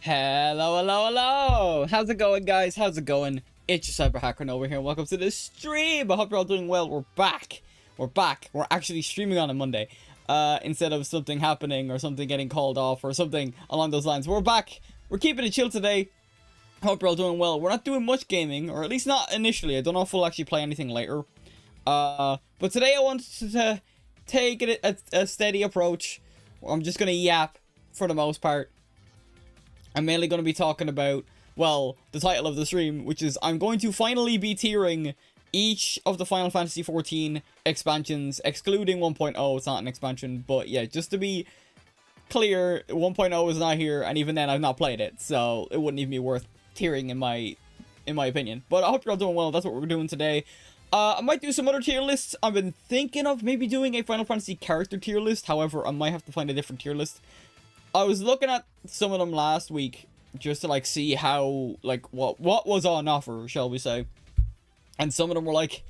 Hello. How's it going, guys? How's it going? It's your Cyber Hacker over here, and welcome to the stream. I hope you're all doing well. We're back. We're actually streaming on a Monday. Instead of something happening or something getting called off or something along those lines. We're back. We're keeping it chill today. Hope you're all doing well. We're not doing much gaming, or at least not initially. I don't know if we'll actually play anything later. But today I wanted to take it a steady approach. I'm just gonna yap for the most part. I'm mainly going to be talking about, well, the title of the stream, which is I'm going to finally be tiering each of the Final Fantasy XIV expansions, excluding 1.0. It's not an expansion, but yeah, just to be clear, 1.0 is not here, and even then I've not played it, so it wouldn't even be worth tiering in my opinion. But I hope you're all doing well. That's what we're doing today. I might do some other tier lists. I've been thinking of maybe doing a Final Fantasy character tier list. However, I might have to find a different tier list. I was looking at some of them last week just to like see how like what was on offer, shall we say. And some of them were like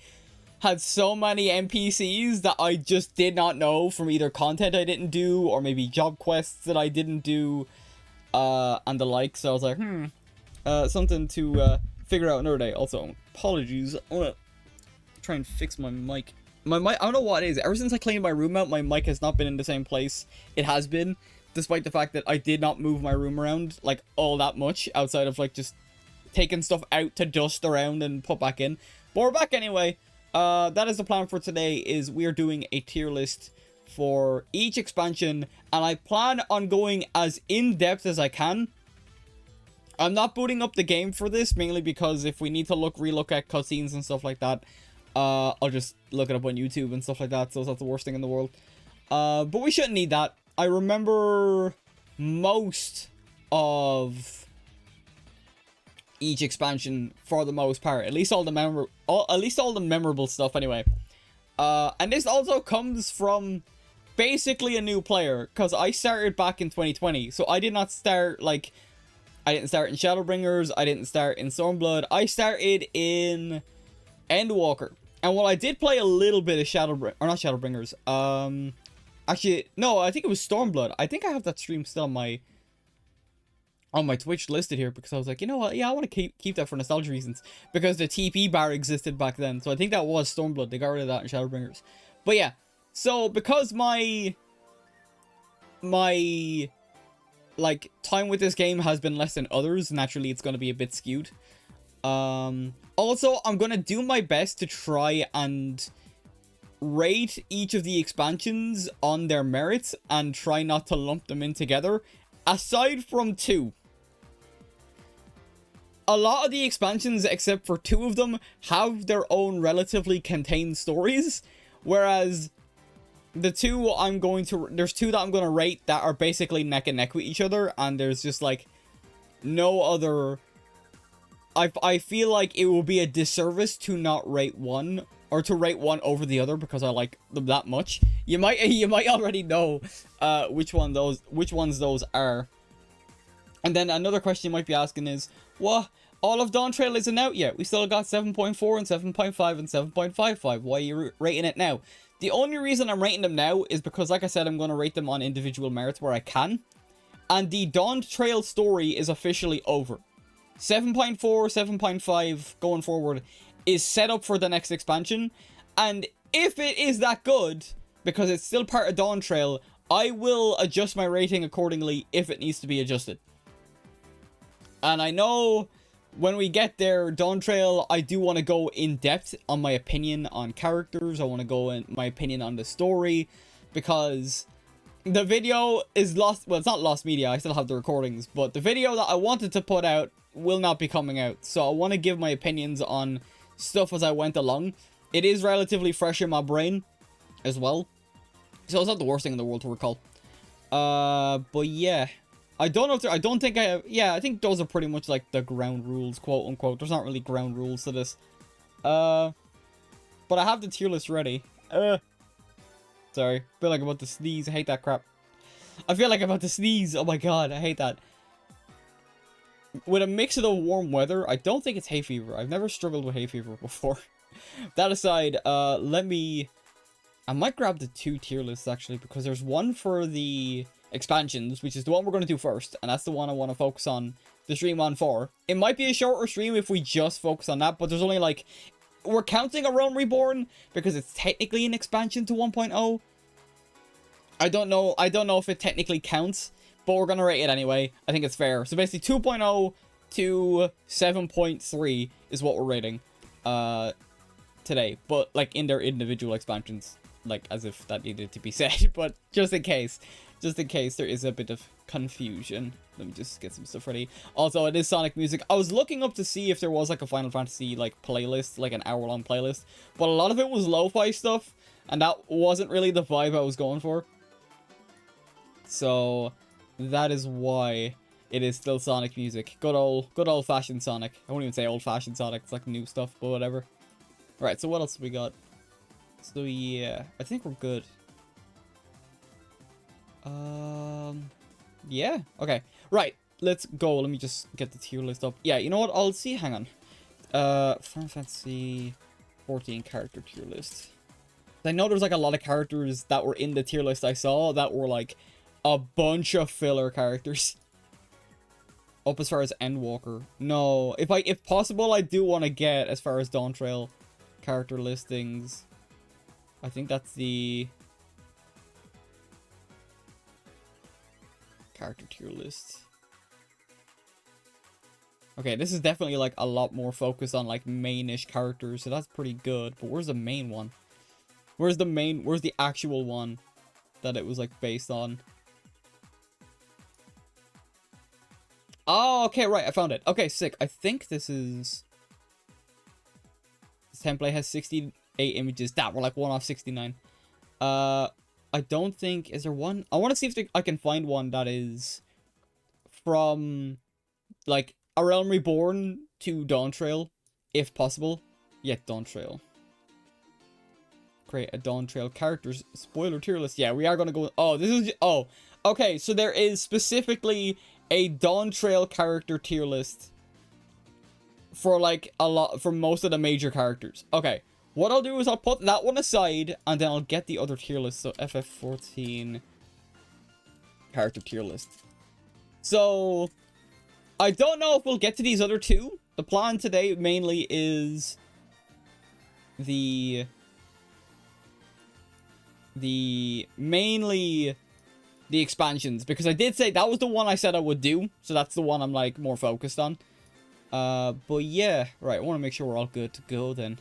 had so many NPCs that I just did not know from either content I didn't do or maybe job quests that I didn't do and the like. So I was like, something to figure out another day. Also, apologies. I want to try and fix my mic. My mic, I don't know what it is. Ever since I cleaned my room out, my mic has not been in the same place it has been. Despite the fact that I did not move my room around, like, all that much, outside of, like, just taking stuff out to dust around and put back in. But we're back anyway. That is the plan for today, is we are doing a tier list for each expansion, and I plan on going as in-depth as I can. I'm not booting up the game for this, mainly because if we need to relook at cutscenes and stuff like that, I'll just look it up on YouTube and stuff like that, so it's not the worst thing in the world. But we shouldn't need that. I remember most of each expansion for the most part, at least all the memorable stuff anyway. And this also comes from basically a new player, because I started back in 2020, so I did not start like I didn't start in Shadowbringers, I didn't start in Stormblood, I started in Endwalker. And while I did play a little bit of Shadowbringers, actually, no, I think it was Stormblood. I think I have that stream still on my Twitch listed here, because I was like, you know what? Yeah, I want to keep that for nostalgia reasons, because the TP bar existed back then. So I think that was Stormblood. They got rid of that in Shadowbringers. But yeah, so because my like time with this game has been less than others, naturally it's going to be a bit skewed. Also, I'm going to do my best to try and rate each of the expansions on their merits and try not to lump them in together, aside from two. A lot of the expansions, except for two of them, have their own relatively contained stories, whereas the two there's two that I'm going to rate that are basically neck and neck with each other, and there's just like no other. I feel like it will be a disservice to not rate one, or to rate one over the other, because I like them that much. You might already know which ones those are. And then another question you might be asking is, what? All of Dawn Trail isn't out yet. We still got 7.4 and 7.5 and 7.55. Why are you rating it now? The only reason I'm rating them now is because, like I said, I'm going to rate them on individual merits where I can. And the Dawn Trail story is officially over. 7.4, 7.5 going forward is set up for the next expansion, and if it is that good, because it's still part of Dawn Trail, I will adjust my rating accordingly if it needs to be adjusted. And I know when we get there, Dawn Trail, I do want to go in depth on my opinion on characters. I want to go in my opinion on the story, because the video is lost. Well, it's not lost media, I still have the recordings, but the video that I wanted to put out will not be coming out, so I want to give my opinions on stuff as I went along. It is relatively fresh in my brain as well, so it's not the worst thing in the world to recall. But yeah, I don't know if I don't think I have. Yeah, I think those are pretty much like the ground rules, quote unquote. There's not really ground rules to this. But I have the tier list ready. Sorry, I feel like I'm about to sneeze. I hate that crap. I feel like I'm about to sneeze. Oh my god, I hate that. With a mix of the warm weather, I don't think it's hay fever. I've never struggled with hay fever before. That aside, I might grab the two tier lists, actually, because there's one for the expansions, which is the one we're going to do first, and that's the one I want to focus on the stream on for. It might be a shorter stream if we just focus on that, but there's only like, we're counting a Realm Reborn because it's technically an expansion to 1.0. I don't know if it technically counts, but we're going to rate it anyway. I think it's fair. So basically 2.0 to 7.3 is what we're rating today, but like in their individual expansions, like as if that needed to be said, but just in case there is a bit of confusion. Let me just get some stuff ready. Also, it is Sonic music. I was looking up to see if there was like a Final Fantasy like playlist, like an hour-long playlist, but a lot of it was lo-fi stuff, and that wasn't really the vibe I was going for. So that is why it is still Sonic music. Good old-fashioned Sonic. I won't even say old-fashioned Sonic. It's like new stuff, but whatever. Alright, so what else we got? So yeah, I think we're good. Yeah, okay. Right, let's go. Let me just get the tier list up. Yeah, you know what? I'll see. Hang on. Final Fantasy 14 character tier list. I know there's like a lot of characters that were in the tier list I saw that were like a bunch of filler characters. Up as far as Endwalker. No, if possible, I do want to get as far as Dawn Trail character listings. I think that's the character tier list. Okay, this is definitely like a lot more focused on like main-ish characters, so that's pretty good. But where's the main one? Where's the actual one that it was like based on? Oh, okay, right, I found it. Okay, sick. I think this is... This template has 68 images. That were like 1 off 69. I don't think... Is there one? I want to see if I can find one that is from like a Realm Reborn to Dawn Trail, if possible. Yeah, Dawn Trail. Create a Dawn Trail characters spoiler tier list. Yeah, we are gonna go. Oh, this is. Oh, okay. So there is specifically a Dawn Trail character tier list for like for most of the major characters. Okay, what I'll do is I'll put that one aside and then I'll get the other tier list. So FF14 character tier list. So I don't know if we'll get to these other two. The plan today mainly is mainly the expansions, because I did say that was the one I said I would do, so that's the one I'm like more focused on. But yeah, right, I want to make sure we're all good to go then.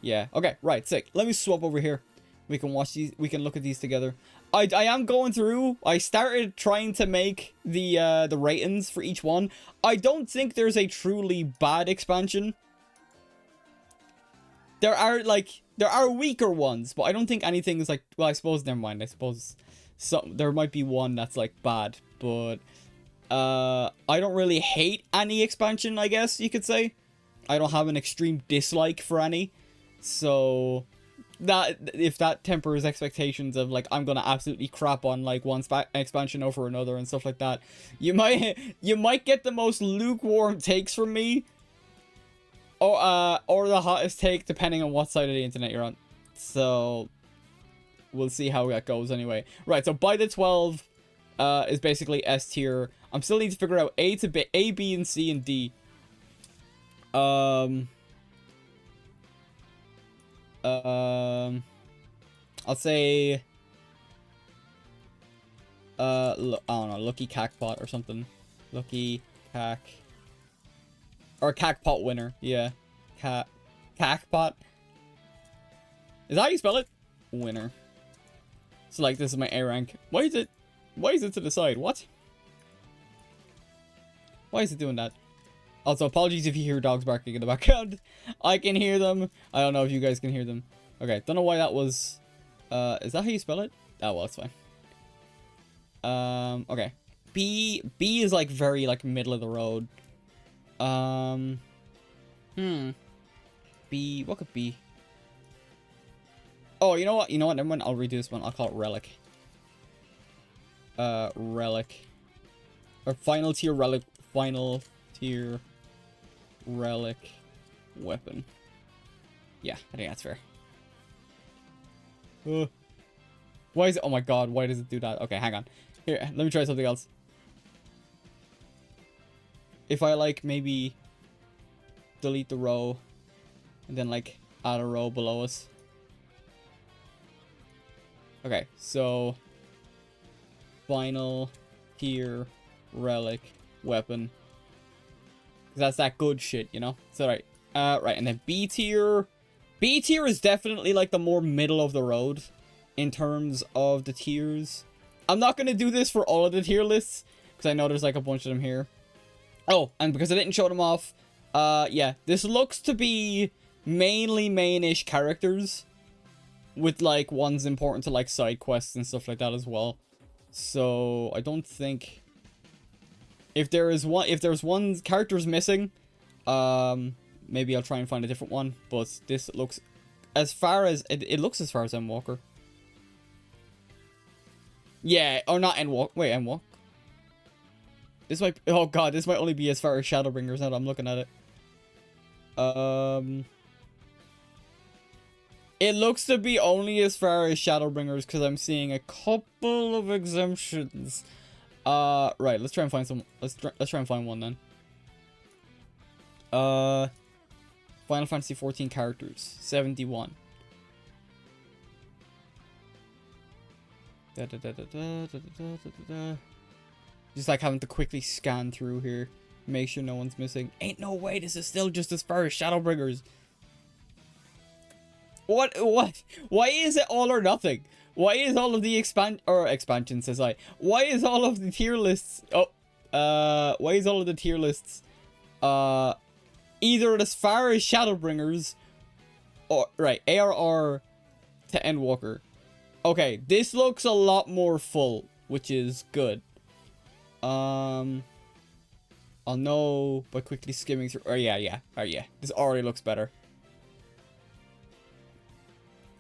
Yeah, okay, right, sick. Let me swap over here. We can watch these, we can look at these together. I am going through. I started trying to make the ratings for each one. I don't think there's a truly bad expansion. There are weaker ones, but I don't think anything is like, well, I suppose, never mind. I suppose there might be one that's like bad, but I don't really hate any expansion, I guess you could say. I don't have an extreme dislike for any. So that, if that tempers expectations of like I'm gonna absolutely crap on like one expansion over another and stuff like that, you might get the most lukewarm takes from me. Or the hottest take, depending on what side of the internet you're on. So we'll see how that goes anyway. Right, so by the 12 is basically S tier. I'm still need to figure out A, B, and C, and D. I'll say I don't know, Lucky Cackpot or something. Lucky Cack. Or Cackpot winner, yeah. Cackpot. Is that how you spell it? Winner. So like this is my A rank. Why is it to the side? What? Why is it doing that? Also, apologies if you hear dogs barking in the background. I can hear them. I don't know if you guys can hear them. Okay, don't know why that was. Is that how you spell it? Oh well, it's fine. Okay. B is like very like middle of the road. B, what could be? Oh, you know what? Never mind. I'll redo this one. I'll call it Relic. Relic. Or final tier Relic. Final tier Relic weapon. Yeah, I think that's fair. Why is it? Oh my god, why does it do that? Okay, hang on. Here, let me try something else. If I, like, maybe delete the row and then, like, add a row below us. Okay, so final tier relic weapon. That's that good shit, you know? So, right. Right, and then B tier. B tier is definitely, like, the more middle of the road in terms of the tiers. I'm not going to do this for all of the tier lists, because I know there's, like, a bunch of them here. Oh, and because I didn't show them off, yeah, this looks to be mainly main-ish characters, with, like, ones important to, like, side quests and stuff like that as well. So, I don't think... If there's one character's missing, maybe I'll try and find a different one. But this looks, as far as it looks as far as N0VA. Yeah, or not N0VA. Wait, N0VA. This might. Oh god, this might only be as far as Shadowbringers now that I'm looking at it. It looks to be only as far as Shadowbringers because I'm seeing a couple of exemptions. Right, let's try and find some. Let's try and find one then. Final Fantasy 14 characters, 71. Just like having to quickly scan through here, make sure no one's missing. Ain't no way this is still just as far as Shadowbringers. What? Why is it all or nothing? Why is all of the expansion says I? Why is all of the tier lists? Why is all of the tier lists? Either as far as Shadowbringers, or right ARR to N0VA. Okay, this looks a lot more full, which is good. I'll know by quickly skimming through. Oh yeah. This already looks better.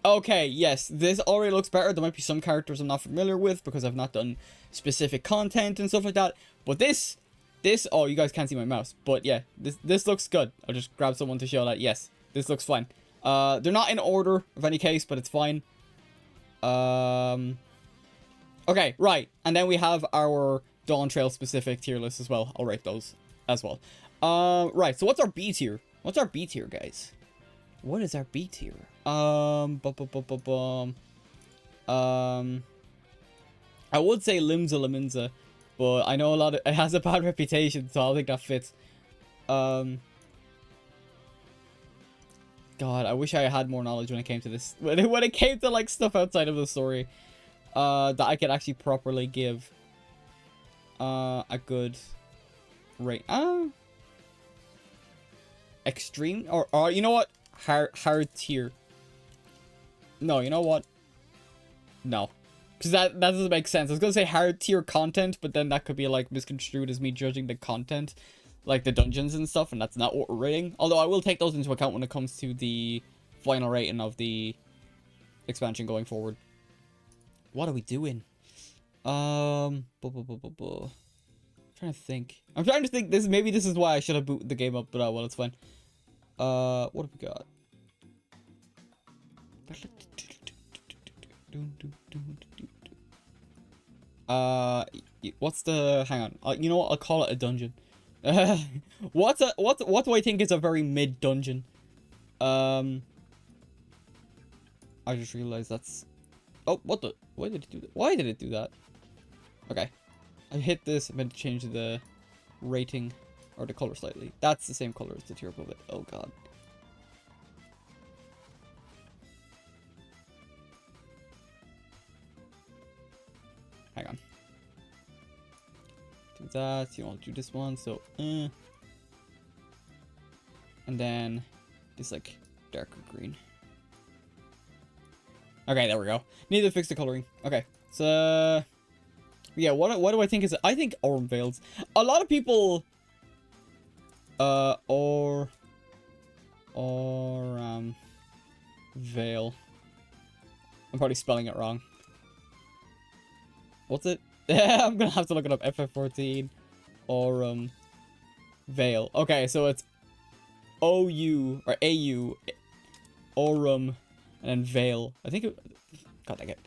Okay, yes, this already looks better. There might be some characters I'm not familiar with because I've not done specific content and stuff like that. But this, oh, you guys can't see my mouse. But yeah, this looks good. I'll just grab someone to show that, yes, this looks fine. They're not in order of any case, but it's fine. Okay, right. And then we have our Dawn Trail specific tier list as well. I'll rate those as well. Right, so what's our B tier? What's our B tier, guys? What is our B tier? I would say Limza, but I know it has a bad reputation, so I don't think that fits. God, I wish I had more knowledge when it came to this. When it came to, like, stuff outside of the story, that I could actually properly give a good rate. Extreme, or you know what? Hard tier. No, you know what? No. Because that doesn't make sense. I was going to say hard tier content, but then that could be, like, misconstrued as me judging the content. Like, the dungeons and stuff, and that's not what we're rating. Although I will take those into account when it comes to the final rating of the expansion going forward. What are we doing? I'm trying to think. I'm trying to think. Maybe this is why I should have booted the game up, but well, it's fine. What have we got? What's the... Hang on. You know what? I'll call it a dungeon. What do I think is a very mid dungeon? I just realized that's... Oh, what the... Why did it do that? Why did it do that? Okay. I hit this. I meant to change the rating or the color slightly. That's the same color as the tier above it. Oh, God. Hang on. Do that. You want to do this one. So, and then this, like, darker green. Okay, there we go. Need to fix the coloring. Okay, so yeah, what do I think is? I think N0VA's. A lot of people, Veil. I'm probably spelling it wrong. What's it? I'm gonna have to look it up. FF14 or Veil. Okay, so it's OU or AU Aurum and then Veil. I think it... God dang it.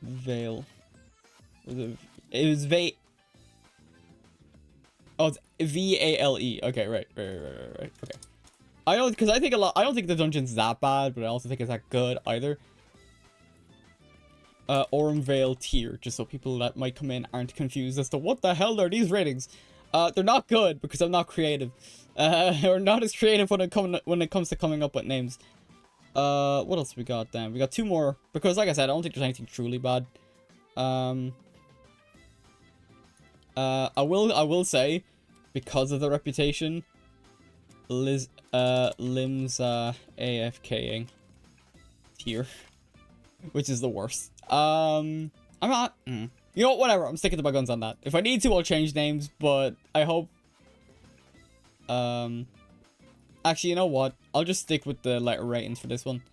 Vale. It was Vale. Oh, it's VALE. Okay, right. Okay. I don't, because I don't think the dungeon's that bad, but I also think it's that good either. Orem Vale tier, just so people that might come in aren't confused as to what the hell are these ratings. They're not good because I'm not creative. Or not as creative when it comes to coming up with names. What else we got then? We got 2 more, because like I said, I don't think there's anything truly bad. I will say, because of the reputation, Lim's AFKing tier, which is the worst. I'm not. You know what? Whatever. I'm sticking to my guns on that. If I need to, I'll change names, but I hope. Actually, you know what? I'll just stick with the letter ratings for this one.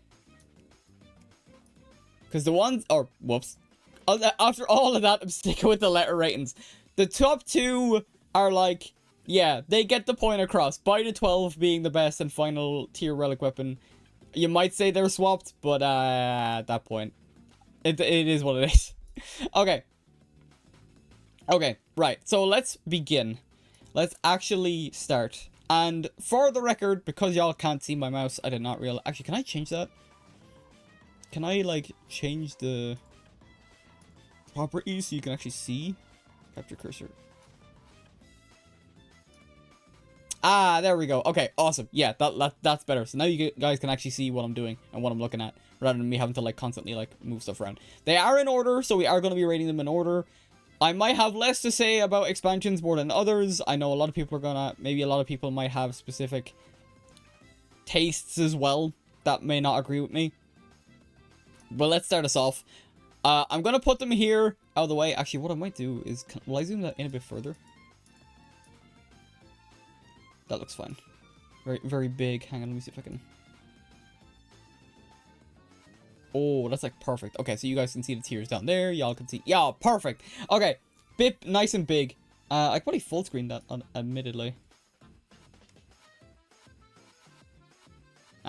Because the ones, or whoops. After all of that, I'm sticking with the letter ratings. The top 2 are like, yeah, they get the point across. By the 12 being the best and final tier relic weapon. You might say they're swapped, but at that point, it is what it is. Okay. Okay, right. So let's begin. Let's actually start. And for the record, because y'all can't see my mouse, I did not realize. Actually, can I change that? Can I, like, change the properties so you can actually see? Capture cursor. Ah, there we go. Okay, awesome. Yeah, that's better. So now you guys can actually see what I'm doing and what I'm looking at, rather than me having to, like, constantly, like, move stuff around. They are in order, so we are going to be rating them in order. I might have less to say about expansions more than others. I know a lot of people are gonna... Maybe a lot of people might have specific tastes as well that may not agree with me. But let's start us off. I'm gonna put them here out of the way. Actually, what I might do is... Will I zoom that in a bit further? That looks fine. Very, very big. Hang on, let me see if I can... Oh, that's like perfect. Okay, so you guys can see the tiers down there. Y'all can see... Yeah, perfect. Okay, bit nice and big. I could probably full screen that, admittedly.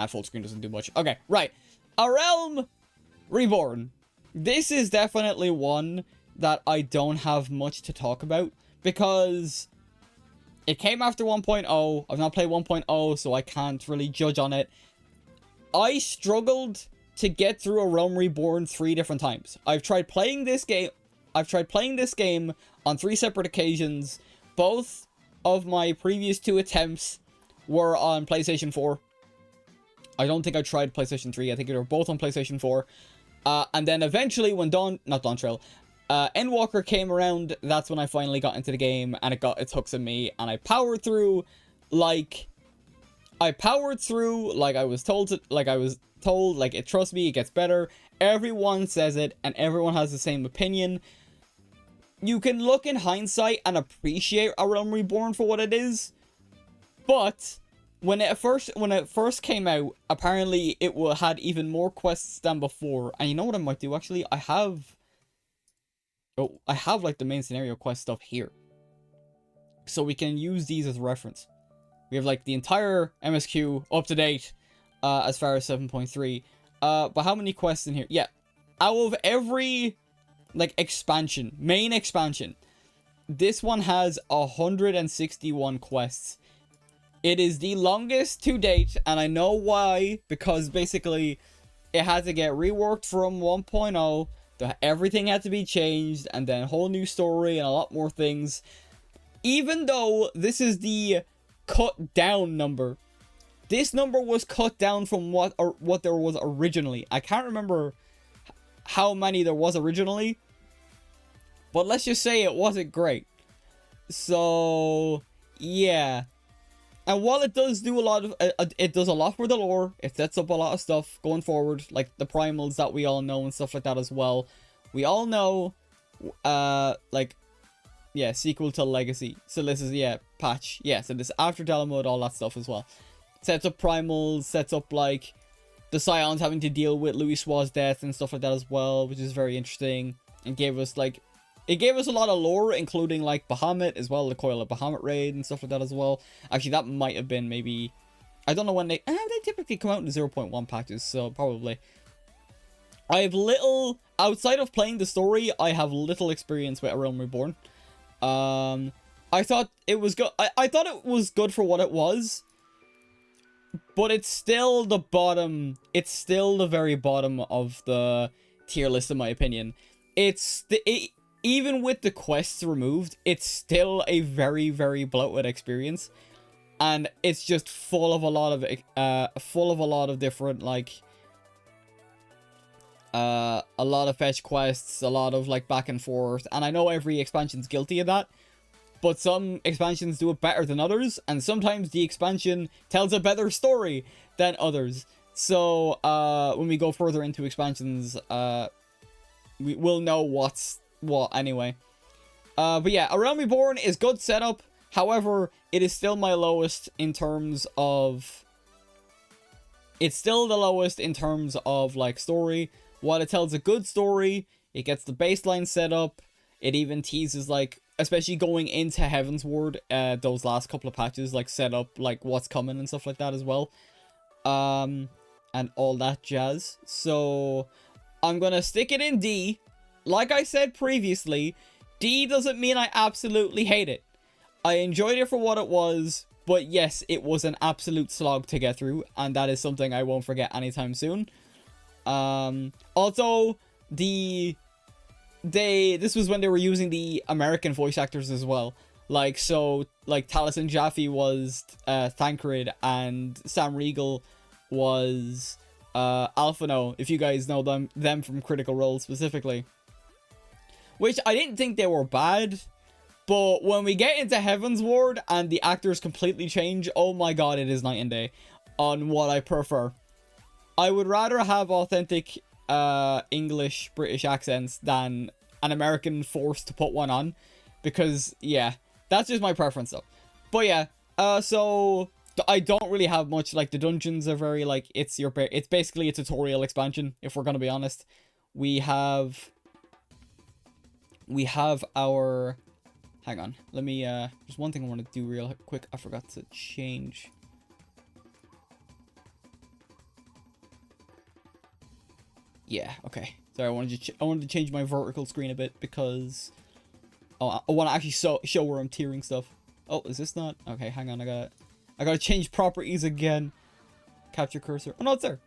Full screen doesn't do much. Okay, right. A Realm Reborn. This is definitely one that I don't have much to talk about, because it came after 1.0. I've not played 1.0, so I can't really judge on it. I struggled to get through a Realm Reborn 3 different times. I've tried playing this game on 3 separate occasions. Both of my previous 2 attempts were on PlayStation 4. I don't think I tried PlayStation 3. I think they were both on PlayStation 4. And then eventually when Endwalker came around, that's when I finally got into the game, and it got its hooks in me, and I powered through like I was told, trust me, it gets better. Everyone says it, and everyone has the same opinion. You can look in hindsight and appreciate A Realm Reborn for what it is, but when it first came out, apparently it had even more quests than before. And you know what I might do, actually? I have like the main scenario quest stuff here, so we can use these as reference. We have like the entire MSQ up to date, as far as 7.3. But how many quests in here? Yeah, out of every like main expansion, this one has 161 quests. It is the longest to date, and I know why, because basically it had to get reworked from 1.0. Everything had to be changed, and then a whole new story and a lot more things. Even though this is the cut down number, this number was cut down from what there was originally. I can't remember how many there was originally, but let's just say it wasn't great. So yeah, and while it does do a lot of it does a lot for the lore, it sets up a lot of stuff going forward, like the primals that we all know and stuff like that as well. We all know like, yeah, sequel to Legacy. So this is, yeah, patch. Yeah, so this after Delamode, all that stuff as well. Sets up primals, sets up like the Scions having to deal with N0VA's death and stuff like that as well, which is very interesting. And gave us like, it gave us a lot of lore, including like Bahamut as well, the Coil of Bahamut raid and stuff like that as well. Actually, that might have been maybe, I don't know when they typically come out in 0.1 patches, so probably. I have little, outside of playing the story, I have little experience with A Realm Reborn. I thought it was good. I thought it was good for what it was, but it's still the bottom. It's still the very bottom of the tier list, in my opinion. Even with the quests removed, it's still a very, very bloated experience, and it's just full of a lot of different, like, a lot of fetch quests, a lot of like back and forth, and I know every expansion's guilty of that, but some expansions do it better than others, and sometimes the expansion tells a better story than others. So when we go further into expansions, we will know what's what anyway. But yeah, A Realm Reborn is good setup. However, it is still my lowest in terms of... It's still the lowest in terms of, like, story. While it tells a good story, it gets the baseline set up. It even teases, like, especially going into Heaven's Ward, those last couple of patches, like, set up, like, what's coming and stuff like that as well. And all that jazz. So, I'm gonna stick it in D. Like I said previously, D doesn't mean I absolutely hate it. I enjoyed it for what it was, but yes, it was an absolute slog to get through, and that is something I won't forget anytime soon. Also, this was when they were using the American voice actors as well. Like, so, like, Taliesin Jaffe was Thancred, and Sam Riegel was Alphino, if you guys know them from Critical Role specifically. Which I didn't think they were bad, but when we get into Heaven's Ward and the actors completely change, oh my god, it is night and day on what I prefer. I would rather have authentic English, British accents than an American forced to put one on, because, yeah, that's just my preference though. But yeah, so I don't really have much. Like, the dungeons are very, like, it's basically a tutorial expansion, if we're gonna be honest. We have our... Hang on. Let me, there's one thing I want to do real quick. I forgot to change. Yeah, okay. Sorry, I wanted to change my vertical screen a bit because... Oh, I want to actually show where I'm tiering stuff. Oh, is this not? Okay, hang on. I gotta change properties again. Capture cursor. Oh, no, it's there.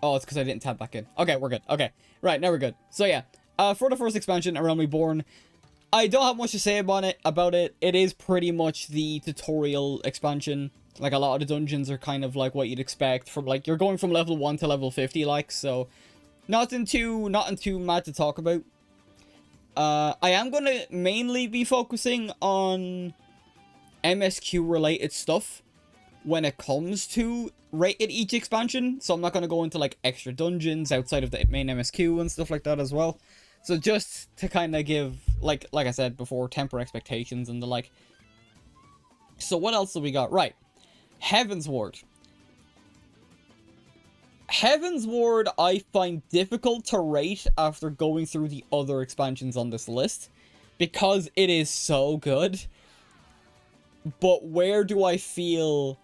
Oh, it's because I didn't tap back in. Okay, we're good. Okay, right, now we're good. So yeah, for the first expansion, A Realm Reborn, I don't have much to say about it. It is pretty much the tutorial expansion. Like, a lot of the dungeons are kind of like what you'd expect from, like, you're going from level 1 to level 50, like, so nothing too mad to talk about. I am gonna mainly be focusing on MSQ related stuff when it comes to rated each expansion, so I'm not going to go into, like, extra dungeons outside of the main MSQ and stuff like that as well. So just to kind of give, like I said before, temper expectations and the like. So what else do we got? Right, Heaven's Ward. Heaven's Ward I find difficult to rate after going through the other expansions on this list, because it is so good. But where do I feel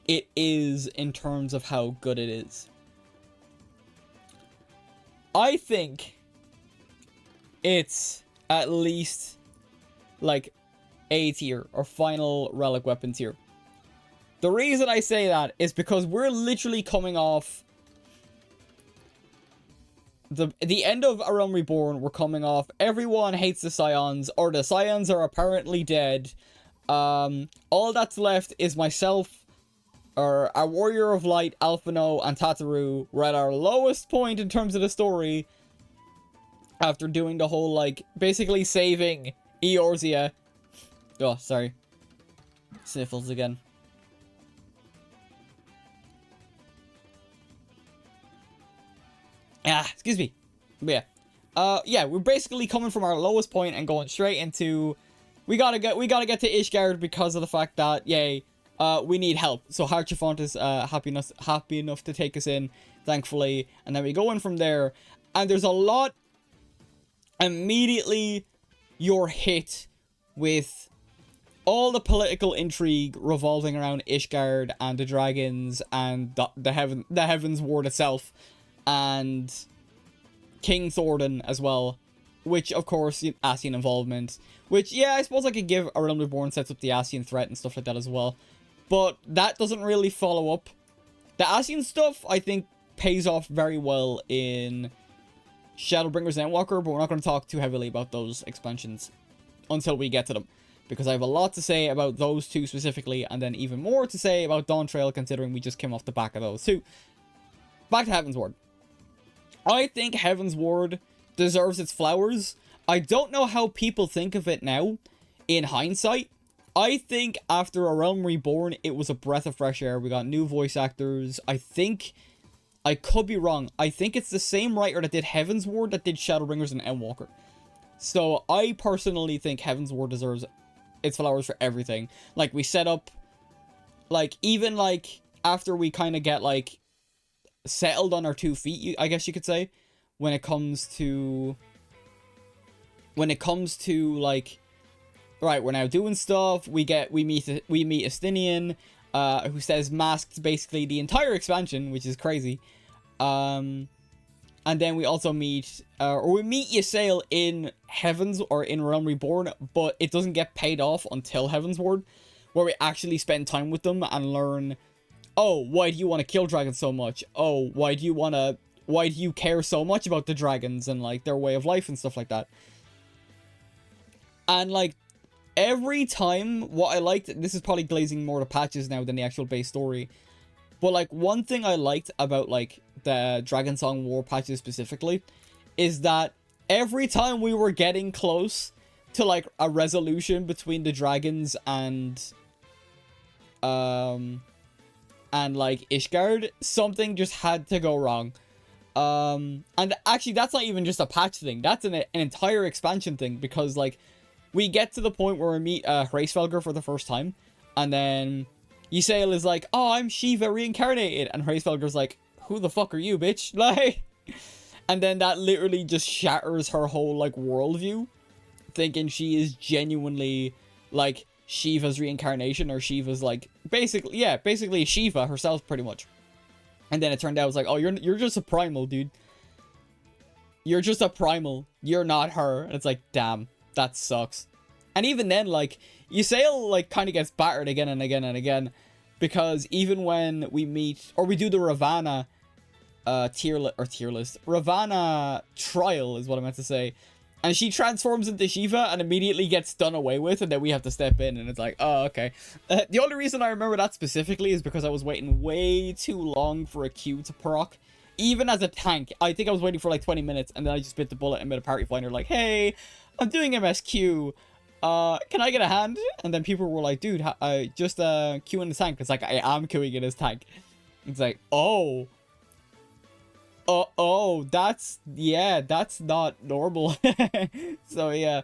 it is in terms of how good it is? I think it's at least like A tier or final relic weapon tier. The reason I say that is because we're literally coming off the end of A Realm Reborn. We're coming off everyone hates the Scions, or the Scions are apparently dead. All that's left is myself, or our Warrior of Light, Alphino, and Tataru. We're at our lowest point in terms of the story after doing the whole, like, basically saving Eorzea. Oh, sorry. Sniffles again. Ah, excuse me. But yeah. Yeah, we're basically coming from our lowest point and going straight into... We gotta get to Ishgard because of the fact that, yay, we need help. So Harchefont is happy enough to take us in, thankfully. And then we go in from there. And there's a lot... Immediately, you're hit with all the political intrigue revolving around Ishgard and the dragons and the Heaven's Ward itself, and King Thordan as well, which of course Ascian involvement, which yeah, I suppose I could give A Realm Reborn sets up the Ascian threat and stuff like that as well, but that doesn't really follow up. The Ascian stuff I think pays off very well in Shadowbringers and Endwalker, but we're not going to talk too heavily about those expansions until we get to them, because I have a lot to say about those two specifically, and then even more to say about Dawntrail, considering we just came off the back of those two. Back to Heaven's Ward. I think Heaven's Ward deserves its flowers. I don't know how people think of it now, in hindsight. I think after A Realm Reborn, it was a breath of fresh air. We got new voice actors. I think, I could be wrong, I think it's the same writer that did Heaven's Ward that did Shadowbringers and Endwalker. So I personally think Heaven's Ward deserves its flowers for everything. Like, we set up, like, even like after we kind of get like settled on our 2 feet, I guess you could say, when it comes to like, right, we're now doing stuff. We meet Estinian, who says masked basically the entire expansion, which is crazy. And then we also meet, we meet Ysayle in Heavens, or in Realm Reborn, but it doesn't get paid off until Heaven's Ward, where we actually spend time with them and learn, oh, why do you want to kill dragons so much? Oh, why do you care so much about the dragons and, like, their way of life and stuff like that? And, like, every time, what I liked, this is probably glazing more the patches now than the actual base story, but, like, one thing I liked about, like, the Dragonsong War patches specifically is that every time we were getting close to, like, a resolution between the dragons and like, Ishgard, something just had to go wrong. And actually, that's not even just a patch thing. That's an entire expansion thing, because, like, we get to the point where we meet Hraesvelgr for the first time, and then Ysayle is like, oh, I'm Shiva reincarnated, and Hraesvelgr's like, who the fuck are you, bitch? Like, and then that literally just shatters her whole, like, worldview, thinking she is genuinely, like, Shiva's reincarnation, or Shiva's, like, basically Shiva herself, pretty much. And then it turned out, it was like, oh, you're just a primal, dude. You're just a primal. You're not her. And it's like, damn, that sucks. And even then, like, Ysayle, like, kind of gets battered again and again and again, because even when we meet, or we do the Ravana Ravana trial is what I meant to say, and she transforms into Shiva and immediately gets done away with, and then we have to step in, and it's like, oh, okay. The only reason I remember that specifically is because I was waiting way too long for a Q to proc. Even as a tank, I think I was waiting for like 20 minutes, and then I just bit the bullet and made a party finder like, hey, I'm doing MSQ. Can I get a hand? And then people were like, dude, just Q in the tank. It's like, I am queuing in his tank. It's like, oh, that's not normal. So yeah,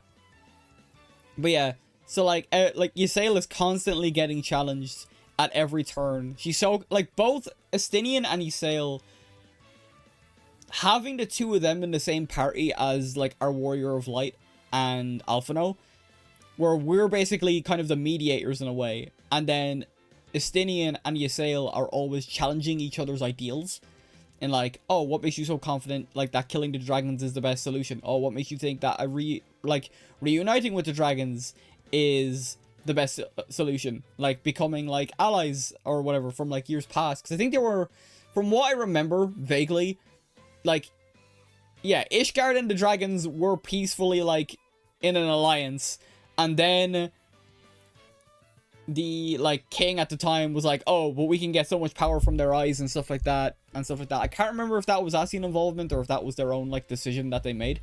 but yeah, so like Ysayle is constantly getting challenged at every turn. She's so, like, both Estinian and Ysayle, having the two of them in the same party as, like, our Warrior of Light and Alphino, where we're basically kind of the mediators in a way, and then Estinian and Ysayle are always challenging each other's ideals. And like, oh, what makes you so confident, like, that killing the dragons is the best solution? Oh, what makes you think that reuniting with the dragons is the best solution? Like, becoming, like, allies or whatever from, like, years past. Because I think they were, from what I remember vaguely, like, yeah, Ishgard and the dragons were peacefully, like, in an alliance. And then the, like, king at the time was like, oh, but we can get so much power from their eyes and stuff like that. I can't remember if that was Ascian involvement or if that was their own, like, decision that they made.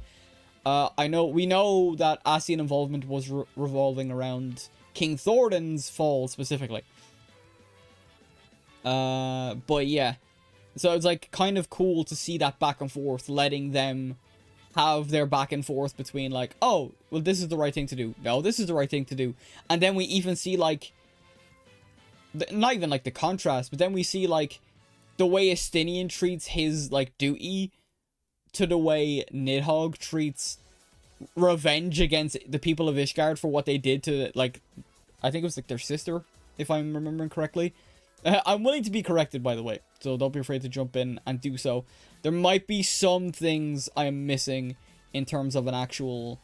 We know that Ascian involvement was revolving around King Thordan's fall specifically. But yeah. So it's, like, kind of cool to see that back and forth, letting them have their back and forth between, like, oh, well, this is the right thing to do. No, this is the right thing to do. And then we even see, like, not even, like, the contrast, but then we see, like, the way Estinian treats his, like, duty to the way Nidhogg treats revenge against the people of Ishgard for what they did to, like, I think it was like their sister, if I'm remembering correctly. I'm willing to be corrected, by the way, so don't be afraid to jump in and do so. There might be some things I'm missing in terms of an actual,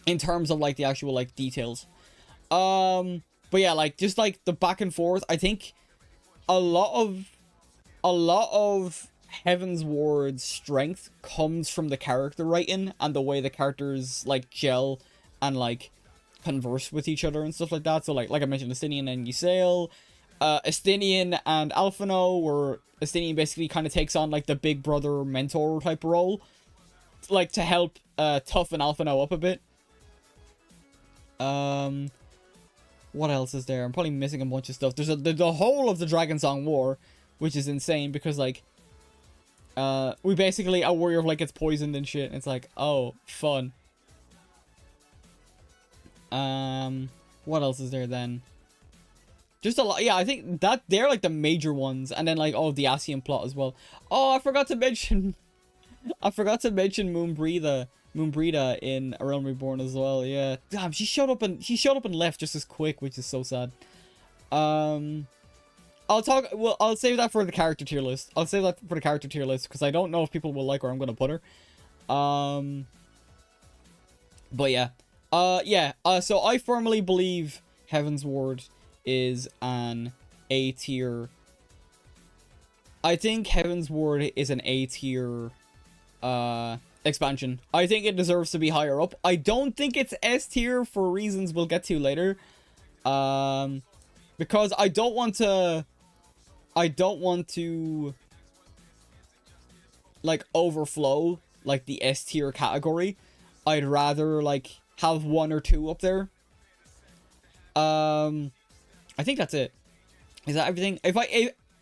in terms of like the actual like details. But yeah, like just like the back and forth, I think a lot of Heaven's Ward's strength comes from the character writing and the way the characters like gel and like converse with each other and stuff like that. So like I mentioned, Estinian and Ysael, Estinian and Alphino, where Estinian basically kind of takes on like the big brother mentor type role, like to help toughen Alphino up a bit. What else is there? I'm probably missing a bunch of stuff. There's the whole of the Dragon Song War, which is insane because like we basically a warrior of like gets poisoned and shit, and it's like, oh, fun. What else is there then? Just a lot. Yeah, I think that they're like the major ones, and then like the Asian plot as well. Oh, I forgot to mention Moonbreather in A Realm Reborn as well. Yeah, damn, she showed up and left just as quick, which is so sad. I'll save that for the character tier list. Because I don't know if people will like where I'm gonna put her. But yeah. So I firmly believe Heaven's Ward is an A tier. I think Heaven's Ward is an A tier expansion. I think it deserves to be higher up. I don't think it's S tier for reasons we'll get to later. Because I don't want to like overflow like the S tier category. I'd rather like have one or two up there. I think that's it. Is that everything? If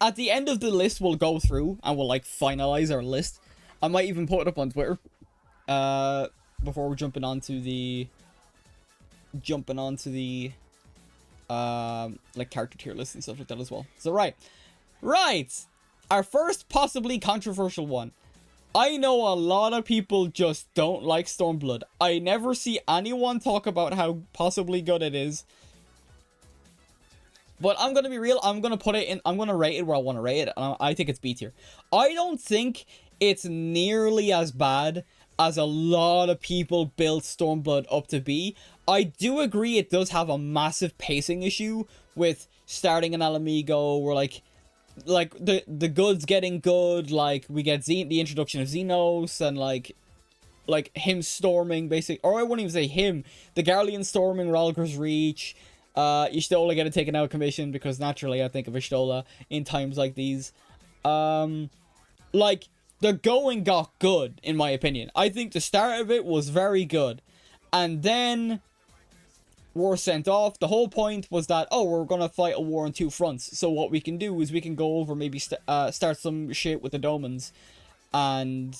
at the end of the list, we'll go through and we'll like finalize our list. I might even put it up on Twitter. Before we're jumping onto the like character tier list and stuff like that as well. So right, our first possibly controversial one. I know a lot of people just don't like Stormblood. I never see anyone talk about how possibly good it is. But I'm gonna be real, I'm gonna rate it where I want to rate it, and I think it's B tier. I don't think it's nearly as bad as a lot of people built Stormblood up to be. I do agree it does have a massive pacing issue with starting an Alamigo where like the good's getting good, like we get the introduction of Xenos and like him storming basically, or I wouldn't even say him, the Garlean storming Ralgor's Reach. Y'shtola getting taken out of commission because naturally I think of Y'shtola in times like these. Like the going got good in my opinion. I think the start of it was very good, and then war sent off. The whole point was that, oh, we're gonna fight a war on two fronts, so what we can do is we can go over, maybe start some shit with the Domans, and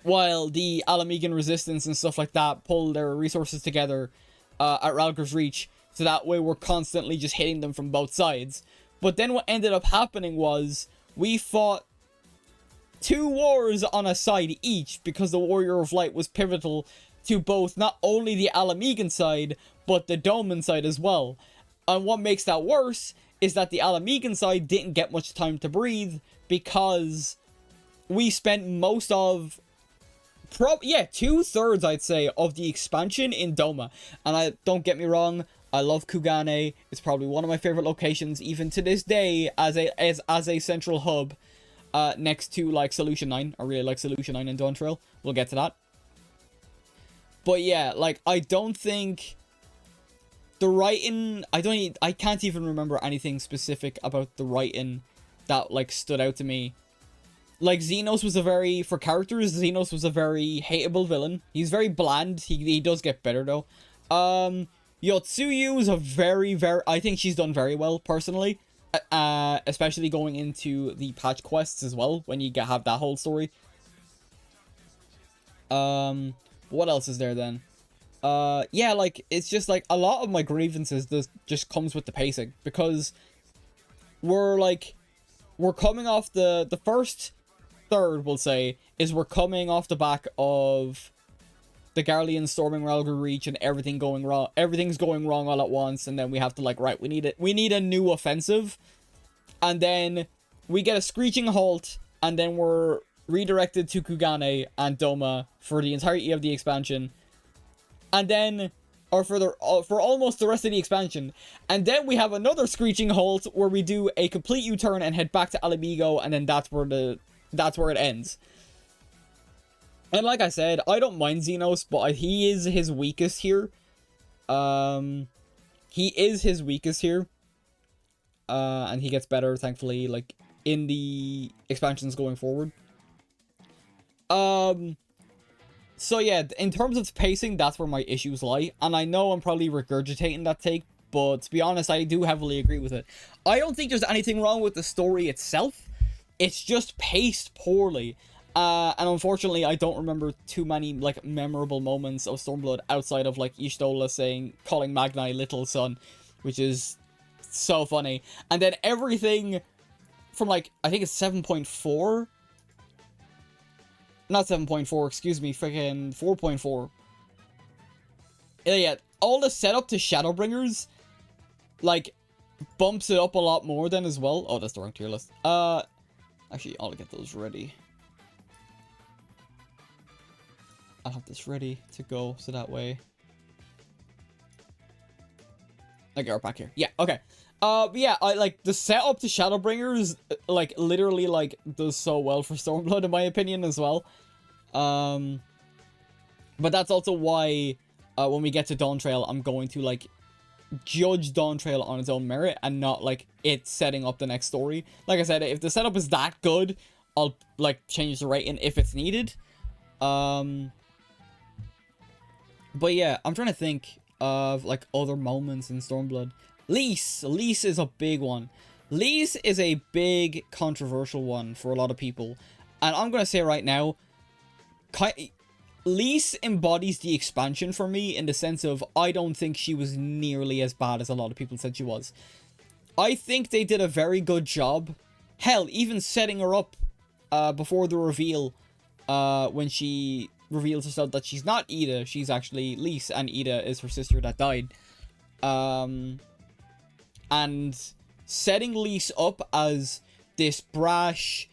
while the Alamegan resistance and stuff like that pull their resources together at Ralgor's Reach, so that way we're constantly just hitting them from both sides. But then what ended up happening was we fought two wars on a side each, because the Warrior of Light was pivotal to both not only the Alamegan side, but the Doman side as well. And what makes that worse is that the Alamegan side didn't get much time to breathe, because we spent most of 2/3, I'd say, of the expansion in Doma. And don't get me wrong, I love Kugane. It's probably one of my favorite locations, even to this day, as a central hub, next to like Solution 9. I really like Solution 9 and Dawn Trail. We'll get to that. But yeah, like I don't think the writing, I can't even remember anything specific about the writing that like stood out to me. Like, Xenos was for characters, Xenos was a very hateable villain. He's very bland. He does get better, though. Yotsuyu is I think she's done very well, personally. Especially going into the patch quests as well, when you have that whole story. What else is there, then? Yeah, like, it's just, like, a lot of my grievances just comes with the pacing. Because we're coming off the first third, we'll say, is we're coming off the back of the Garleans storming Ralgor Reach and everything's going wrong all at once, and then we have to like, right, we need a new offensive, and then we get a screeching halt, and then we're redirected to Kugane and Doma for the entirety of the expansion, and then for almost the rest of the expansion, and then we have another screeching halt where we do a complete U-turn and head back to Alamigo, and then that's where it ends. And like I said, I don't mind Xenos, but he is his weakest here. He is his weakest here. And he gets better, thankfully, like, in the expansions going forward. So yeah, in terms of pacing, that's where my issues lie. And I know I'm probably regurgitating that take, but to be honest, I do heavily agree with it. I don't think there's anything wrong with the story itself. It's just paced poorly. And unfortunately, I don't remember too many, like, memorable moments of Stormblood outside of, like, Y'shtola calling Magni little son, which is so funny. And then everything from, like, I think it's 7.4? Not 7.4, excuse me, freaking 4.4. Yeah, all the setup to Shadowbringers, like, bumps it up a lot more then as well. Oh, that's the wrong tier list. Actually, I'll get those ready. I'll have this ready to go, so that way... Okay, we're back here. Yeah, okay. Yeah, I like the setup to Shadowbringers, like, literally, like, does so well for Stormblood, in my opinion, as well. But that's also why, when we get to Dawntrail, I'm going to, like, judge Dawntrail on its own merit, and not, like, it setting up the next story. Like I said, if the setup is that good, I'll, like, change the rating if it's needed. But yeah, I'm trying to think of, like, other moments in Stormblood. Lys is a big one. Lys is a big controversial one for a lot of people. And I'm going to say right now, Lys embodies the expansion for me in the sense of I don't think she was nearly as bad as a lot of people said she was. I think they did a very good job. Hell, even setting her up before the reveal, when she reveals herself that she's not Ida, she's actually Lys, and Ida is her sister that died. And setting Lys up as this brash,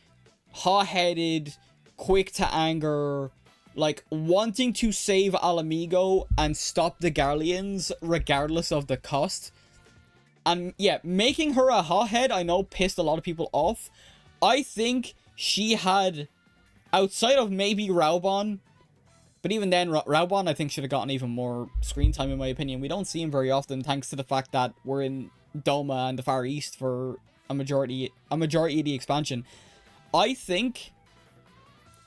hot-headed, quick to anger, like, wanting to save Alamigo and stop the Garleans regardless of the cost. And yeah, making her a hothead, I know, pissed a lot of people off. I think she had, outside of maybe Raubon, but even then, Raubon, I think, should have gotten even more screen time, in my opinion. We don't see him very often, thanks to the fact that we're in Doma and the Far East for a majority of the expansion. I think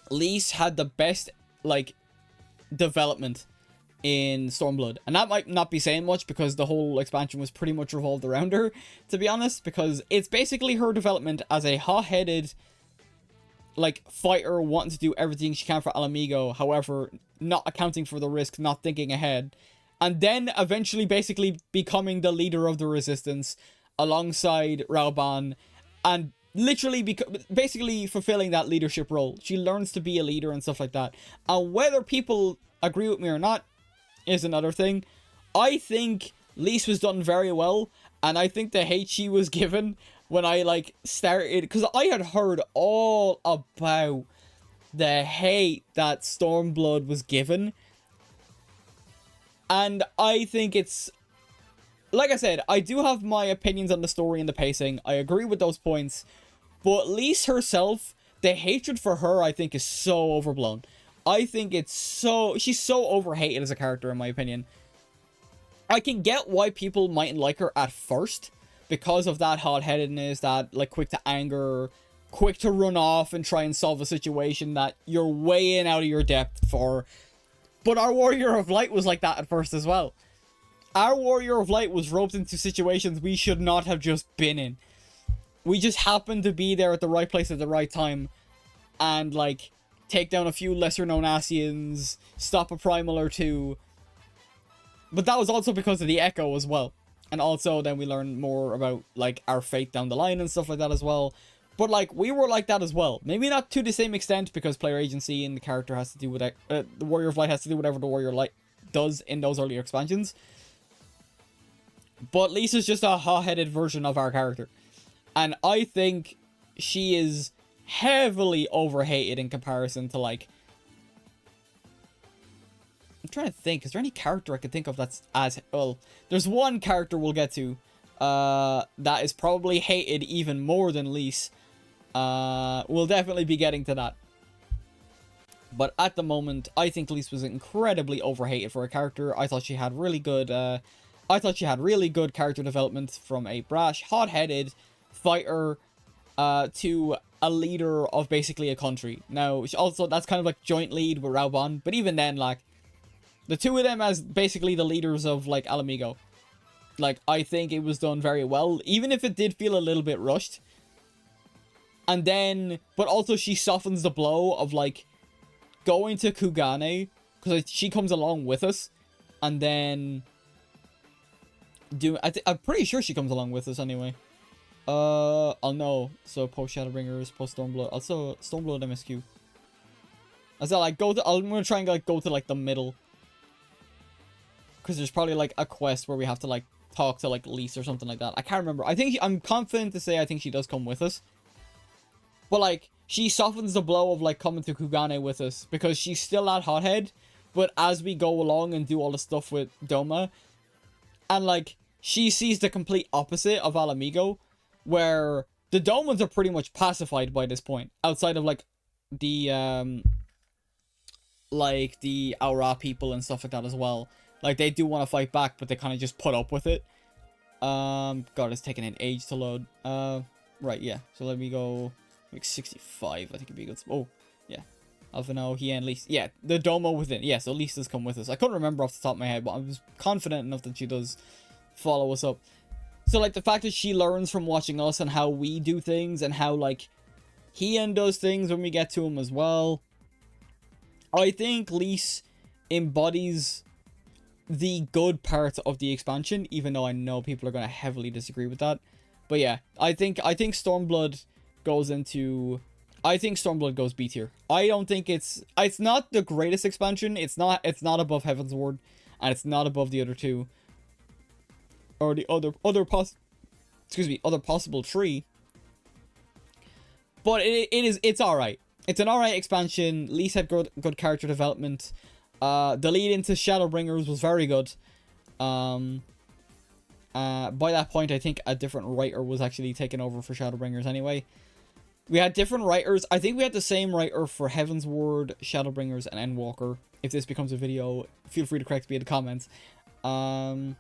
Lys had the best, like, development in Stormblood. And that might not be saying much, because the whole expansion was pretty much revolved around her, to be honest. Because it's basically her development as a hot-headed, like, fighter wanting to do everything she can for Alamigo, however, not accounting for the risk, not thinking ahead, and then eventually basically becoming the leader of the resistance alongside Raubon, and literally basically fulfilling that leadership role. She learns to be a leader and stuff like that. And whether people agree with me or not is another thing. I think Lys was done very well, and I think the hate she was given when I, like, started, because I had heard all about the hate that Stormblood was given, and I think it's, like I said, I do have my opinions on the story and the pacing. I agree with those points, but Lys herself, the hatred for her, I think, is so overblown. I think it's so, she's so overhated as a character, in my opinion. I can get why people mightn't like her at first, because of that hot-headedness, that, like, quick to anger, quick to run off and try and solve a situation that you're way in out of your depth for. But our Warrior of Light was like that at first as well. Our Warrior of Light was roped into situations we should not have just been in. We just happened to be there at the right place at the right time, and, like, take down a few lesser-known Asians, stop a Primal or two. But that was also because of the Echo as well. And also, then we learn more about, like, our fate down the line and stuff like that as well. But, like, we were like that as well. Maybe not to the same extent, because player agency and the character has to do with... the Warrior of Light has to do whatever the Warrior of Light does in those earlier expansions. But Lisa's just a hot-headed version of our character. And I think she is heavily overhated in comparison to, like... I'm trying to think. Is there any character I could think of that's as... Well, there's one character we'll get to that is probably hated even more than Lise. We'll definitely be getting to that. But at the moment, I think Lise was incredibly overhated for a character. I thought she had really good... character development from a brash, hot-headed fighter to a leader of basically a country. Now, also, that's kind of like joint lead with Raubon. But even then, like... The two of them as basically the leaders of, like, Alamigo. Like, I think it was done very well. Even if it did feel a little bit rushed. And then... But also she softens the blow of, like... Going to Kugane. Because she comes along with us. And then... I'm pretty sure she comes along with us anyway. I'll know. So, post Shadowbringers, post Stormblood. Also, Stormblood MSQ. I said, like, I'm gonna try and, like, go to, like, the middle. Because there's probably, like, a quest where we have to, like, talk to, like, Lise or something like that. I can't remember. I'm confident to say I think she does come with us. But, like, she softens the blow of, like, coming to Kugane with us. Because she's still that hothead. But as we go along and do all the stuff with Doma. And, like, she sees the complete opposite of Alamigo. Where the Domans are pretty much pacified by this point. Outside of, like, the Aura people and stuff like that as well. Like, they do want to fight back, but they kind of just put up with it. God, it's taking an age to load. Right, yeah. So let me go, like, 65, I think it'd be good. Oh, yeah. Alphino, he and Lise. Yeah, the Domo within. Yeah, so Lise does come with us. I couldn't remember off the top of my head, but I was confident enough that she does follow us up. So, like, the fact that she learns from watching us and how we do things and how, like, Hien does things when we get to him as well. I think Lise embodies the good part of the expansion, even though I know people are going to heavily disagree with that. But yeah, I think Stormblood goes into... I think Stormblood goes B tier. I don't think it's not the greatest expansion. It's not above Heaven's Ward, and it's not above the other two. Or the other possible three. But it's alright. It's an alright expansion. Lise had good character development. The lead into Shadowbringers was very good. By that point, I think a different writer was actually taking over for Shadowbringers anyway. We had different writers. I think we had the same writer for Heaven's Ward, Shadowbringers, and Endwalker. If this becomes a video, feel free to correct me in the comments. Or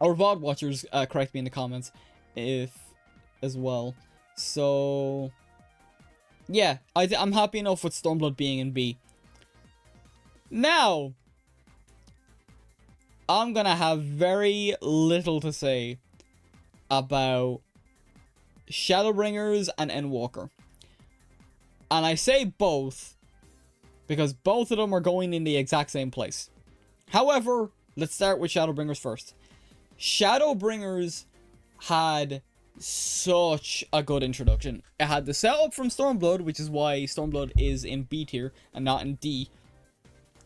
VOD watchers, correct me in the comments as well. So, yeah, I'm happy enough with Stormblood being in B. Now, I'm gonna have very little to say about Shadowbringers and Endwalker. And I say both because both of them are going in the exact same place. However, let's start with Shadowbringers first. Shadowbringers had such a good introduction. It had the setup from Stormblood, which is why Stormblood is in B tier and not in D.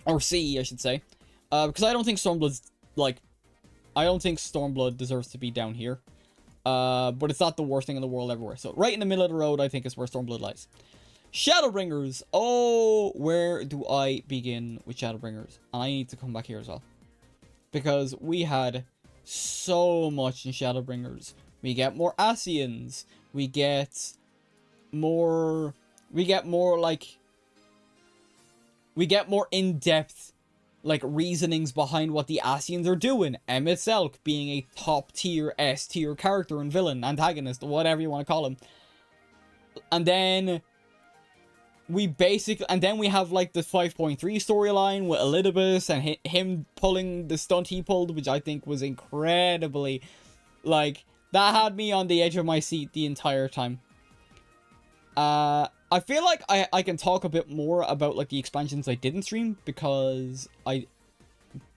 Or C, I should say. Because I don't think Stormblood's, like... I don't think Stormblood deserves to be down here. But it's not the worst thing in the world everywhere. So right in the middle of the road, I think, is where Stormblood lies. Shadowbringers. Oh, where do I begin with Shadowbringers? And I need to come back here as well. Because we had so much in Shadowbringers. We get more Asians. We get more in-depth, like, reasonings behind what the Asians are doing. Emmett Selk being a top-tier, S-tier character and villain, antagonist, whatever you want to call him. And then we have, like, the 5.3 storyline with Elidibus and him pulling the stunt he pulled, which I think was incredibly, like, that had me on the edge of my seat the entire time. I feel like I can talk a bit more about, like, the expansions I didn't stream, because I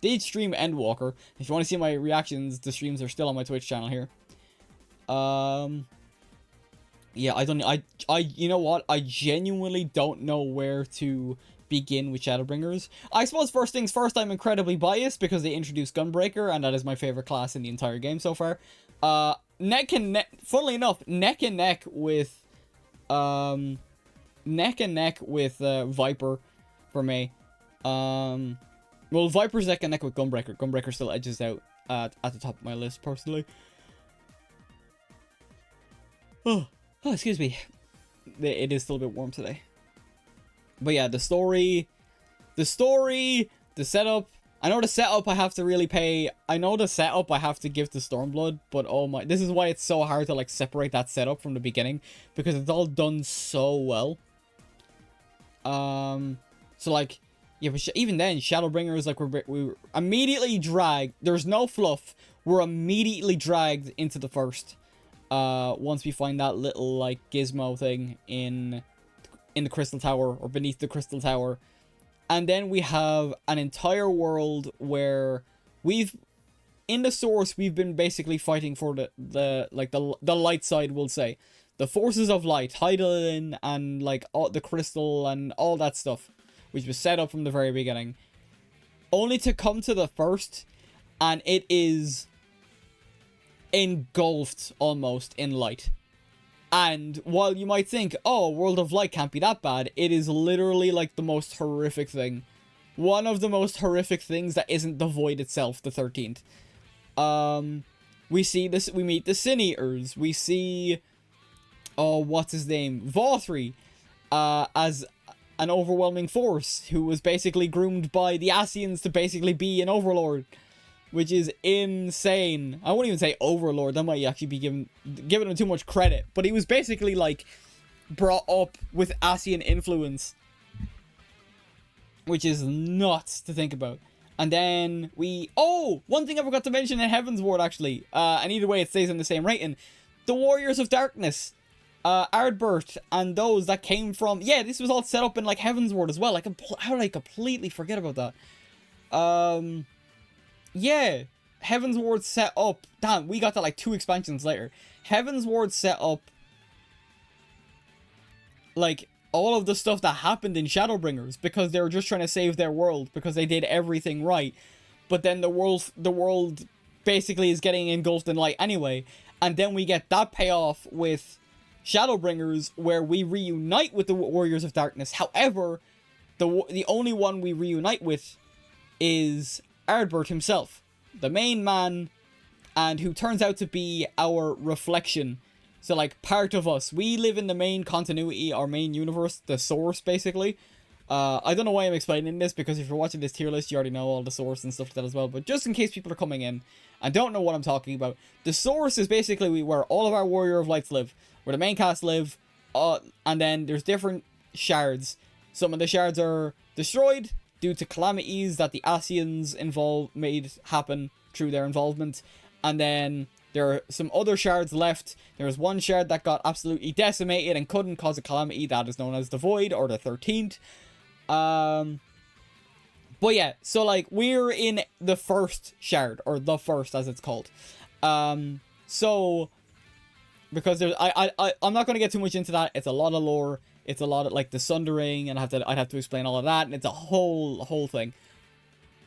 did stream Endwalker. If you want to see my reactions, the streams are still on my Twitch channel here. Yeah, you know what? I genuinely don't know where to begin with Shadowbringers. I suppose first things first, I'm incredibly biased because they introduced Gunbreaker, and that is my favorite class in the entire game so far. Funnily enough, neck and neck with, Viper for me. Well, Viper's neck and neck with Gunbreaker. Gunbreaker still edges out at the top of my list, personally. Oh, excuse me. It is still a bit warm today. But yeah, the story, the setup. I know the setup I have to really pay. I know the setup I have to give to Stormblood, but oh my, this is why it's so hard to like separate that setup from the beginning, because it's all done so well. So like, yeah, but even then, Shadowbringers, like, we're immediately dragged. There's no fluff. We're immediately dragged into the first. Once we find that little, like, gizmo thing in the Crystal Tower, or beneath the Crystal Tower. And then we have an entire world where in the source, we've been basically fighting for the light side, we'll say. The forces of light, Hydaelyn, and, like, all the crystal and all that stuff, which was set up from the very beginning. Only to come to the first, and it is engulfed almost in light. And while you might think, oh, World of Light can't be that bad, it is literally like the most horrific thing. One of the most horrific things that isn't the Void itself, the 13th. We see this, we meet the Sin Eaters. We see, oh, what's his name? Vothri, as an overwhelming force who was basically groomed by the Ascians to basically be an overlord, which is insane. I won't even say overlord, that might actually be giving him too much credit, but he was basically like brought up with Ascian influence, which is nuts to think about. And then one thing I forgot to mention in Heaven's Ward, actually, and either way it stays in the same rating, the Warriors of Darkness, Ardbert, and those that came from, yeah, this was all set up in like Heaven's Ward as well. How did I completely forget about that? Yeah, Heaven's Ward set up, damn, we got that like 2 expansions later. Heaven's Ward set up like all of the stuff that happened in Shadowbringers, because they were just trying to save their world, because they did everything right. But then the world basically is getting engulfed in light anyway. And then we get that payoff with Shadowbringers, where we reunite with the Warriors of Darkness. However, the only one we reunite with is Ardbert himself, the main man, and who turns out to be our reflection. So, like, part of us. We live in the main continuity, our main universe, the source, basically. I don't know why I'm explaining this, because if you're watching this tier list, you already know all the source and stuff like that as well. But just in case people are coming in and don't know what I'm talking about, the source is basically where all of our Warrior of Lights live, where the main cast live, and then there's different shards. Some of the shards are destroyed due to calamities that the Ascians made happen through their involvement. And then there are some other shards left. There's one shard that got absolutely decimated and couldn't cause a calamity, that is known as the Void, or the 13th. But yeah, so like, we're in the first shard, or the first as it's called. So, because there's, I'm not going to get too much into that. It's a lot of lore. It's a lot of, like, the Sundering, and I'd have to explain all of that, and it's a whole thing.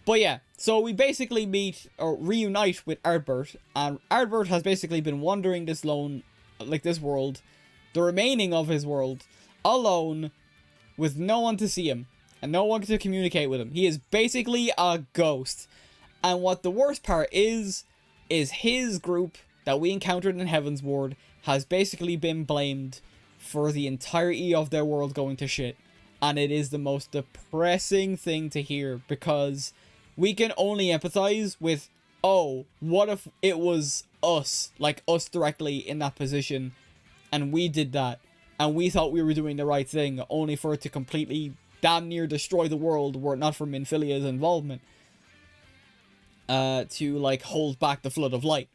But yeah, so we basically meet, or reunite with Ardbert, and Ardbert has basically been wandering this world, the remaining of his world, alone, with no one to see him, and no one to communicate with him. He is basically a ghost. And what the worst part is his group that we encountered in Heaven's Ward has basically been blamed for the entirety of their world going to shit. And it is the most depressing thing to hear, because we can only empathize with, oh, what if it was us, like us directly in that position, and we did that, and we thought we were doing the right thing, only for it to completely damn near destroy the world were it not for Minfilia's involvement, to, like, hold back the flood of light.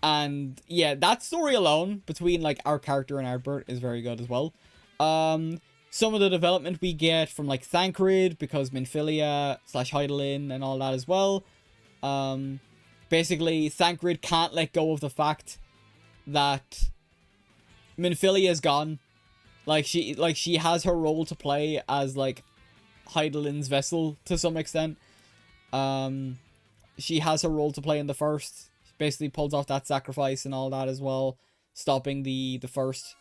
And yeah, that story alone, between, like, our character and Ardbert, is very good as well. Some of the development we get from, like, Thancred, because Minfilia / Hydaelyn and all that as well. Basically, Thancred can't let go of the fact that Minfilia is gone. Like she has her role to play as like Hydaelyn's vessel to some extent. She has her role to play in the first. She basically pulls off that sacrifice and all that as well, stopping the first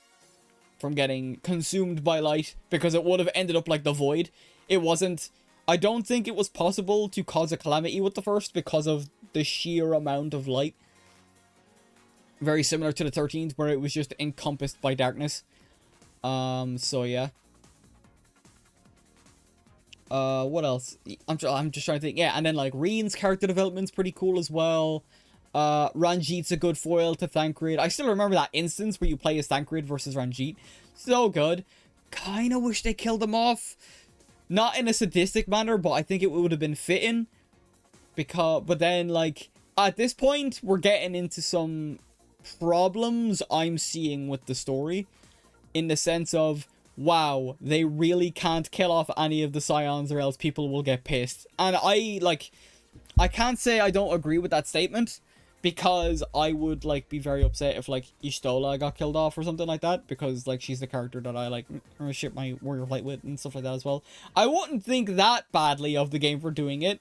from getting consumed by light, because it would have ended up like the void. It wasn't. I don't think it was possible to cause a calamity with the first because of the sheer amount of light. Very similar to the 13th, where it was just encompassed by darkness. So yeah. What else? I'm just trying to think. Yeah, and then like Reen's character development's pretty cool as well. Ranjit's a good foil to Thancred. I still remember that instance where you play as Thancred versus Ranjit. So good. Kinda wish they killed him off. Not in a sadistic manner, but I think it would have been fitting. But then, like, at this point, we're getting into some problems I'm seeing with the story. In the sense of, wow, they really can't kill off any of the Scions or else people will get pissed. And I can't say I don't agree with that statement, because I would, like, be very upset if, like, Y'shtola got killed off or something like that, because, like, she's the character that I, like, ship my warrior flight with and stuff like that as well. I wouldn't think that badly of the game for doing it,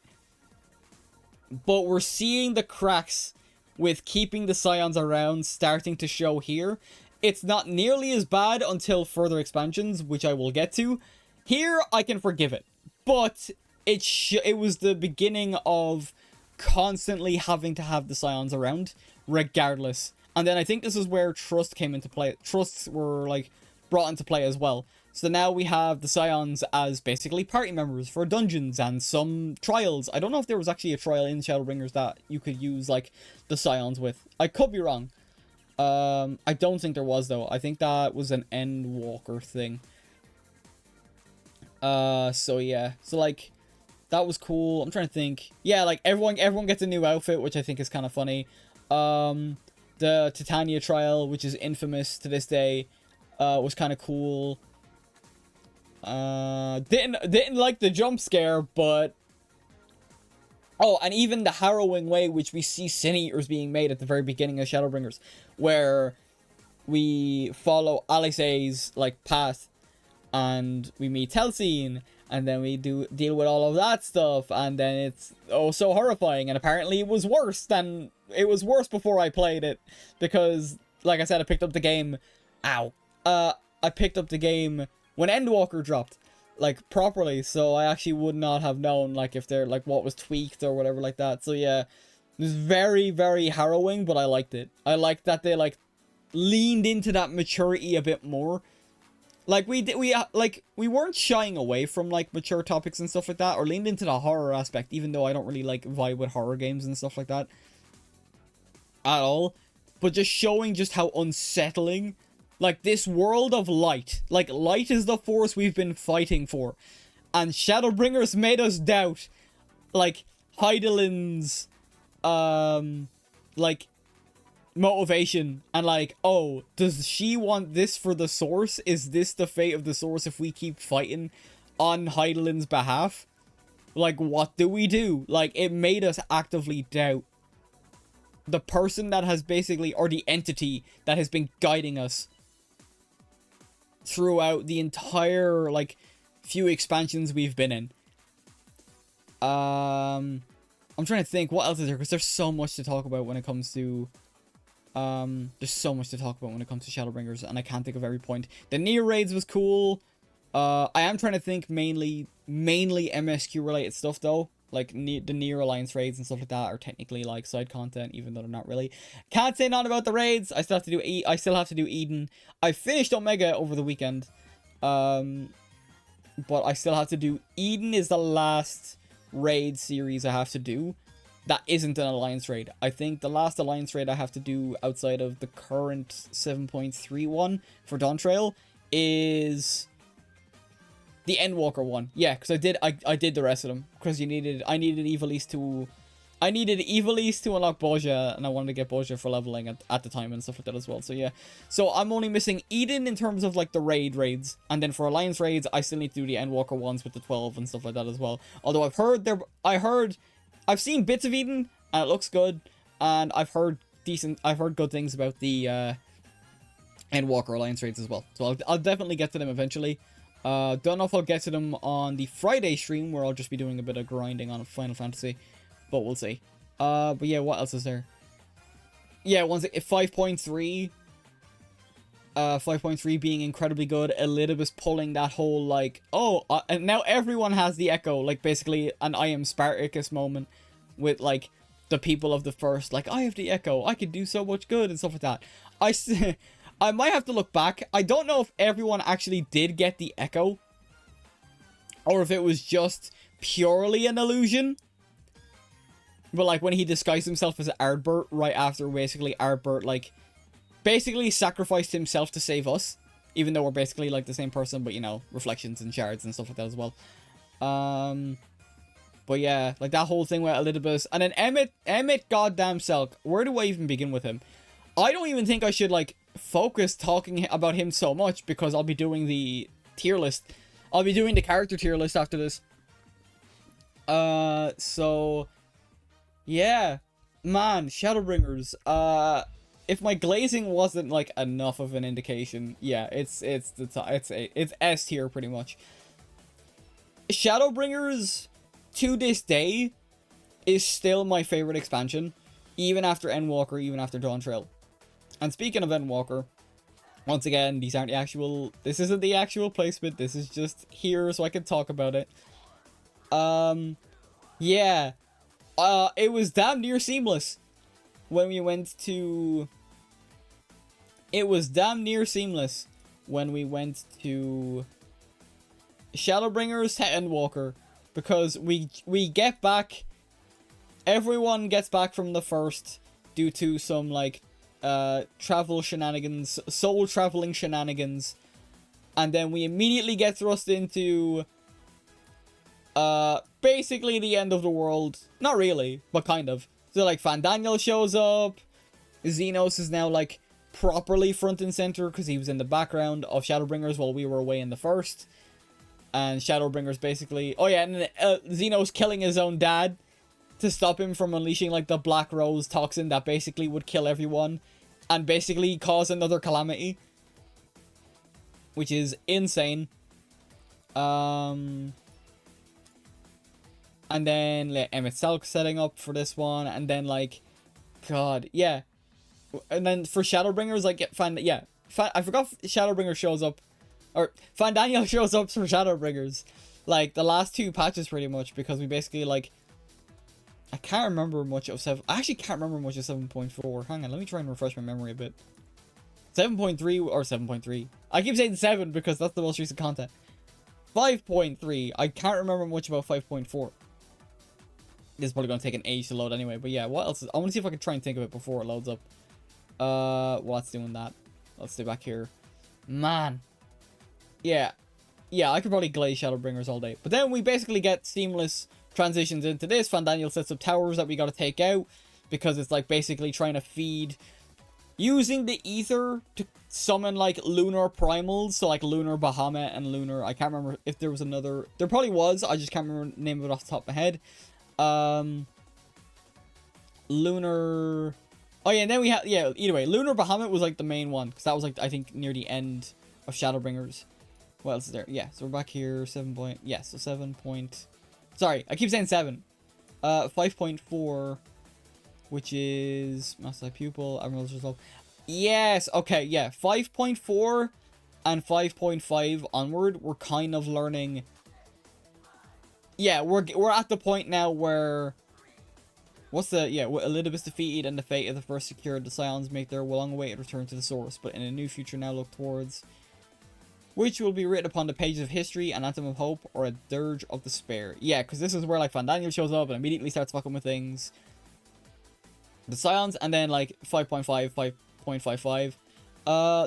but we're seeing the cracks with keeping the Scions around starting to show here. It's not nearly as bad until further expansions, which I will get to. Here, I can forgive it, but it was the beginning of constantly having to have the Scions around, regardless. And then I think this is where trust came into play. Trusts were, like, brought into play as well. So now we have the Scions as basically party members for dungeons and some trials. I don't know if there was actually a trial in Shadowbringers that you could use, like, the Scions with. I could be wrong. I don't think there was, though. I think that was an Endwalker thing. So yeah. So, like, that was cool. I'm trying to think. Yeah, like, everyone gets a new outfit, which I think is kind of funny. The Titania trial, which is infamous to this day, was kind of cool. Didn't like the jump scare, but... Oh, and even the harrowing way which we see Sin Eaters being made at the very beginning of Shadowbringers, where we follow Alice's, like, path, and we meet Telseen, and then we deal with all of that stuff, and then it's so horrifying, and apparently it was worse before I played it, because, like I said, I picked up the game, I picked up the game when Endwalker dropped, like, properly, so I actually would not have known, like, if they're, like, what was tweaked or whatever like that. So yeah, it was very, very harrowing, but I liked it. I liked that they, like, leaned into that maturity a bit more. Like, we weren't shying away from, like, mature topics and stuff like that, or leaned into the horror aspect, even though I don't really, like, vibe with horror games and stuff like that at all. But just showing just how unsettling, like, this world of light. Like, light is the force we've been fighting for. And Shadowbringers made us doubt, like, Hydaelyn's, like, motivation. And, like, oh, does she want this for the Source? Is this the fate of the Source if we keep fighting on Hydaelyn's behalf? Like, what do we do? Like, it made us actively doubt the person that has basically, or the entity that has been guiding us throughout the entire, like, few expansions we've been in. I'm trying to think, what else is there? Because there's so much to talk about when it comes to... there's so much to talk about when it comes to Shadowbringers, and I can't think of every point. The Nier raids was cool. I am trying to think mainly MSQ related stuff, though. Like, the Nier Alliance raids and stuff like that are technically, like, side content, even though they're not really. Can't say none about the raids. I still have to do Eden. I finished Omega over the weekend. But I still have to do... Eden is the last raid series I have to do that isn't an Alliance raid. I think the last Alliance raid I have to do outside of the current 7.31 for Dawntrail is... the Endwalker one. Yeah, because I did the rest of them. Because I needed Ivalice to... I needed Ivalice to unlock Bozja, and I wanted to get Bozja for leveling at the time and stuff like that as well. So yeah. So I'm only missing Eden in terms of, like, the raids. And then for Alliance raids, I still need to do the Endwalker ones with the 12 and stuff like that as well. Although I've seen bits of Eden, and it looks good. And I've heard good things about the and Walker Alliance raids as well. So I'll definitely get to them eventually. Don't know if I'll get to them on the Friday stream, where I'll just be doing a bit of grinding on Final Fantasy, but we'll see. But yeah, what else is there? Yeah, once 5.3. 5.3 being incredibly good. Elidibus pulling that whole, like, oh, and now everyone has the Echo, like, basically an I am Spartacus moment with, like, the people of the first, like, I have the Echo, I could do so much good and stuff like that. I might have to look back. I don't know if everyone actually did get the Echo, or if it was just purely an illusion. But, like, when he disguised himself as Ardbert right after, basically, Ardbert, like, basically sacrificed himself to save us, even though we're basically like the same person, but you know, reflections and shards and stuff like that as well. But yeah, like that whole thing with Elidibus, and then Emmett goddamn Selk. Where do I even begin with him? I don't even think I should like focus talking about him so much, because I'll be doing the tier list. I'll be doing the character tier list after this. So yeah, man, Shadowbringers. If my glazing wasn't like enough of an indication, yeah, it's S tier pretty much. Shadowbringers to this day is still my favorite expansion, even after Endwalker, even after Dawntrail. And speaking of Endwalker, once again, these aren't the actual. This isn't the actual placement. This is just here so I can talk about it. Yeah, it was damn near seamless when we went to. It was damn near seamless when we went to Shadowbringers to Endwalker, because we get back, everyone gets back from the first due to some like travel shenanigans, soul traveling shenanigans, and then we immediately get thrust into basically the end of the world. Not really, but kind of. So like Fandaniel shows up, Xenos is now like properly front and center because he was in the background of Shadowbringers while we were away in the first. And Shadowbringers basically, oh yeah, and Xenos killing his own dad to stop him from unleashing like the Black Rose toxin that basically would kill everyone and basically cause another calamity, which is insane. And then like, Emmett Selk setting up for this one, and then like, God, yeah. And then for Shadowbringers, like, I forgot Shadowbringer shows up, or Fandaniel shows up for Shadowbringers, like, the last two patches pretty much, because we basically, like, I can't remember much of I actually can't remember much of 7.4, hang on, let me try and refresh my memory a bit. 7.3, or 7.3, I keep saying 7 because that's the most recent content. 5.3, I can't remember much about 5.4. This is probably going to take an age to load anyway, but yeah, what else I want to see if I can try and think of it before it loads up. What's doing that? Let's stay back here. Man. Yeah, I could probably glaze Shadowbringers all day. But then we basically get seamless transitions into this. Fandaniel sets up towers that we gotta take out, because it's like basically trying to feed, using the ether to summon like lunar primals, so like Lunar Bahamut and Lunar, I can't remember if there was another, there probably was, I just can't remember the name of it off the top of my head. Lunar, oh yeah, and then we have, yeah, either way, Lunar Bahamut was like the main one, because that was like, I think, near the end of Shadowbringers. What else is there? Yeah, so we're back here, 7 point, yeah, so 7 point, sorry, I keep saying 7. 5.4, which is Master Pupil, Admiral's Resolve. Yes, okay, yeah, 5.4 and 5.5 onward, we're kind of learning. Yeah, we're at the point now where, what's the, yeah, with Elidibus defeated and the fate of the first secured, the Scions make their long-awaited return to the source, but in a new future now look towards, which will be written upon the pages of history, an anthem of hope, or a dirge of despair. Yeah, because this is where, like, Fandaniel shows up and immediately starts fucking with things. The Scions, and then, like, 5.5, 5.55.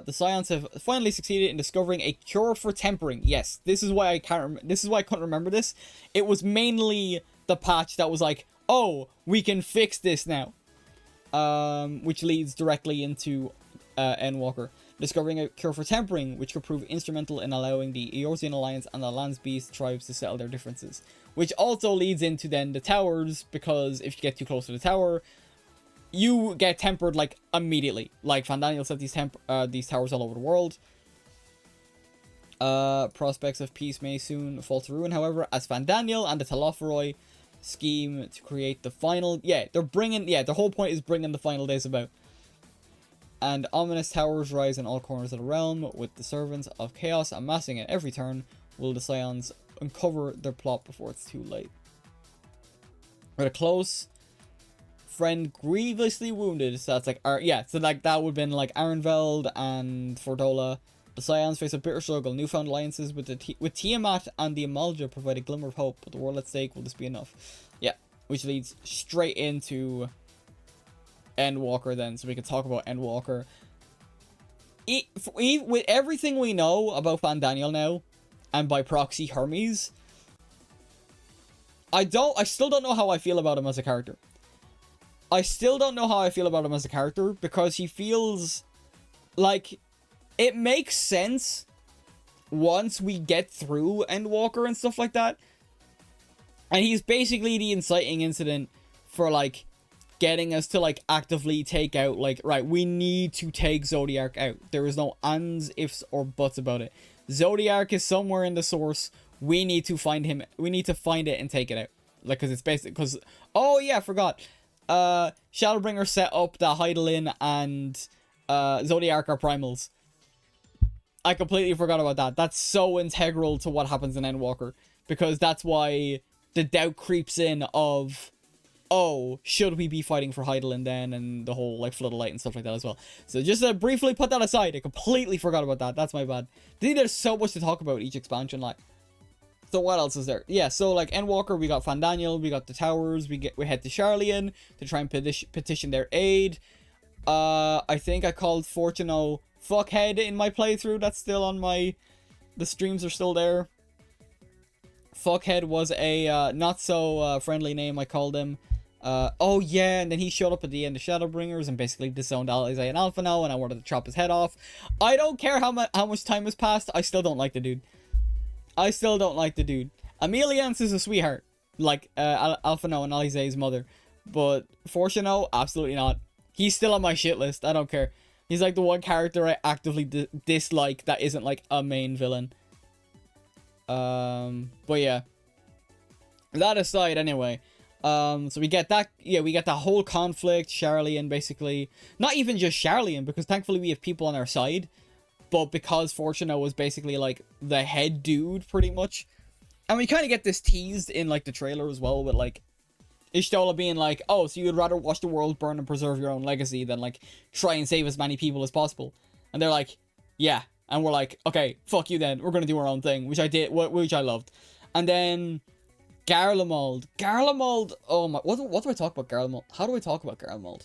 The Scions have finally succeeded in discovering a cure for tempering. Yes, this is why I can't this is why I couldn't remember this. It was mainly the patch that was like, oh, we can fix this now. Which leads directly into Endwalker. Discovering a cure for tempering, which could prove instrumental in allowing the Eorzean Alliance and the Lands Beast tribes to settle their differences. Which also leads into then the towers, because if you get too close to the tower, you get tempered like immediately. Like Fandaniel set these towers all over the world. Prospects of peace may soon fall to ruin, however, as Fandaniel and the Telophoroi scheme to create the final... Yeah, they're bringing... Yeah, the whole point is bringing the final days about. And ominous towers rise in all corners of the realm, with the servants of chaos amassing at every turn. Will the Scions uncover their plot before it's too late? With a close friend grievously wounded, so that's like... yeah, so like that would have been like N0VA's and Fordola. The Scions face a bitter struggle. Newfound alliances with Tiamat and the Amalja provide a glimmer of hope, but the world at stake, will this be enough? Yeah, which leads straight into Endwalker then, so we can talk about Endwalker. With everything we know about Fandaniel now, and by proxy Hermes, I still don't know how I feel about him as a character. I still don't know how I feel about him as a character, because he feels like... It makes sense once we get through Endwalker and stuff like that. And he's basically the inciting incident for, like, getting us to, like, actively take out, like, right, we need to take Zodiac out. There is no ands, ifs, or buts about it. Zodiac is somewhere in the source. We need to find him. We need to find it and take it out. Like, because it's basically... Because... Oh, yeah, I forgot. Shadowbringer set up the Heidelin and Zodiac are primals. I completely forgot about that. That's so integral to what happens in Endwalker. Because that's why the doubt creeps in of... Oh, should we be fighting for Heidelin then? And the whole, like, Flood of Light and stuff like that as well. So just to briefly put that aside, I completely forgot about that. That's my bad. I think there's so much to talk about each expansion, like... So what else is there? Yeah, so, like, Endwalker, we got Fandaniel, we got the towers, we head to Sharlayan to try and petition their aid. I think I called Fortuno Fuckhead in my playthrough. That's still on my... The streams are still there. Fuckhead was a not so friendly name I called him. Oh yeah, and then he showed up at the end of Shadowbringers and basically disowned Alizé and Alphino, and I wanted to chop his head off. I don't care how much time has passed, I still don't like the dude. I still don't like the dude. Ameliance is a sweetheart, like Alphino and Alizé's mother. But Fortuno, absolutely not. He's still on my shit list, I don't care. He's like the one character I actively dislike that isn't like a main villain. But yeah. That aside, anyway. So we get that, yeah, we get that whole conflict, Sharlayan basically. Not even just Sharlayan, because thankfully we have people on our side. But because Fortuno was basically like the head dude, pretty much. And we kind of get this teased in like the trailer as well, with like Ishtola being like, oh, so you'd rather watch the world burn and preserve your own legacy than like try and save as many people as possible. And they're like, yeah. And we're like, okay, fuck you then. We're gonna do our own thing, which I did, which I loved. And then Garlemald. Garlemald, oh my, what do I talk about Garlemald? How do I talk about Garlemald?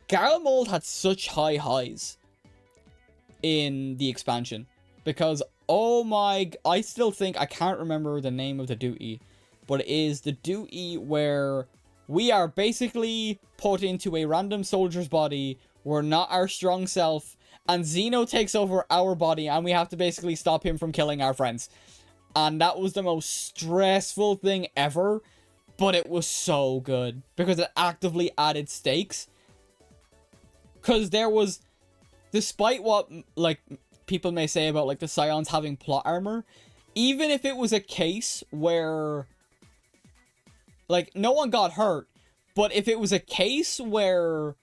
Garlemald had such high highs in the expansion. Because, oh my, I still think, I can't remember the name of the duty, but it is the duty where we are basically put into a random soldier's body. We're not our strong self. And Xeno takes over our body. And we have to basically stop him from killing our friends. And that was the most stressful thing ever. But it was so good. Because it actively added stakes. Because there was... Despite what, like, people may say about, like, the Scions having plot armor. Even if it was a case where... Like, no one got hurt. But if it was a case where...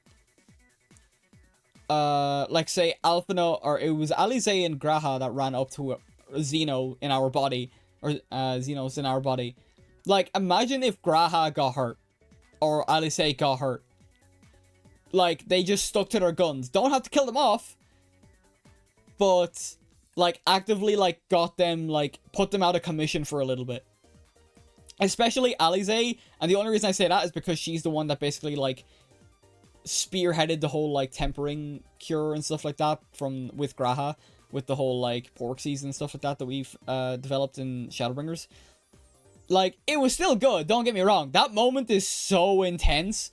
like, say, Alphino, or it was Alizé and Graha that ran up to Xeno in our body. Or, Xeno's in our body. Like, imagine if Graha got hurt. Or Alizé got hurt. Like, they just stuck to their guns. Don't have to kill them off. But, like, actively, like, got them, like, put them out of commission for a little bit. Especially Alizé, and the only reason I say that is because she's the one that basically, like, spearheaded the whole, like, tempering cure and stuff like that with Graha, with the whole, like, porksies and stuff like that we've developed in Shadowbringers. Like, it was still good, don't get me wrong. That moment is so intense,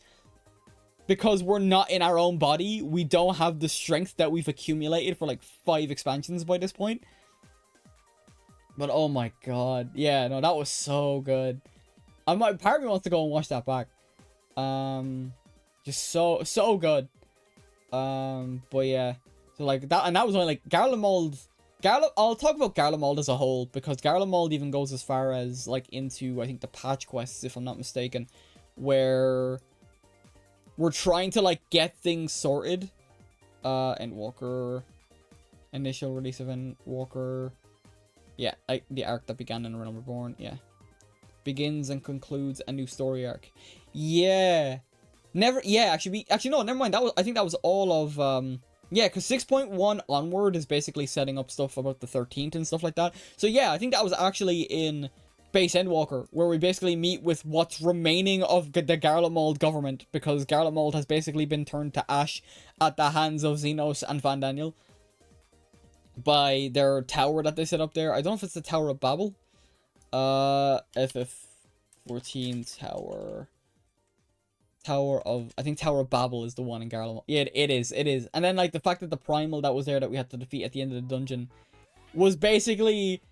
because we're not in our own body. We don't have the strength that we've accumulated for, like, 5 expansions by this point. But, oh my god. Yeah, no, that was so good. Part of me wants to go and watch that back. Just so good. But yeah. So like that, and that was only like Garlemald. I'll talk about Garlemald as a whole, because Garlemald even goes as far as like into, I think, the patch quests, if I'm not mistaken, where we're trying to like get things sorted. Endwalker, initial release of Endwalker. Yeah, like the arc that began in Realm Reborn. Yeah, begins and concludes a new story arc. Yeah, never. Yeah, actually, no, never mind. I think that was all of yeah, because 6.1 onward is basically setting up stuff about the 13th and stuff like that. So yeah, I think that was actually in base Endwalker, where we basically meet with what's remaining of the Garlemald government, because Garlemald has basically been turned to ash at the hands of Xenos and Van Daniel by their tower that they set up there. I don't know if it's the Tower of Babel. FF14 Tower. I think Tower of Babel is the one in Garlemald. Yeah, it is. And then like the fact that the primal that was there that we had to defeat at the end of the dungeon was basically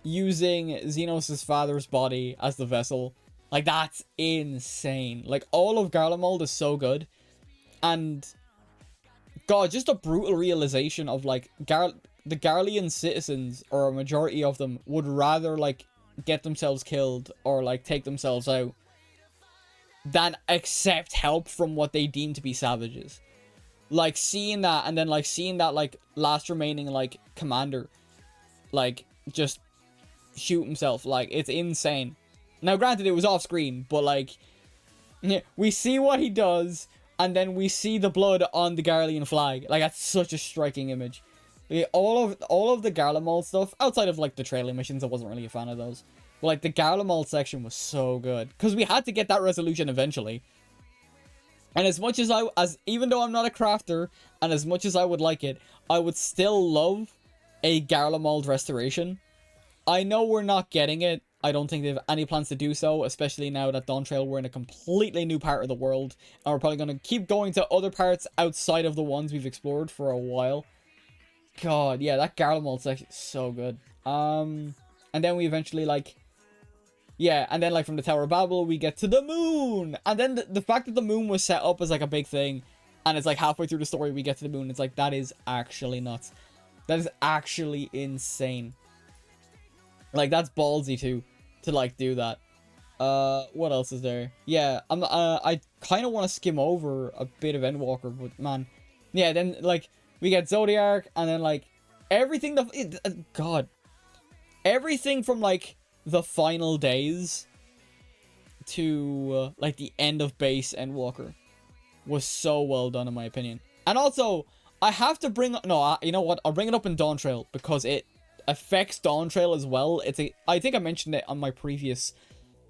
using Xenos' father's body as the vessel. Like, that's insane. Like, all of Garlemald is so good. And God, just a brutal realization of like the Garlean citizens, or a majority of them, would rather like get themselves killed or like take themselves out than accept help from what they deem to be savages. Like, seeing that, and then like seeing that like last remaining like commander like just shoot himself, like, it's insane. Now granted, it was off screen, but like we see what he does, and then we see the blood on the Garlean flag. Like, that's such a striking image. All of the Garlemald stuff, outside of like the trailing missions, I wasn't really a fan of those. But like the Garlemald section was so good, because we had to get that resolution eventually. And as much as even though I'm not a crafter, and as much as I would like it, I would still love a Garlemald restoration. I know we're not getting it. I don't think they have any plans to do so, especially now that Dawntrail, we're in a completely new part of the world, and we're probably going to keep going to other parts outside of the ones we've explored for a while. God, yeah, that Garlemald section is so good. And then we eventually, like, yeah, and then, like, from the Tower of Babel, we get to the moon! And then the fact that the moon was set up as, like, a big thing, and it's, like, halfway through the story we get to the moon, it's like, that is actually nuts. That is actually insane. Like, that's ballsy, too, to, like, do that. What else is there? Yeah, I kind of want to skim over a bit of Endwalker, but, man. Yeah, then, like, we get Zodiac, and then, like, everything, God. Everything from, like, the final days to, like, the end of base Endwalker was so well done, in my opinion. And also, I have to bring... No, you know what? I'll bring it up in Dawntrail, because it affects Dawntrail as well. I think I mentioned it on my previous...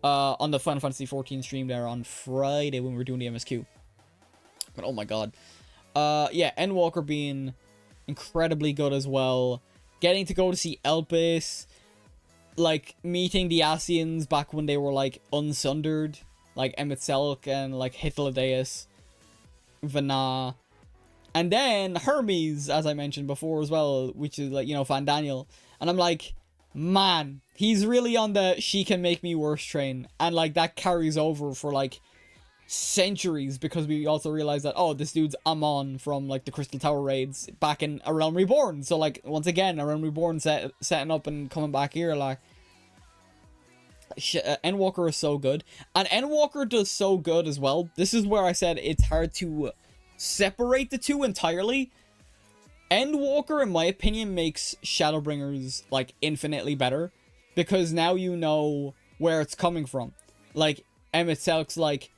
on the Final Fantasy XIV stream there on Friday when we were doing the MSQ. But, oh my god. Yeah, Endwalker being incredibly good as well. Getting to go to see Elpis. Like, meeting the Asians back when they were, like, unsundered. Like, Emet-Selch and, like, Hythlodaeus. Vana. And then Hermes, as I mentioned before as well, which is, like, you know, Van Daniel. And I'm like, man, he's really on the she can make me worse train. And, like, that carries over for, like, centuries, because we also realize that, oh, this dude's Amon from, like, the Crystal Tower raids back in A Realm Reborn. So, like, once again, A Realm Reborn setting up and coming back here, like, Endwalker is so good. And Endwalker does so good as well. This is where I said it's hard to separate the two entirely. Endwalker, in my opinion, makes Shadowbringers, like, infinitely better, because now you know where it's coming from. Like, Emet-Selch's, like,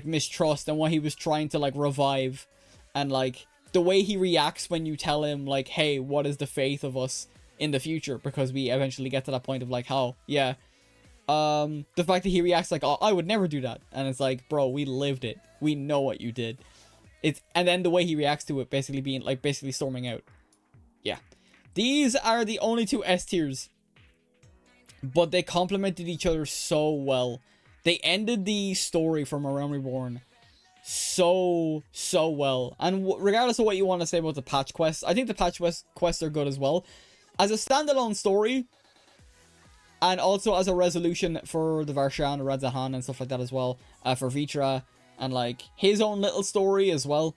mistrust and what he was trying to, like, revive, and, like, the way he reacts when you tell him, like, hey, what is the faith of us in the future, because we eventually get to that point of, like, how, yeah, the fact that he reacts like, oh, I would never do that, and it's like, bro, we lived it, we know what you did. And then the way he reacts to it, basically being, like, basically storming out. Yeah, these are the only two S tiers, but they complemented each other so well. They ended the story from A Realm Reborn so well. And regardless of what you want to say about the patch quests, I think the patch quests are good as well. As a standalone story, and also as a resolution for the Varshan, Radzahan, and stuff like that as well, for Vitra, and like his own little story as well.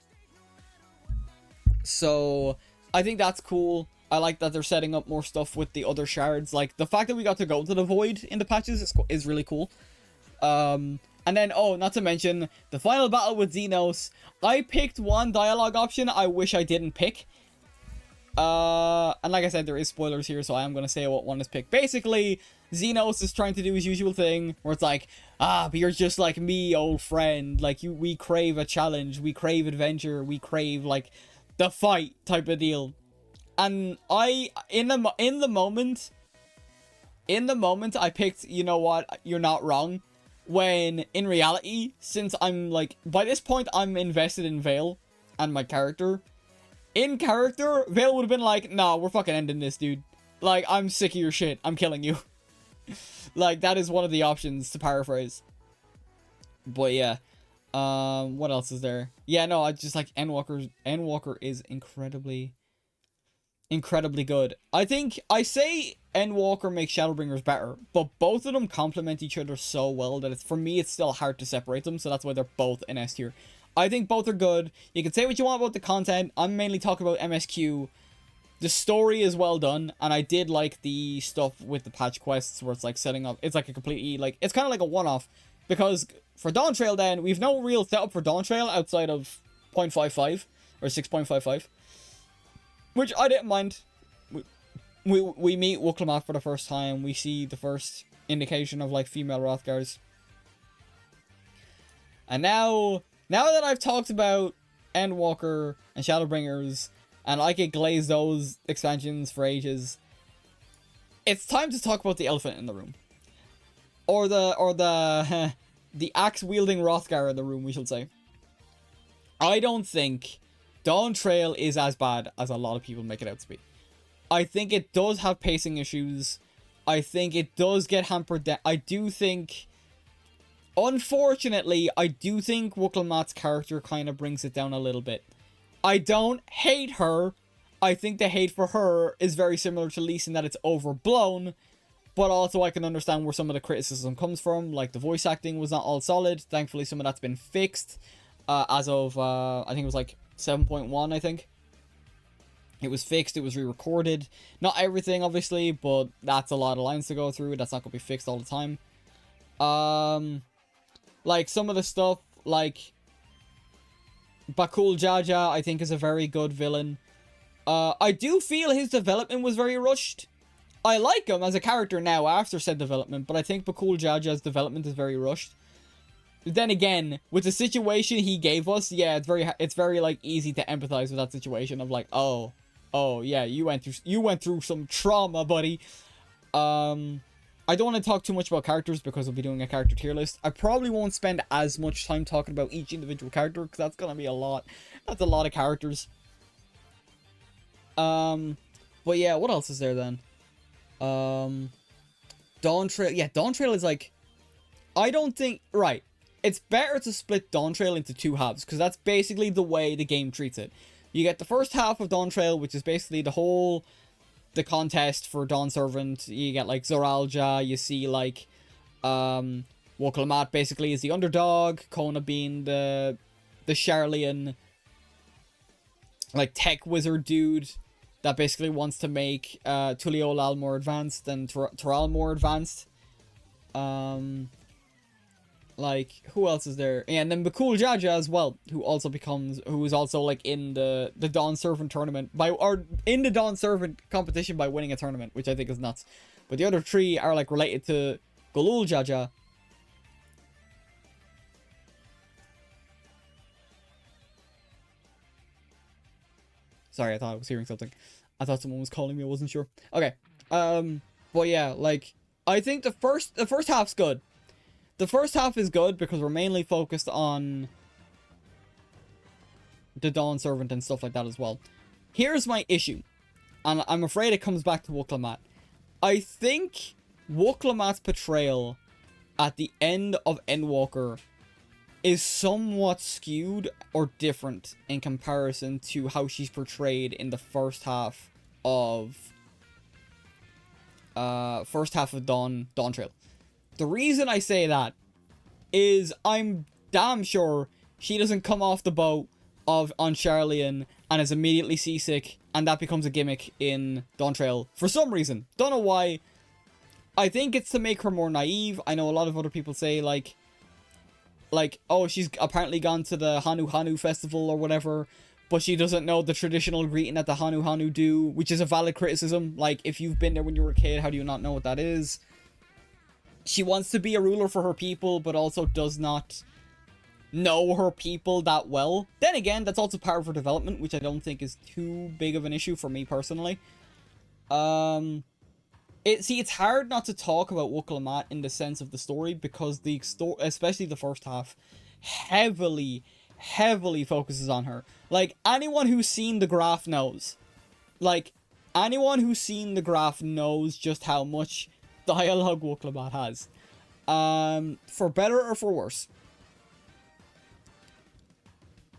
So I think that's cool. I like that they're setting up more stuff with the other shards. Like the fact that we got to go to the void in the patches is really cool. And then, oh, not to mention the final battle with Xenos. I picked one dialogue option I wish I didn't pick. And like I said, there is spoilers here, so I am going to say what one is picked. Basically, Xenos is trying to do his usual thing, where it's like, but you're just like me, old friend. Like, we crave a challenge, we crave adventure, we crave, like, the fight type of deal. And in the moment, I picked, you know what, you're not wrong. When, in reality, since I'm, like, by this point, I'm invested in Vale and my character. In character, Vale would have been like, nah, we're fucking ending this, dude. Like, I'm sick of your shit. I'm killing you. Like, that is one of the options, to paraphrase. But, yeah. What else is there? Yeah, no, I just, like, N0VA is incredibly good. I think I say N0VA makes Shadowbringers better, but both of them complement each other so well that for me it's still hard to separate them, so that's why they're both in S tier. I think both are good. You can say what you want about the content. I'm mainly talking about MSQ. The story is well done, and I did like the stuff with the patch quests where it's like setting up, it's like a completely, like, it's kind of like a one-off, because for Dawntrail then, we've no real setup for Dawntrail outside of 0.55 or 6.55. Which I didn't mind. We meet Wuklamaf for the first time. We see the first indication of, like, female Rothgars. And now that I've talked about N0VA and Shadowbringers, and I get glazed those expansions for ages, it's time to talk about the elephant in the room. Or the the axe-wielding Rothgar in the room, we should say. I don't think Dawntrail is as bad as a lot of people make it out to be. I think it does have pacing issues. I think it does get hampered. I do think, unfortunately, I do think Wuklamaf's character kind of brings it down a little bit. I don't hate her. I think the hate for her is very similar to Lee in that it's overblown. But also I can understand where some of the criticism comes from. Like, the voice acting was not all solid. Thankfully, some of that's been fixed. As of, I think it was like 7.1, I think. It was fixed, it was re-recorded. Not everything, obviously, but that's a lot of lines to go through. That's not going to be fixed all the time. Like, some of the stuff, like, Bakul Jaja, I think is a very good villain. I do feel his development was very rushed. I like him as a character now after said development, but I think Bakul Jaja's development is very rushed. Then again, with the situation he gave us, yeah, it's very like easy to empathize with that situation of like, oh yeah, you went through some trauma, buddy. I don't want to talk too much about characters because we'll be doing a character tier list. I probably won't spend as much time talking about each individual character because that's gonna be a lot. That's a lot of characters. But yeah, what else is there then? Dawntrail. Yeah, Dawntrail is like, I don't think, right. It's better to split Dawntrail into two halves, because that's basically the way the game treats it. You get the first half of Dawntrail, which is basically the contest for Dawn Servant. You get, like, Zoralja, you see, like, Wuklamaf basically is the underdog, Kona being the Charlian, like, tech wizard dude that basically wants to make Tuliolal more advanced and Toral more advanced. Like, who else is there? Yeah, and then Bakul Jaja as well, who is also like in the Dawn Servant tournament or in the Dawn Servant competition by winning a tournament, which I think is nuts. But the other three are like related to Golul Jaja. Sorry, I thought I was hearing something. I thought someone was calling me, I wasn't sure. Okay. But yeah, like, I think the first half's good. The first half is good because we're mainly focused on the Dawn Servant and stuff like that as well. Here's my issue, and I'm afraid it comes back to Wuklamaf. I think Wuklamaf's portrayal at the end of N0VA is somewhat skewed or different in comparison to how she's portrayed in the first half of Dawntrail. The reason I say that is I'm damn sure she doesn't come off the boat on Charlian and is immediately seasick, and that becomes a gimmick in Dawntrail for some reason. Don't know why. I think it's to make her more naive. I know a lot of other people say, like, oh, she's apparently gone to the Hanu festival or whatever, but she doesn't know the traditional greeting that the Hanu do, which is a valid criticism. Like, if you've been there when you were a kid, how do you not know what that is? She wants to be a ruler for her people, but also does not know her people that well. Then again, that's also part of her development, which I don't think is too big of an issue for me personally. It's hard not to talk about Wookalamat in the sense of the story, because the story, especially the first half, heavily focuses on her. Like, anyone who's seen the graph knows. Like, anyone who's seen the graph knows just how much dialogue Wookalamat has. For better or for worse.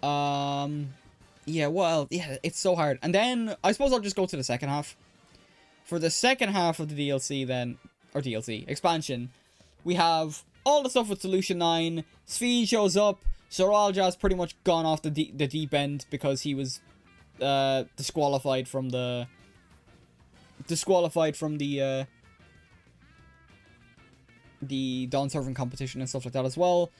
Yeah, well, yeah, it's so hard. And then, I suppose I'll just go to the second half. For the second half of the DLC then, or DLC, expansion, we have all the stuff with Solution 9, Sphene shows up, Soralja's pretty much gone off the deep end because he was disqualified from the Dawn Serving competition and stuff like that as well.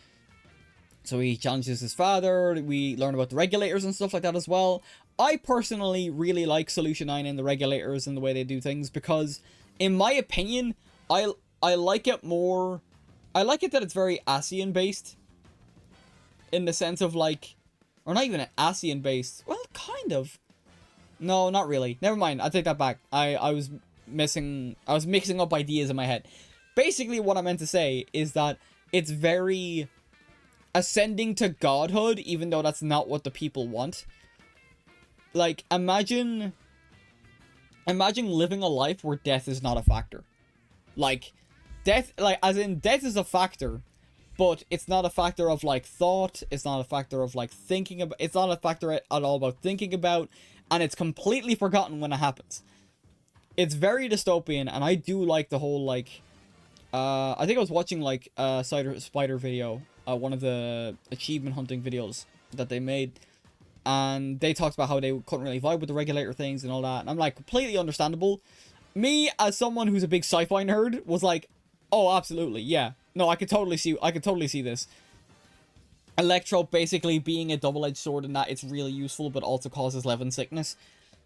So he challenges his father. We learn about the regulators and stuff like that as well. I personally really like Solution 9 and the regulators and the way they do things, because, in my opinion, I like it more. I like it that it's very ASEAN based. In the sense of, like, or not even ASEAN based. Well, kind of. No, not really. Never mind. I take that back. I was mixing up ideas in my head. Basically, what I meant to say is that it's very ascending to godhood, even though that's not what the people want. Like, imagine living a life where death is not a factor. Like, death, like, as in, death is a factor, but it's not a factor of, like, thought, it's not a factor of, like, thinking about, it's not a factor at all about thinking about, and it's completely forgotten when it happens. It's very dystopian, and I do like the whole, like, I think I was watching, like, a Spider video, one of the achievement hunting videos that they made, and they talked about how they couldn't really vibe with the regulator things and all that, and I'm like, completely understandable. Me, as someone who's a big sci-fi nerd, was like, oh, absolutely, yeah. No, I could totally see this. Electro basically being a double-edged sword in that it's really useful, but also causes Levin sickness,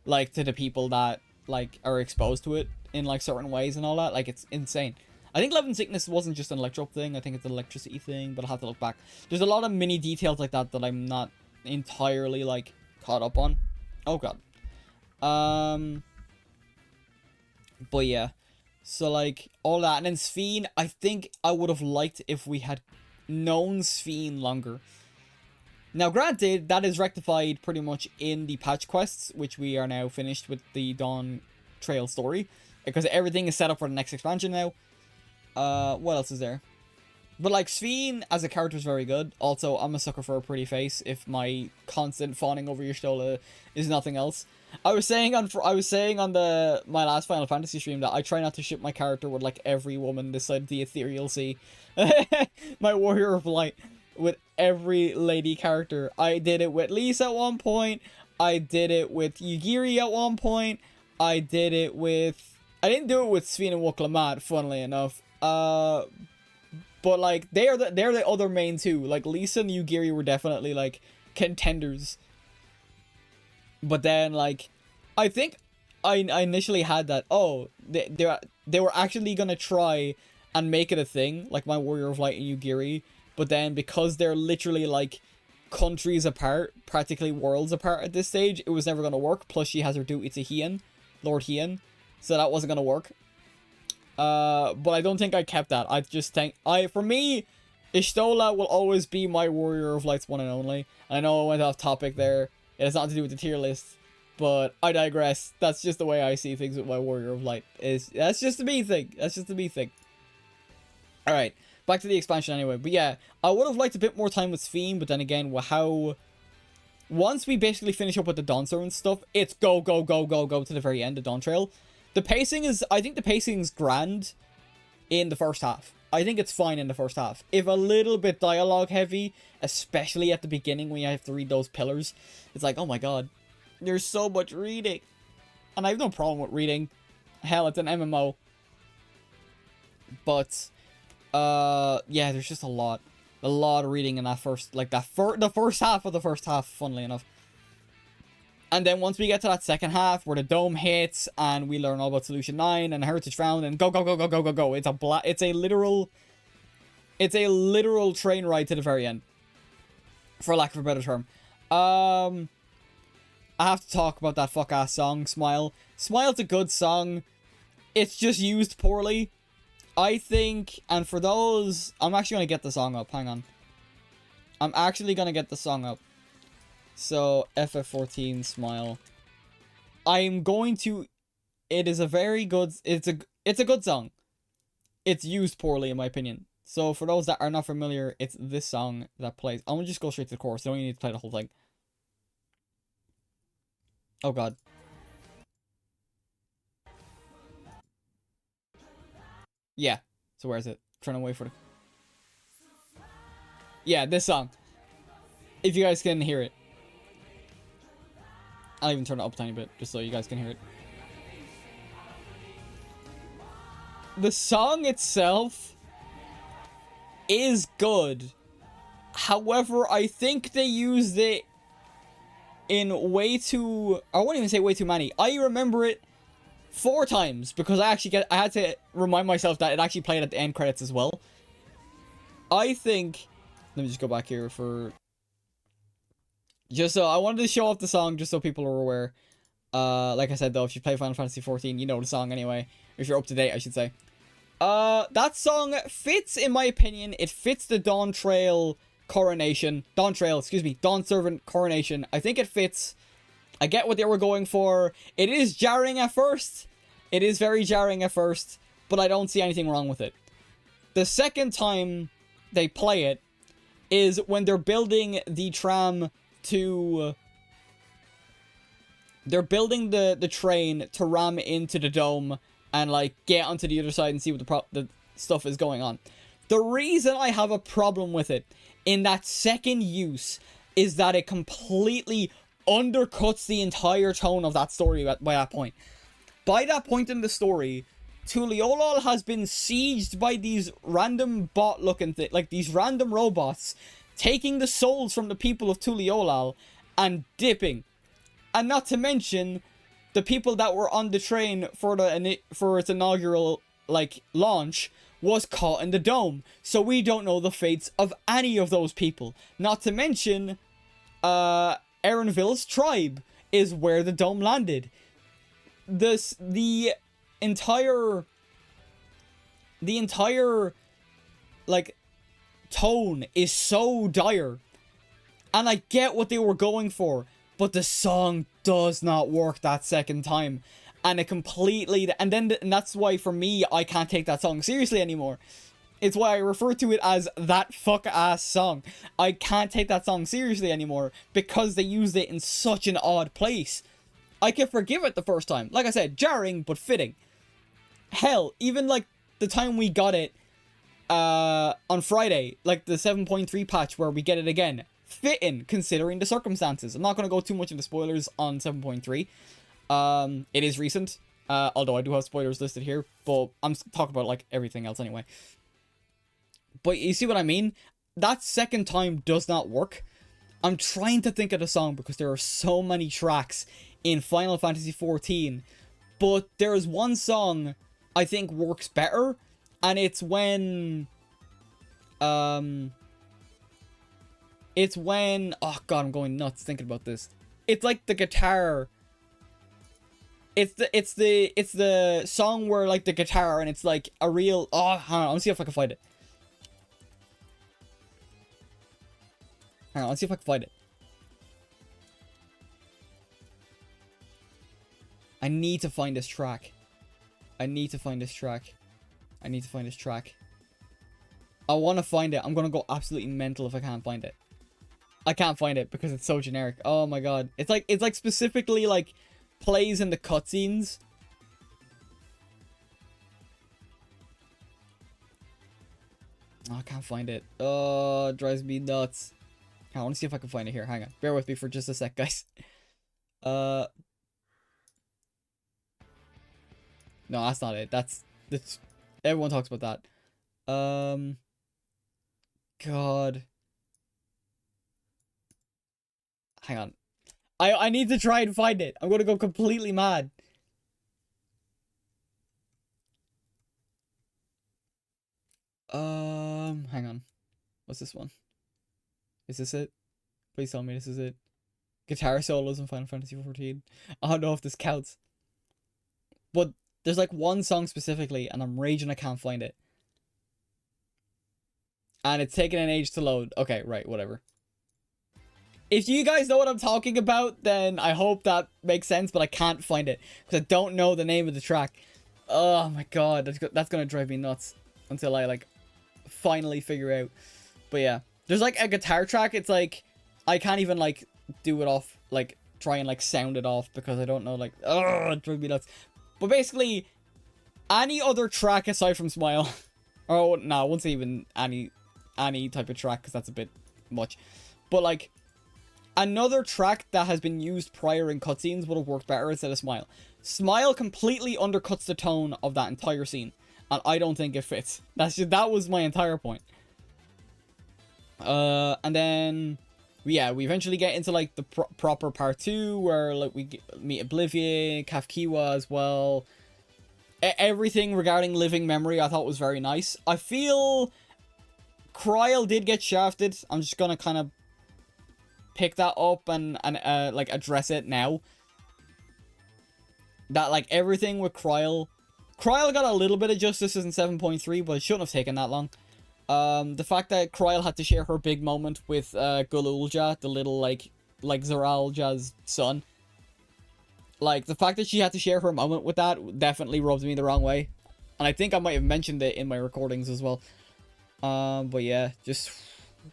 like, to the people that, like, are exposed to it in, like, certain ways and all that. Like, it's insane. I think Levin sickness wasn't just an electro thing, I think it's an electricity thing, but I'll have to look back. There's a lot of mini details like that that I'm not entirely, like, caught up on. Oh god. But yeah, so, like, all that, and then Sphene, I think I would have liked if we had known Sphene longer. Now, granted, that is rectified pretty much in the patch quests, which we are now finished with the Dawn Trail story, because everything is set up for the next expansion now. What else is there? But, like, Sphene as a character is very good. Also, I'm a sucker for a pretty face, if my constant fawning over Y'shtola is nothing else. I was saying on my last Final Fantasy stream that I try not to ship my character with, like, every woman this side of the Ethereal Sea. My Warrior of Light with every lady character. I did it with Lisa at one point. I did it with Yugiri at one point. I didn't do it with Sphene and Wookalamat, funnily enough. But, like, they're the other main two. Like, Lisa and Yugiri were definitely, like, contenders. But then, like, I think I initially had that, oh, they were actually gonna try and make it a thing, like my Warrior of Light and Yugiri, but then because they're literally, like, countries apart, practically worlds apart at this stage, it was never gonna work, plus she has her duty to Hien, Lord Hien, so that wasn't gonna work. But I don't think I kept that. I just think, for me, Y'shtola will always be my Warrior of Light's one and only. I know I went off topic there. It has nothing to do with the tier list, but I digress. That's just the way I see things with my Warrior of Light. That's just the me thing. That's just the me thing. Alright, back to the expansion anyway. But yeah, I would have liked a bit more time with Sphene, but then again, once we basically finish up with the Dawn Servant stuff, it's go to the very end of Dawn Trail. The pacing is, I think the pacing is grand in the first half. I think it's fine in the first half. If a little bit dialogue heavy, especially at the beginning when you have to read those pillars, it's like, oh my god, there's so much reading. And I have no problem with reading. Hell, it's an MMO. But, yeah, there's just a lot of reading in that first, like, the first half of the first half, funnily enough. And then once we get to that second half, where the dome hits, and we learn all about Solution 9, and Heritage Found, and go, go, go, go, go, go, go. It's a literal train ride to the very end. For lack of a better term. I have to talk about that fuck-ass song, Smile. Smile's a good song. It's just used poorly. I think, and for those... I'm actually going to get the song up. Hang on. I'm actually going to get the song up. So, FF14, Smile. I'm going to... It is a very good... It's a good song. It's used poorly, in my opinion. So, for those that are not familiar, it's this song that plays. I'm going to just go straight to the chorus. I don't even need to play the whole thing. Oh, God. Yeah. So, where is it? Trying to wait for it. Yeah, this song. If you guys can hear it. I'll even turn it up a tiny bit, just so you guys can hear it. The song itself is good. However, I think they used it in way too... I won't even say way too many. I remember it 4 times, because I had to remind myself that it actually played at the end credits as well. I think... Let me just go back here for... Just so, I wanted to show off the song just so people are aware. Like I said though, if you play Final Fantasy XIV, you know the song anyway. If you're up to date, I should say. That song fits, in my opinion, it fits the Dawn Servant coronation. I think it fits. I get what they were going for. It is jarring at first. It is very jarring at first, but I don't see anything wrong with it. The second time they play it is when they're building the tram to... They're building the train to ram into the dome and, like, get onto the other side and see what the stuff is going on. The reason I have a problem with it in that second use is that it completely undercuts the entire tone of that story by that point. By that point in the story, Tuliolal has been sieged by these random bot-looking things, like these random robots, taking the souls from the people of Tuliolal and dipping. And not to mention, the people that were on the train for its inaugural, like, launch was caught in the dome. So we don't know the fates of any of those people. Not to mention, N0VA's tribe is where the dome landed. The entire, like, tone is so dire. And I get what they were going for. But the song does not work that second time. And it completely... And that's why, for me, I can't take that song seriously anymore. It's why I refer to it as that fuck-ass song. I can't take that song seriously anymore. Because they used it in such an odd place. I can forgive it the first time. Like I said, jarring, but fitting. Hell, even, like, the time we got it on Friday. Like, the 7.3 patch where we get it again. Fitting, considering the circumstances. I'm not going to go too much into spoilers on 7.3. It is recent, although I do have spoilers listed here, but I'm talking about, like, everything else anyway. But you see what I mean? That second time does not work. I'm trying to think of the song because there are so many tracks in Final Fantasy XIV, but there is one song I think works better, and it's when... It's when... Oh god, I'm going nuts thinking about this. It's like the guitar... It's the song where, like, the guitar, and it's like a real... Oh, hang on, let's see if I can find it. Hang on, let's see if I can find it. I need to find this track. I want to find it. I'm gonna go absolutely mental if I can't find it. I can't find it because it's so generic. Oh my god. It's like specifically, like, plays in the cutscenes. Oh, I can't find it. Oh, it drives me nuts. I want to see if I can find it here. Hang on. Bear with me for just a sec, guys. No, that's not it. That's everyone talks about that. God. Hang on. I need to try and find it. I'm gonna go completely mad. Hang on. What's this one? Is this it? Please tell me this is it. Guitar solos in Final Fantasy XIV. I don't know if this counts. But there's like one song specifically, and I'm raging I can't find it. And it's taking an age to load. Okay, right, whatever. If you guys know what I'm talking about, then I hope that makes sense, but I can't find it. Because I don't know the name of the track. Oh my god, that's gonna drive me nuts. Until I, like, finally figure out. But yeah. There's like a guitar track, it's like, I can't even like do it off, like try and like sound it off because I don't know, like, it drives me nuts. But basically, any other track aside from Smile, or no, I won't say even any type of track because that's a bit much. But like, another track that has been used prior in cutscenes would have worked better instead of Smile. Smile completely undercuts the tone of that entire scene, and I don't think it fits. That was my entire point. And then, yeah, we eventually get into, like, the proper part 2, where, like, we meet Oblivion, Kafkiwa as well. Everything regarding Living Memory I thought was very nice. I feel Kryl did get shafted. I'm just gonna kind of pick that up and like, address it now. That, like, everything with Kryl got a little bit of justice in 7.3, but it shouldn't have taken that long. The fact that Kryl had to share her big moment with Gululja, the little like Zaralja's son. Like, the fact that she had to share her moment with that definitely rubbed me the wrong way. And I think I might have mentioned it in my recordings as well. But yeah, just,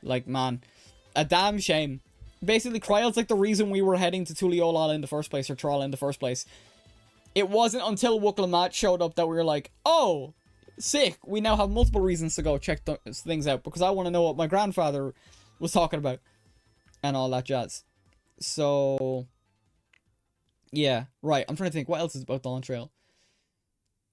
like, man, a damn shame. Basically, Kryl's like the reason we were heading to Tuliolal in the first place, or Trala in the first place. It wasn't until Wuklamat showed up that we were like, oh, sick, we now have multiple reasons to go check things out, because I want to know what my grandfather was talking about and all that jazz. So yeah, right, I'm trying to think what else is about Dawn Trail.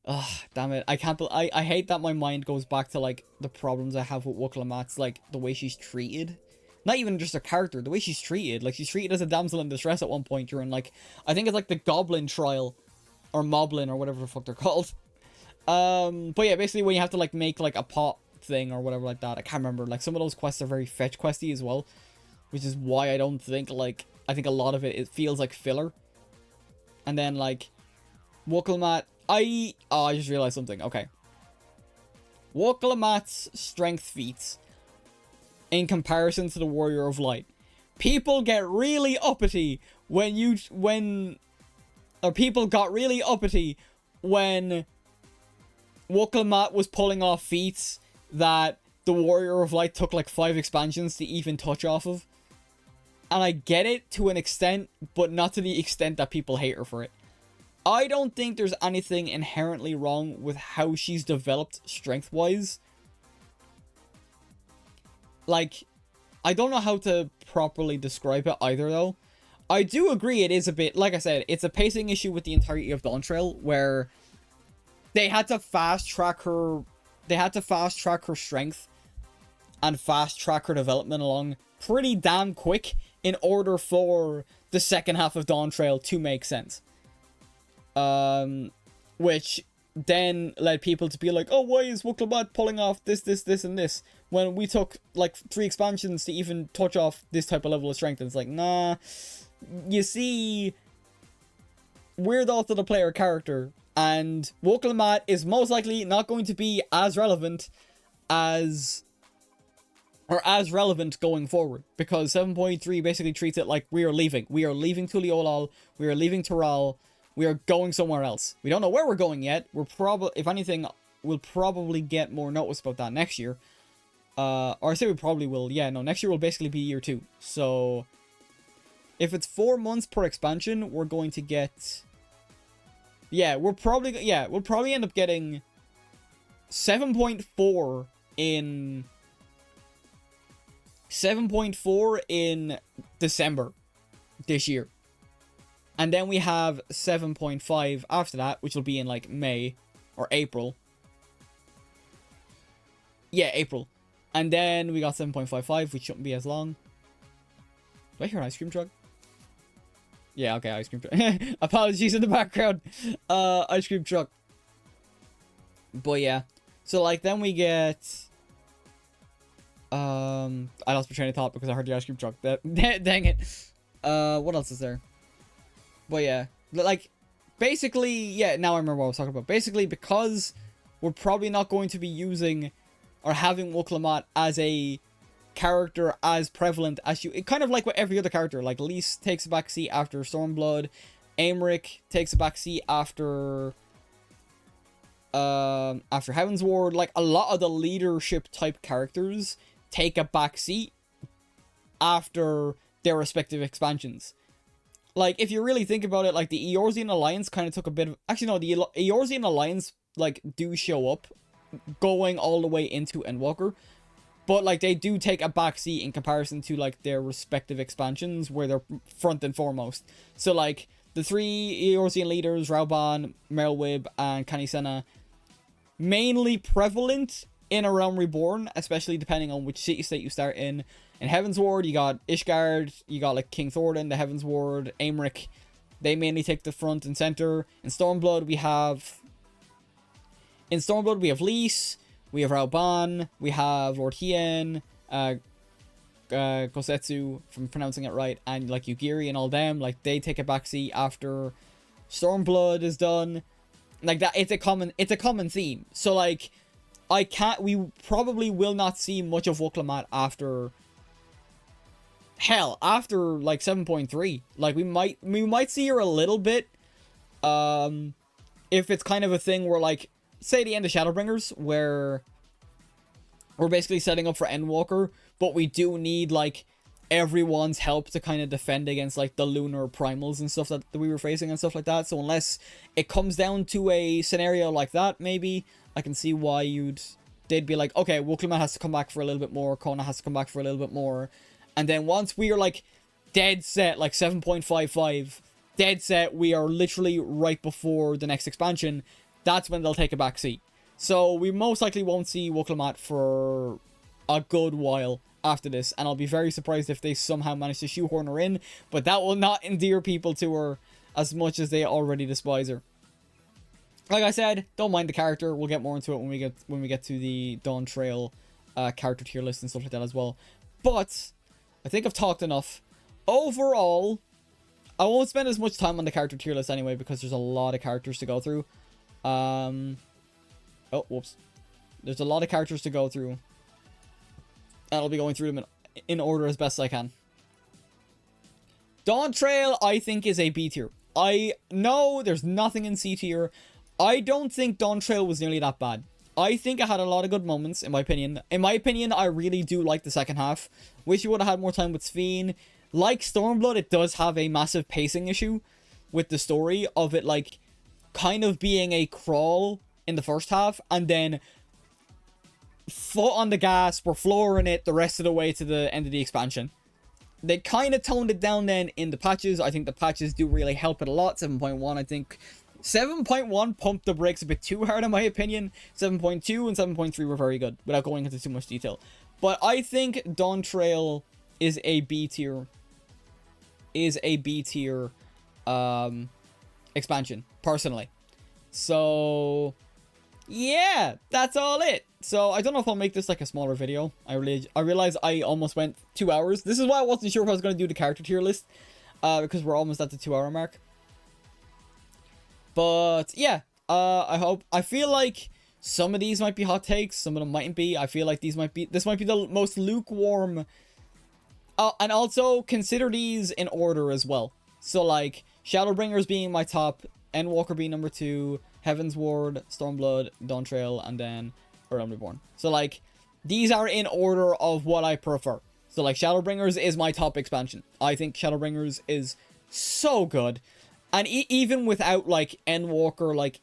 Ugh, damn it, I can't I hate that my mind goes back to, like, the problems I have with Wuklamat's, like, the way she's treated. Not even just her character, the way she's treated. Like, she's treated as a damsel in distress at one point during, like, I think it's like the Goblin trial, or Moblin, or whatever the fuck they're called. But yeah, basically when you have to, like, make, like, a pot thing or whatever like that, I can't remember, like, some of those quests are very fetch questy as well, which is why I don't think, like, I think a lot of it feels like filler. And then, like, Wuklamat, I just realized something, okay. Wuklamat's strength feats, in comparison to the Warrior of Light, people get really uppity people got really uppity when Wuklamat was pulling off feats that the Warrior of Light took like 5 expansions to even touch off of. And I get it to an extent, but not to the extent that people hate her for it. I don't think there's anything inherently wrong with how she's developed strength-wise. Like, I don't know how to properly describe it either, though. I do agree it is a bit, like I said, it's a pacing issue with the entirety of Dawn Trail, where they had to fast track her strength and fast track her development along pretty damn quick in order for the second half of Dawn Trail to make sense. Which then led people to be like, oh, why is Wuklamat pulling off this, and this, when we took, like, 3 expansions to even touch off this type of level of strength? And it's like, nah, you see, we're the ultimate player character, and Wuklamat is most likely not going to be as relevant going forward, because 7.3 basically treats it like we are leaving Tuliolal, we are leaving Taral, we are going somewhere else. We don't know where we're going yet. We're probably, if anything, we'll probably get more notice about that next year. Or I say we probably will. Yeah, no, next year will basically be year 2. So if it's 4 months per expansion, we're going to get, we'll probably end up getting 7.4 in 7.4 in December this year. And then we have 7.5 after that, which will be in like May or April. Yeah, April. And then we got 7.55, which shouldn't be as long. Do I hear an ice cream truck? Yeah, okay, ice cream truck. Apologies in the background. Ice cream truck. But yeah. So like then we get... I lost my train of thought because I heard the ice cream truck. Dang it. What else is there? But yeah. Like, basically, yeah, now I remember what I was talking about. Basically, because we're probably not going to be using or having Woklamat as a character as prevalent as you... It kind of like with every other character. Like, Lise takes a backseat after Stormblood. Aymeric takes a backseat after Heaven's Ward. Like, a lot of the leadership type characters take a backseat after their respective expansions. Like, if you really think about it, like, the Eorzean Alliance kind of took a bit of... Actually, no, the Eorzean Alliance, like, do show up going all the way into Endwalker. But, like, they do take a backseat in comparison to, like, their respective expansions where they're front and foremost. So, like, the three Eorzean leaders, Rauban, Merlwyb, and Canisena, mainly prevalent in A Realm Reborn, especially depending on which city-state you start in. In Heaven's Ward, you got Ishgard, you got, like, King Thoradin, the Heaven's Ward, Aymeric. They mainly take the front and center. In Stormblood, we have... In Stormblood, we have Lise, we have Rauban, we have Lord Hien, Kosetsu, if I'm pronouncing it right, and, like, Yugiri and all them. Like, they take a backseat after Stormblood is done. Like, that, it's a common theme. So, like, we probably will not see much of Woklamat after... Hell, after, like, 7.3. Like, we might see her a little bit. If it's kind of a thing where, like, say the end of Shadowbringers, where we're basically setting up for Endwalker, but we do need, like, everyone's help to kind of defend against, like, the lunar primals and stuff that we were facing and stuff like that. So unless it comes down to a scenario like that, maybe, I can see why they'd be like, okay, Woklamat has to come back for a little bit more, Kona has to come back for a little bit more. And then once we are, like, dead set, like 7.55, dead set, we are literally right before the next expansion, that's when they'll take a back seat. So we most likely won't see Woklamat for a good while after this, and I'll be very surprised if they somehow manage to shoehorn her in, but that will not endear people to her as much as they already despise her. Like I said, don't mind the character. We'll get more into it when we get to the Dawn Trail character tier list and stuff like that as well. But I think I've talked enough. Overall, I won't spend as much time on the character tier list anyway, because there's a lot of characters to go through. Oh, whoops. There's a lot of characters to go through. And I'll be going through them in order as best I can. Dawn Trail, I think, is a B tier. I know there's nothing in C tier. I don't think Dawn Trail was nearly that bad. I think it had a lot of good moments, in my opinion. In my opinion, I really do like the second half. Wish you would have had more time with Sphene. Like Stormblood, it does have a massive pacing issue with the story of it, like, kind of being a crawl in the first half, and then foot on the gas, we're flooring it the rest of the way to the end of the expansion. They kind of toned it down then in the patches. I think the patches do really help it a lot. 7.1, I think... 7.1 pumped the brakes a bit too hard, in my opinion. 7.2 and 7.3 were very good, without going into too much detail. But I think Dawn Trail is a B tier. Expansion, personally. So, yeah, that's all it. So, I don't know if I'll make this like a smaller video. I realized I almost went 2 hours. This is why I wasn't sure if I was going to do the character tier list. Because we're almost at the 2 hour mark. But, yeah, I feel like some of these might be hot takes, some of them mightn't be. I feel like this might be the most lukewarm. And also, consider these in order as well. So, like, Shadowbringers being my top, Endwalker being number 2, Heaven's Ward, Stormblood, Dawn Trail, and then A Realm Reborn. So, like, these are in order of what I prefer. So, like, Shadowbringers is my top expansion. I think Shadowbringers is so good. And even without, like, Endwalker, like,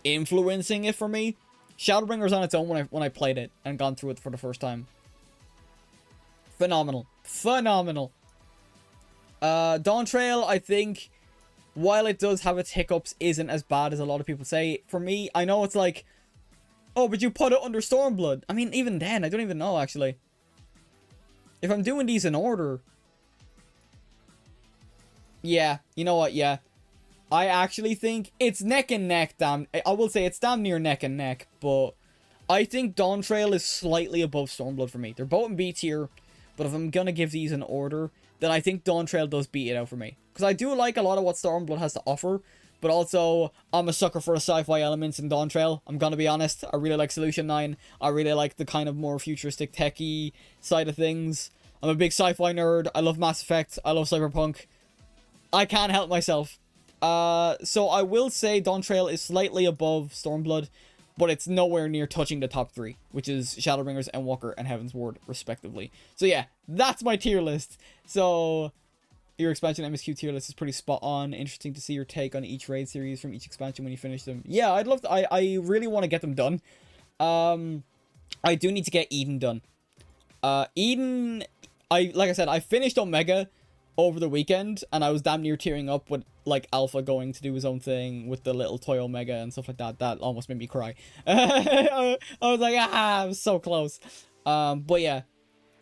influencing it for me, Shadowbringers on its own when I played it and gone through it for the first time Phenomenal. Phenomenal. Dawn Trail, I think, while it does have its hiccups, isn't as bad as a lot of people say. For me, I know it's like, oh, but you put it under Stormblood. I mean, even then, I don't even know, actually. If I'm doing these in order... Yeah, you know what, yeah. I actually think it's neck and neck, I will say it's damn near neck and neck, but I think Dawn Trail is slightly above Stormblood for me. They're both in B tier, but if I'm gonna give these in order, then I think Dawn Trail does beat it out for me. Because I do like a lot of what Stormblood has to offer, but also, I'm a sucker for the sci-fi elements in Dawn Trail. I'm gonna be honest, I really like Solution 9. I really like the kind of more futuristic techie side of things. I'm a big sci-fi nerd. I love Mass Effect. I love Cyberpunk. I can't help myself. So I will say Dawn Trail is slightly above Stormblood, but it's nowhere near touching the top 3, which is Shadowbringers, Endwalker, and Heaven's Ward, respectively. So yeah, that's my tier list. So your expansion MSQ tier list is pretty spot on. Interesting to see your take on each raid series from each expansion when you finish them. Yeah, I'd love to, I really want to get them done. I do need to get Eden done. Eden, like I said, I finished Omega over the weekend, and I was damn near tearing up with, like, Alpha going to do his own thing with the little toy Omega and stuff like that. That almost made me cry. I was like, I'm so close. But yeah.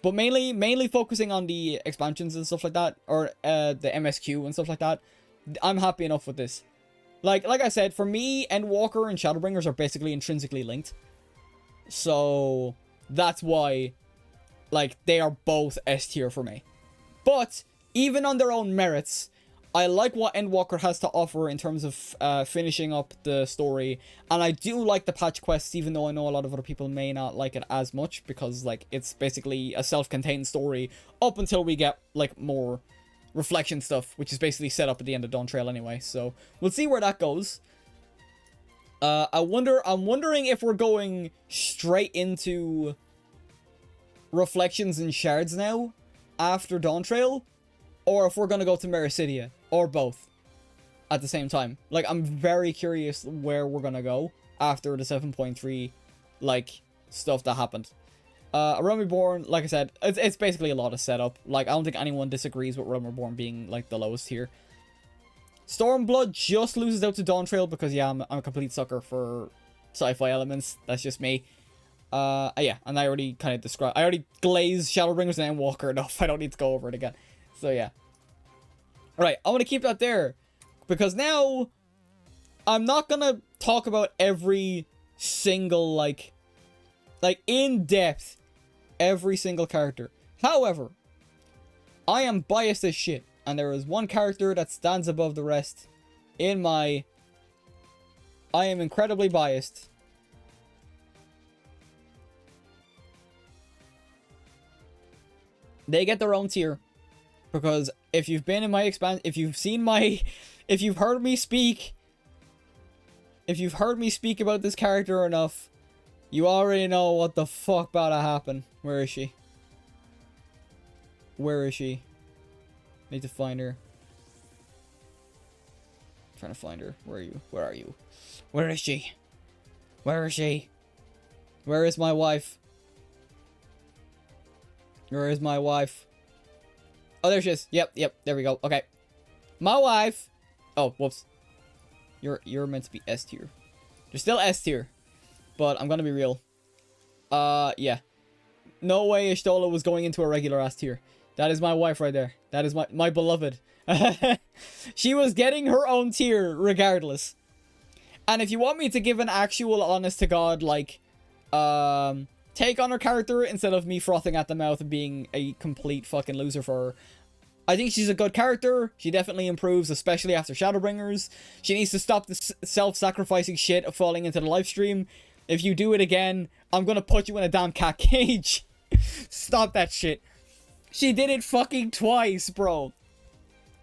But mainly focusing on the expansions and stuff like that, or the MSQ and stuff like that. I'm happy enough with this. Like I said, for me, Endwalker and Shadowbringers are basically intrinsically linked. So that's why, like, they are both S tier for me. But even on their own merits, I like what Endwalker has to offer in terms of finishing up the story. And I do like the patch quests, even though I know a lot of other people may not like it as much, because, like, it's basically a self-contained story up until we get, like, more reflection stuff, which is basically set up at the end of Dawn Trail anyway. So we'll see where that goes. I'm wondering if we're going straight into Reflections and Shards now after Dawn Trail, or if we're gonna go to Mericidia, or both at the same time. Like, I'm very curious where we're gonna go after the 7.3 like stuff that happened. Realm Reborn, like I said, it's basically a lot of setup. Like, I don't think anyone disagrees with Realm Reborn being, like, the lowest here. Stormblood just loses out to Dawn Trail because, yeah, I'm a complete sucker for sci-fi elements. That's just me. Yeah, and I already kind of described... I already glazed Shadowbringers and Endwalker enough. I don't need to go over it again. So, yeah. Right, I want to keep that there. Because now, I'm not going to talk about every single, like, in depth, every single character. However, I am biased as shit. And there is one character that stands above the rest in my... I am incredibly biased. They get their own tier. Because if you've been in my if you've seen my... If you've heard me speak... If you've heard me speak about this character enough, you already know what the fuck about to happen. Where is she? Where is she? Need to find her. I'm trying to find her. Where are you? Where are you? Where is she? Where is she? Where is my wife? Where is my wife? Oh, there she is. Yep, there we go. Okay. My wife. Oh, whoops. You're meant to be S tier. You're still S tier. But I'm gonna be real. Yeah. No way Ishtola was going into a regular S tier. That is my wife right there. That is my beloved. She was getting her own tier regardless. And if you want me to give an actual honest to God, like, take on her character instead of me frothing at the mouth and being a complete fucking loser for her, I think she's a good character. She definitely improves, especially after Shadowbringers. She needs to stop the self-sacrificing shit of falling into the livestream. If you do it again, I'm gonna put you in a damn cat cage. Stop that shit. She did it fucking twice, bro.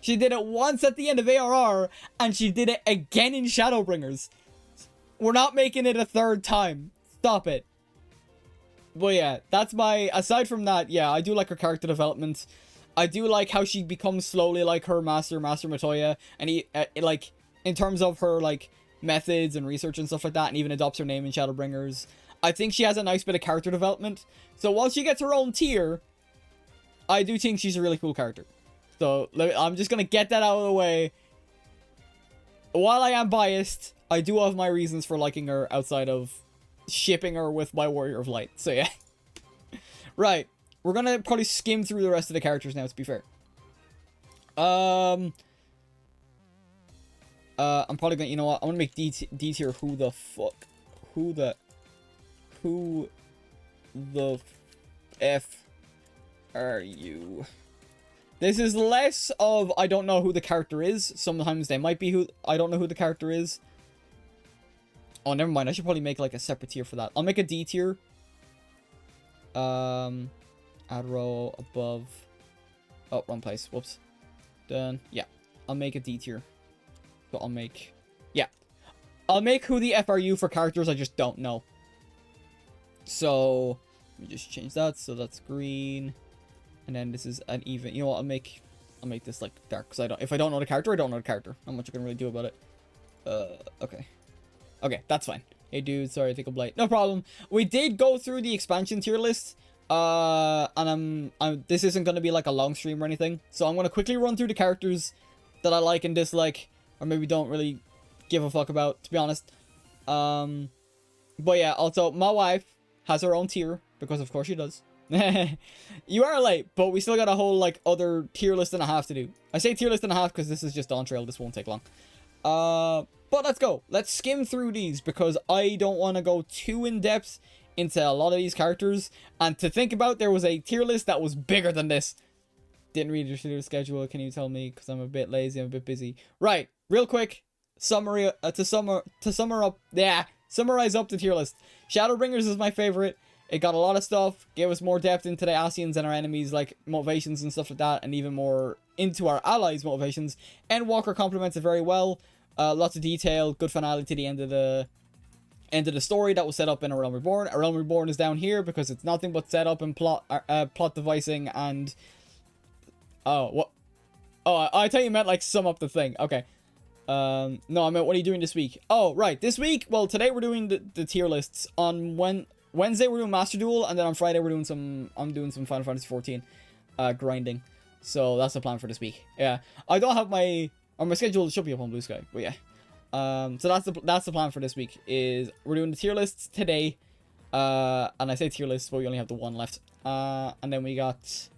She did it once at the end of ARR, and she did it again in Shadowbringers. We're not making it a third time. Stop it. But yeah, that's my... Aside from that, yeah, I do like her character development. I do like how she becomes slowly like her Master Matoya. And he, like, in terms of her, like, methods and research and stuff like that, and even adopts her name in Shadowbringers. I think she has a nice bit of character development. So while she gets her own tier... I do think she's a really cool character. So I'm just gonna get that out of the way. While I am biased, I do have my reasons for liking her outside of shipping her with my Warrior of Light. So yeah. Right. We're gonna probably skim through the rest of the characters now, to be fair. I'm probably gonna, you know what? I'm gonna make D tier. Who the F are you? This is less of I don't know who the character is. Sometimes they might be who I don't know who the character is. Oh, never mind. I should probably make like a separate tier for that. I'll make a D tier. Add row above. Oh, wrong place. Whoops. Done. Yeah. I'll make a D tier. So I'll make... Yeah. I'll make who the F are you for characters I just don't know. So... Let me just change that. So that's green. And then this is an even... You know what? I'll make this like dark. Because if I don't know the character, I don't know the character. Not much I can really do about it. Okay. Okay, that's fine. Hey dude, sorry, I think I'm late. No problem. We did go through the expansion tier list. And this isn't going to be like a long stream or anything. So I'm going to quickly run through the characters that I like and dislike. Or maybe don't really give a fuck about, to be honest. But yeah, also, my wife has her own tier. Because of course she does. You are late, but we still got a whole, like, other tier list and a half to do. I say tier list and a half because this is just on trail. This won't take long. But let's go. Let's skim through these because I don't want to go too in-depth into a lot of these characters. And to think about, there was a tier list that was bigger than this. Didn't read your schedule. Can you tell me? Because I'm a bit lazy. I'm a bit busy. Right. Real quick. Summary. Summarize up the tier list. Shadowbringers is my favorite. It got a lot of stuff. Gave us more depth into the Ascians and our enemies, like motivations and stuff like that. And even more into our allies' motivations. Endwalker complements it very well. Lots of detail. Good finale to the end of the story that was set up in A Realm Reborn. A Realm Reborn is down here because it's nothing but set up and plot devising and... Oh, what? Oh, I thought you meant, like, sum up the thing. Okay. No, I meant, what are you doing this week? Oh, right. This week, well, today we're doing the tier lists. On Wednesday, we're doing Master Duel, and then on Friday, I'm doing some Final Fantasy 14 grinding. So, that's the plan for this week. Yeah. I don't have my schedule should be up on Blue Sky, but yeah. So that's the plan for this week, is we're doing the tier lists today. And I say tier lists, but we only have the one left. And then we got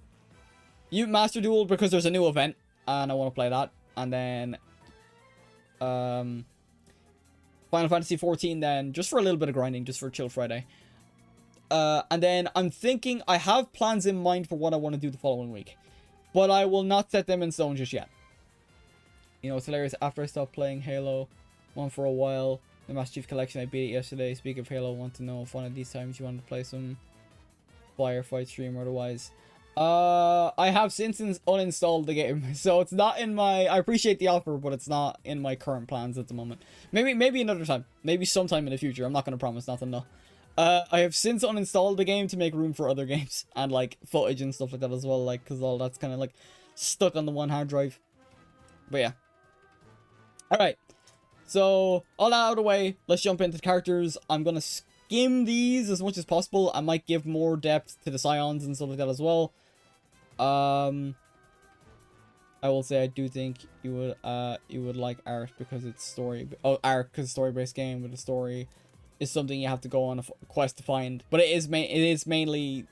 Master Duel because there's a new event and I want to play that. And then Final Fantasy 14 then, just for a little bit of grinding, just for Chill Friday. And then I'm thinking, I have plans in mind for what I want to do the following week. But I will not set them in stone just yet. You know, it's hilarious. After I stopped playing Halo 1 for a while, the Master Chief Collection, I beat it yesterday. Speaking of Halo, I want to know if one of these times you want to play some firefight stream or otherwise. I have since uninstalled the game, so it's not in my... I appreciate the offer, but it's not in my current plans at the moment. Maybe another time. Maybe sometime in the future. I'm not going to promise nothing, though. I have since uninstalled the game to make room for other games and, like, footage and stuff like that as well, like, because all that's kind of, like, stuck on the one hard drive. But yeah. Alright. So, all that out of the way, let's jump into the characters. I'm going to skim these as much as possible. I might give more depth to the Scions and stuff like that as well. I will say I do think you would like Art because it's story... Oh, Art because it's a story-based game with a story is something you have to go on a quest to find. But it is mainly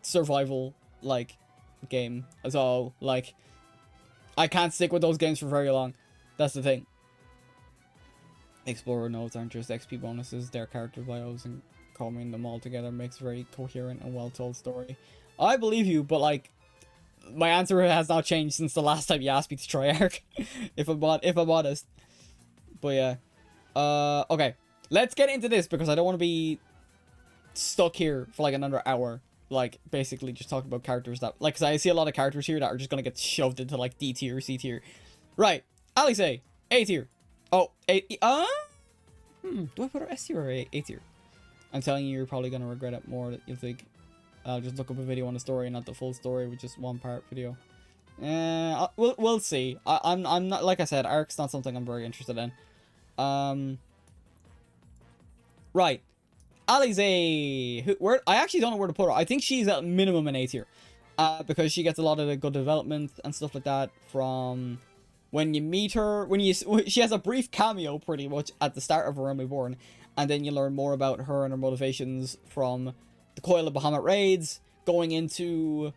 survival, like, game. So, like, I can't stick with those games for very long. That's the thing. Explorer nodes aren't just XP bonuses, they're character bios, and combing them all together makes a very coherent and well-told story. I believe you, but, like, my answer has not changed since the last time you asked me to try Ark, if I'm honest. But yeah. Okay. Let's get into this, because I don't want to be stuck here for, like, another hour. Like, basically just talking about characters that... Like, because I see a lot of characters here that are just going to get shoved into, like, D tier, C tier. Right. Alice, A tier. Oh, do I put her S tier or A tier? I'm telling you, you're probably going to regret it more. You'll think, I'll just look up a video on the story, not the full story, with just one part video. We'll see. I'm not, like I said, Ark's not something I'm very interested in. Right. Alize, I actually don't know where to put her. I think she's at minimum an A tier. because she gets a lot of the good development and stuff like that from when you meet her. She has a brief cameo pretty much at the start of Realm Reborn, and then you learn more about her and her motivations from the Coil of Bahamut raids, going into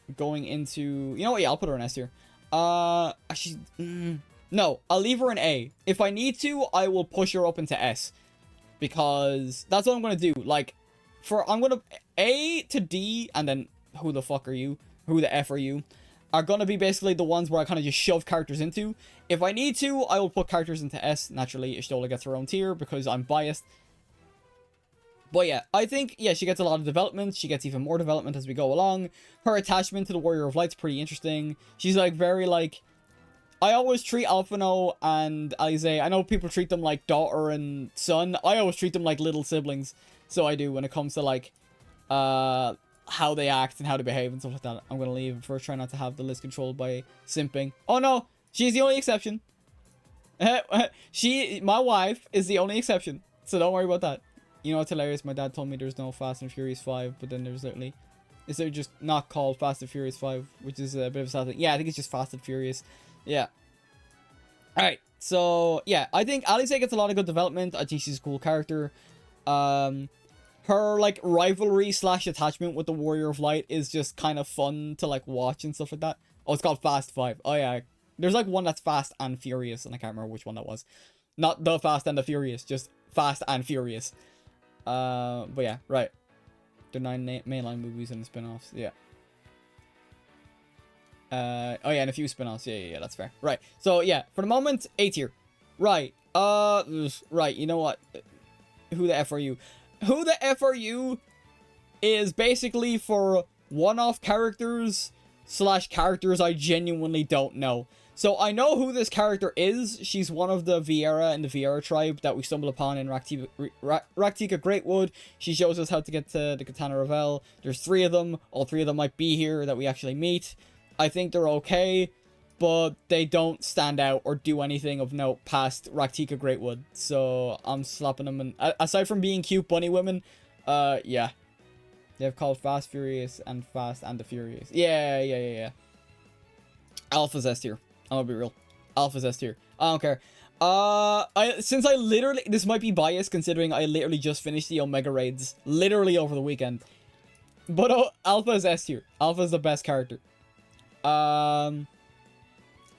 you know what, yeah, I'll put her in S tier. Actually, no, I'll leave her in A. If I need to, I will push her up into S, because that's what I'm gonna do. Like, I'm gonna A to D, and then who the fuck are you? Who the F are you? Are gonna be basically the ones where I kind of just shove characters into. If I need to, I will put characters into S. Naturally, Ishtola gets her own tier because I'm biased. But yeah, I think, yeah, she gets a lot of development. She gets even more development as we go along. Her attachment to the Warrior of Light's pretty interesting. She's like very like... I always treat Alphino and Alisaie, I know people treat them like daughter and son. I always treat them like little siblings. So I do when it comes to like how they act and how they behave and stuff like that. I'm going to leave first, try not to have the list controlled by simping. Oh no, she's the only exception. My wife is the only exception. So don't worry about that. You know what's hilarious? My dad told me there's no Fast and Furious 5, but then there's literally... Is there just not called Fast and Furious 5, which is a bit of a sad thing. Yeah, I think it's just Fast and Furious. Yeah. Alright, so, yeah, I think Alisaie gets a lot of good development. I think she's a cool character. Her, like, rivalry / attachment with the Warrior of Light is just kind of fun to, like, watch and stuff like that. Oh, it's called Fast 5. Oh, yeah. There's, like, one that's Fast and Furious, and I can't remember which one that was. Not the Fast and the Furious, just Fast and Furious. But yeah, right. The 9 mainline movies and the spin-offs, yeah. Oh yeah, and a few spin-offs, yeah, that's fair. Right, so yeah, for the moment, A tier. Right, right, you know what? Who the F are you? Who the F are you is basically for one-off characters / characters I genuinely don't know. So I know who this character is. She's one of the Viera in the Viera tribe that we stumbled upon in Raktika Greatwood. She shows us how to get to the Katana Revel. There's 3 of them. All 3 of them might be here that we actually meet. I think they're okay, but they don't stand out or do anything of note past Raktika Greatwood. So I'm slapping them. And aside from being cute bunny women, yeah. They've called Fast Furious and Fast and the Furious. Yeah. Alpha's S tier. I'm gonna be real. Alpha's S tier. I don't care. Since I literally... This might be biased considering I literally just finished the Omega raids. Literally over the weekend. But Alpha's S tier. Alpha's the best character. Or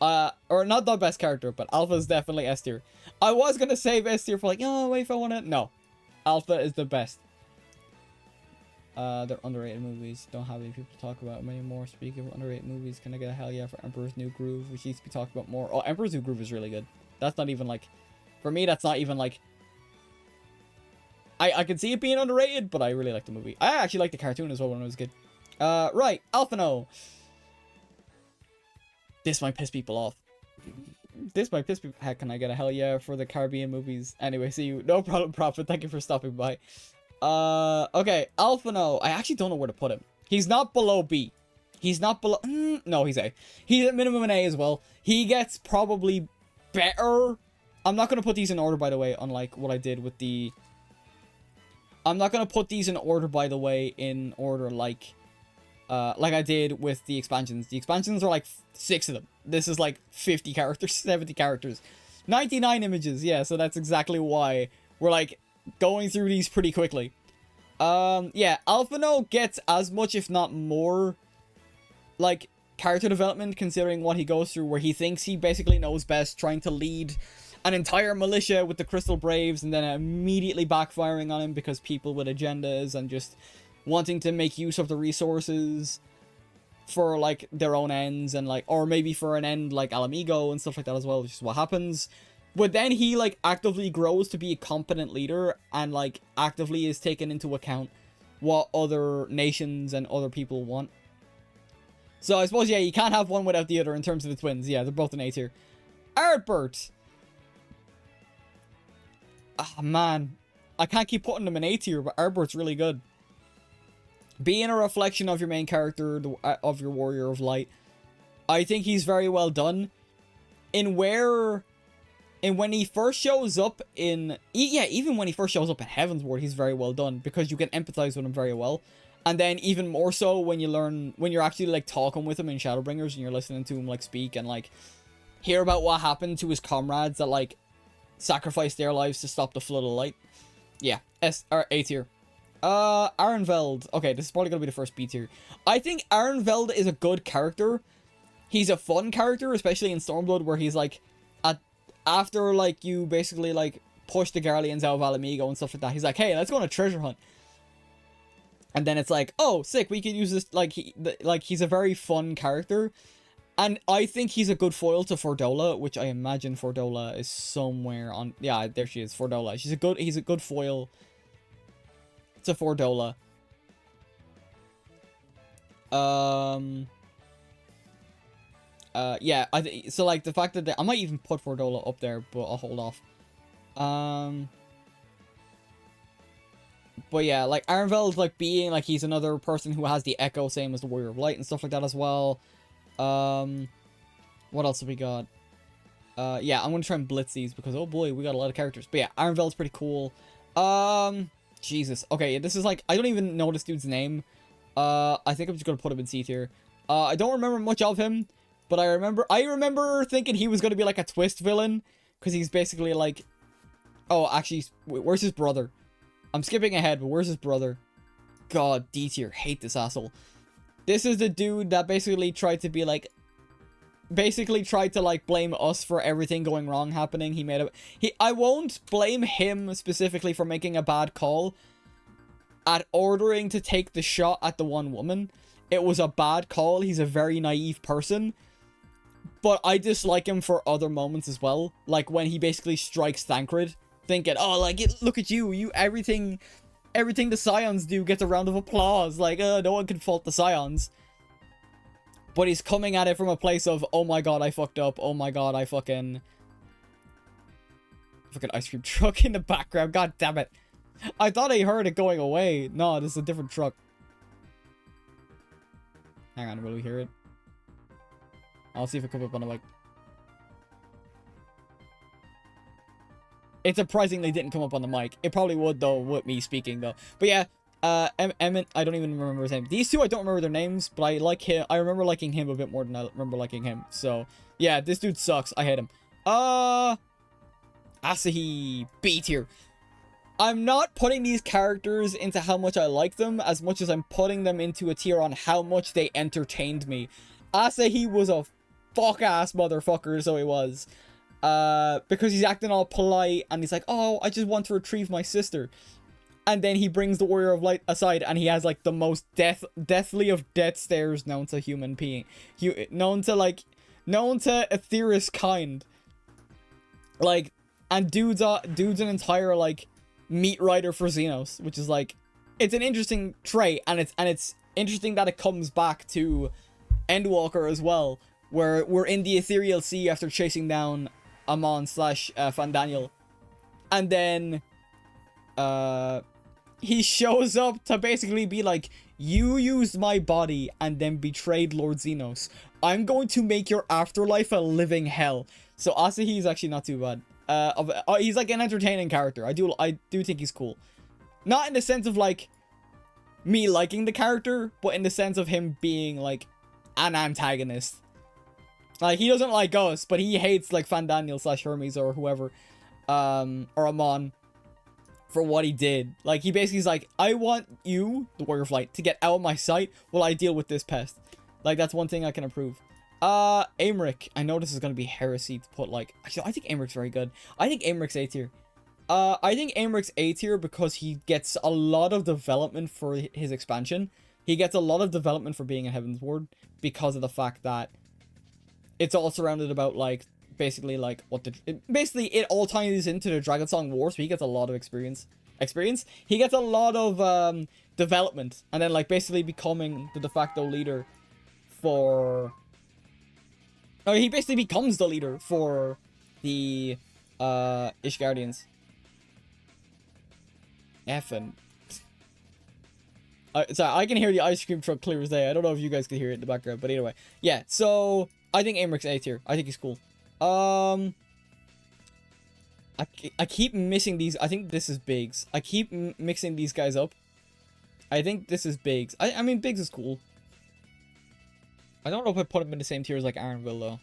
not the best character, but Alpha's definitely S tier. I was gonna save S tier for like, oh, wait if I wanna... No. Alpha is the best. They're underrated movies. Don't have any people to talk about them anymore. Speaking of underrated movies, can I get a hell yeah for Emperor's New Groove, which needs to be talked about more? Oh, Emperor's New Groove is really good. That's not even like... For me, that's not even like... I can see it being underrated, but I really like the movie. I actually liked the cartoon as well when I was a kid. Right. Alphino. This might piss people off. This might piss people... Heck, can I get a hell yeah for the Caribbean movies? Anyway, see you. No problem, Prophet. Thank you for stopping by. Okay, Alphino. I actually don't know where to put him. He's not below B. He's not below... no, he's A. He's at minimum an A as well. He gets probably better. I'm not going to put these in order, by the way, unlike what I did with the... I'm not going to put these in order, by the way, in order like I did with the expansions. The expansions are like 6 of them. This is like 50 characters, 70 characters. 99 images, yeah, so that's exactly why we're like... going through these pretty quickly. Yeah, Alphino gets as much, if not more, like, character development, considering what he goes through, where he thinks he basically knows best, trying to lead an entire militia with the Crystal Braves, and then immediately backfiring on him because people with agendas and just wanting to make use of the resources for, like, their own ends, and, like, or maybe for an end like Alamigo and stuff like that as well, which is what happens. But then he, like, actively grows to be a competent leader and, like, actively is taken into account what other nations and other people want. So I suppose, yeah, you can't have one without the other in terms of the twins. Yeah, they're both an A tier. Ardbert! Ah, man. I can't keep putting them in A tier, but Ardbert's really good. Being a reflection of your main character, of your Warrior of Light, I think he's very well done. And when he first shows up in... Yeah, even when he first shows up in Heaven's Ward, he's very well done. Because you can empathize with him very well. And then even more so when you're actually like talking with him in Shadowbringers and you're listening to him like speak and like hear about what happened to his comrades that like sacrificed their lives to stop the flood of light. Yeah, A tier. N0VA's. Okay, this is probably gonna be the first B tier. I think N0VA's is a good character. He's a fun character, especially in Stormblood, where he's like, after like you basically like push the Guardians out of Alamigo and stuff like that. He's like, hey, let's go on a treasure hunt. And then it's like, oh, sick, we could use this. Like he's a very fun character, and I think he's a good foil to Fordola, which I imagine Fordola is somewhere on. Yeah, there she is, Fordola. He's a good foil to Fordola. Yeah, so like the fact that I might even put Fordola up there, but I'll hold off. But yeah, like N0VA's like being like he's another person who has the echo, same as the Warrior of Light and stuff like that as well. What else have we got? Yeah, I'm gonna try and blitz these because oh boy, we got a lot of characters. But yeah, N0VA's pretty cool. Jesus. Okay, this is like I don't even know this dude's name. I think I'm just gonna put him in C tier. I don't remember much of him, but I remember thinking he was gonna be like a twist villain because he's basically like, oh, actually, where's his brother? I'm skipping ahead, but where's his brother? God, D tier. Hate this asshole. This is the dude that basically tried to be like... Basically tried to like blame us for everything going wrong happening. I won't blame him specifically for making a bad call at ordering to take the shot at the one woman. It was a bad call. He's a very naive person. But I dislike him for other moments as well. Like when he basically strikes Thancred. Thinking, oh, like, look at you, everything the Scions do gets a round of applause, like, no one can fault the Scions. But he's coming at it from a place of, oh my god, I fucked up, oh my god, I fucking ice cream truck in the background, god damn it. I thought I heard it going away. No, this is a different truck. Hang on, will we hear it? I'll see if it comes up on the mic. It surprisingly didn't come up on the mic. It probably would, though, with me speaking, though. But yeah, Emmett, I don't even remember his name. These two, I don't remember their names, but I like him. I remember liking him a bit more than I remember liking him. So, yeah, this dude sucks. I hate him. Asahi, B tier. I'm not putting these characters into how much I like them as much as I'm putting them into a tier on how much they entertained me. Asahi was a fuck-ass motherfucker, so he was. Because he's acting all polite and he's like, oh, I just want to retrieve my sister. And then he brings the Warrior of Light aside and he has like the most deathly of death stares known to human being. Known to Aether's kind. Like, and dude's an entire like meat rider for Xenos, which is like, it's an interesting trait, and it's interesting that it comes back to Endwalker as well, where we're in the Ethereal Sea after chasing down Amon / Fandaniel, and then he shows up to basically be like, you used my body and then betrayed Lord Xenos. I'm going to make your afterlife a living hell. So Asahi is actually not too bad. He's like an entertaining character. I do think he's cool. Not in the sense of like me liking the character, but in the sense of him being like an antagonist. Like, he doesn't like us, but he hates, like, Fandaniel / Hermes or whoever, or Amon, for what he did. Like, he basically is like, I want you, the Warrior of Light, to get out of my sight while I deal with this pest. Like, that's one thing I can approve. Aymeric. I know this is gonna be heresy to put, like, actually, I think Aymeric's very good. I think Aymeric's A tier. I think Aymeric's A tier because he gets a lot of development for his expansion. He gets a lot of development for being a Heaven's Ward because of the fact that it's all surrounded about, like, basically, like, basically, it all ties into the Dragonsong War, so he gets a lot of experience. He gets a lot of, development, and then, like, basically becoming the de facto leader for... Oh, he basically becomes the leader for the, Ishgardians. Effin'. Sorry, I can hear the ice cream truck clear as day. I don't know if you guys can hear it in the background, but anyway. Yeah, so... I think Aymeric's A tier. I think he's cool. I keep missing these. I think this is Biggs. I keep mixing these guys up. I think this is Biggs. I mean, Biggs is cool. I don't know if I put him in the same tier as, like, Ironville,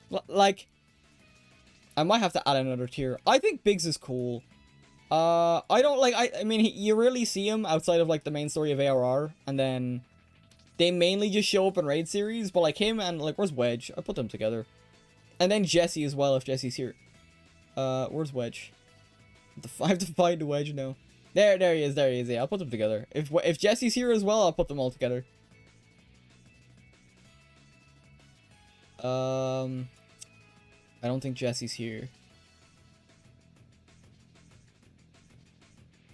though. Like, I might have to add another tier. I think Biggs is cool. I don't, like, I mean, you rarely see him outside of, like, the main story of ARR, and then they mainly just show up in raid series, but, like, him and, like, where's Wedge? I put them together. And then Jesse as well, if Jesse's here. Where's Wedge? I have to find Wedge now. There he is, yeah, I'll put them together. If Jesse's here as well, I'll put them all together. I don't think Jesse's here.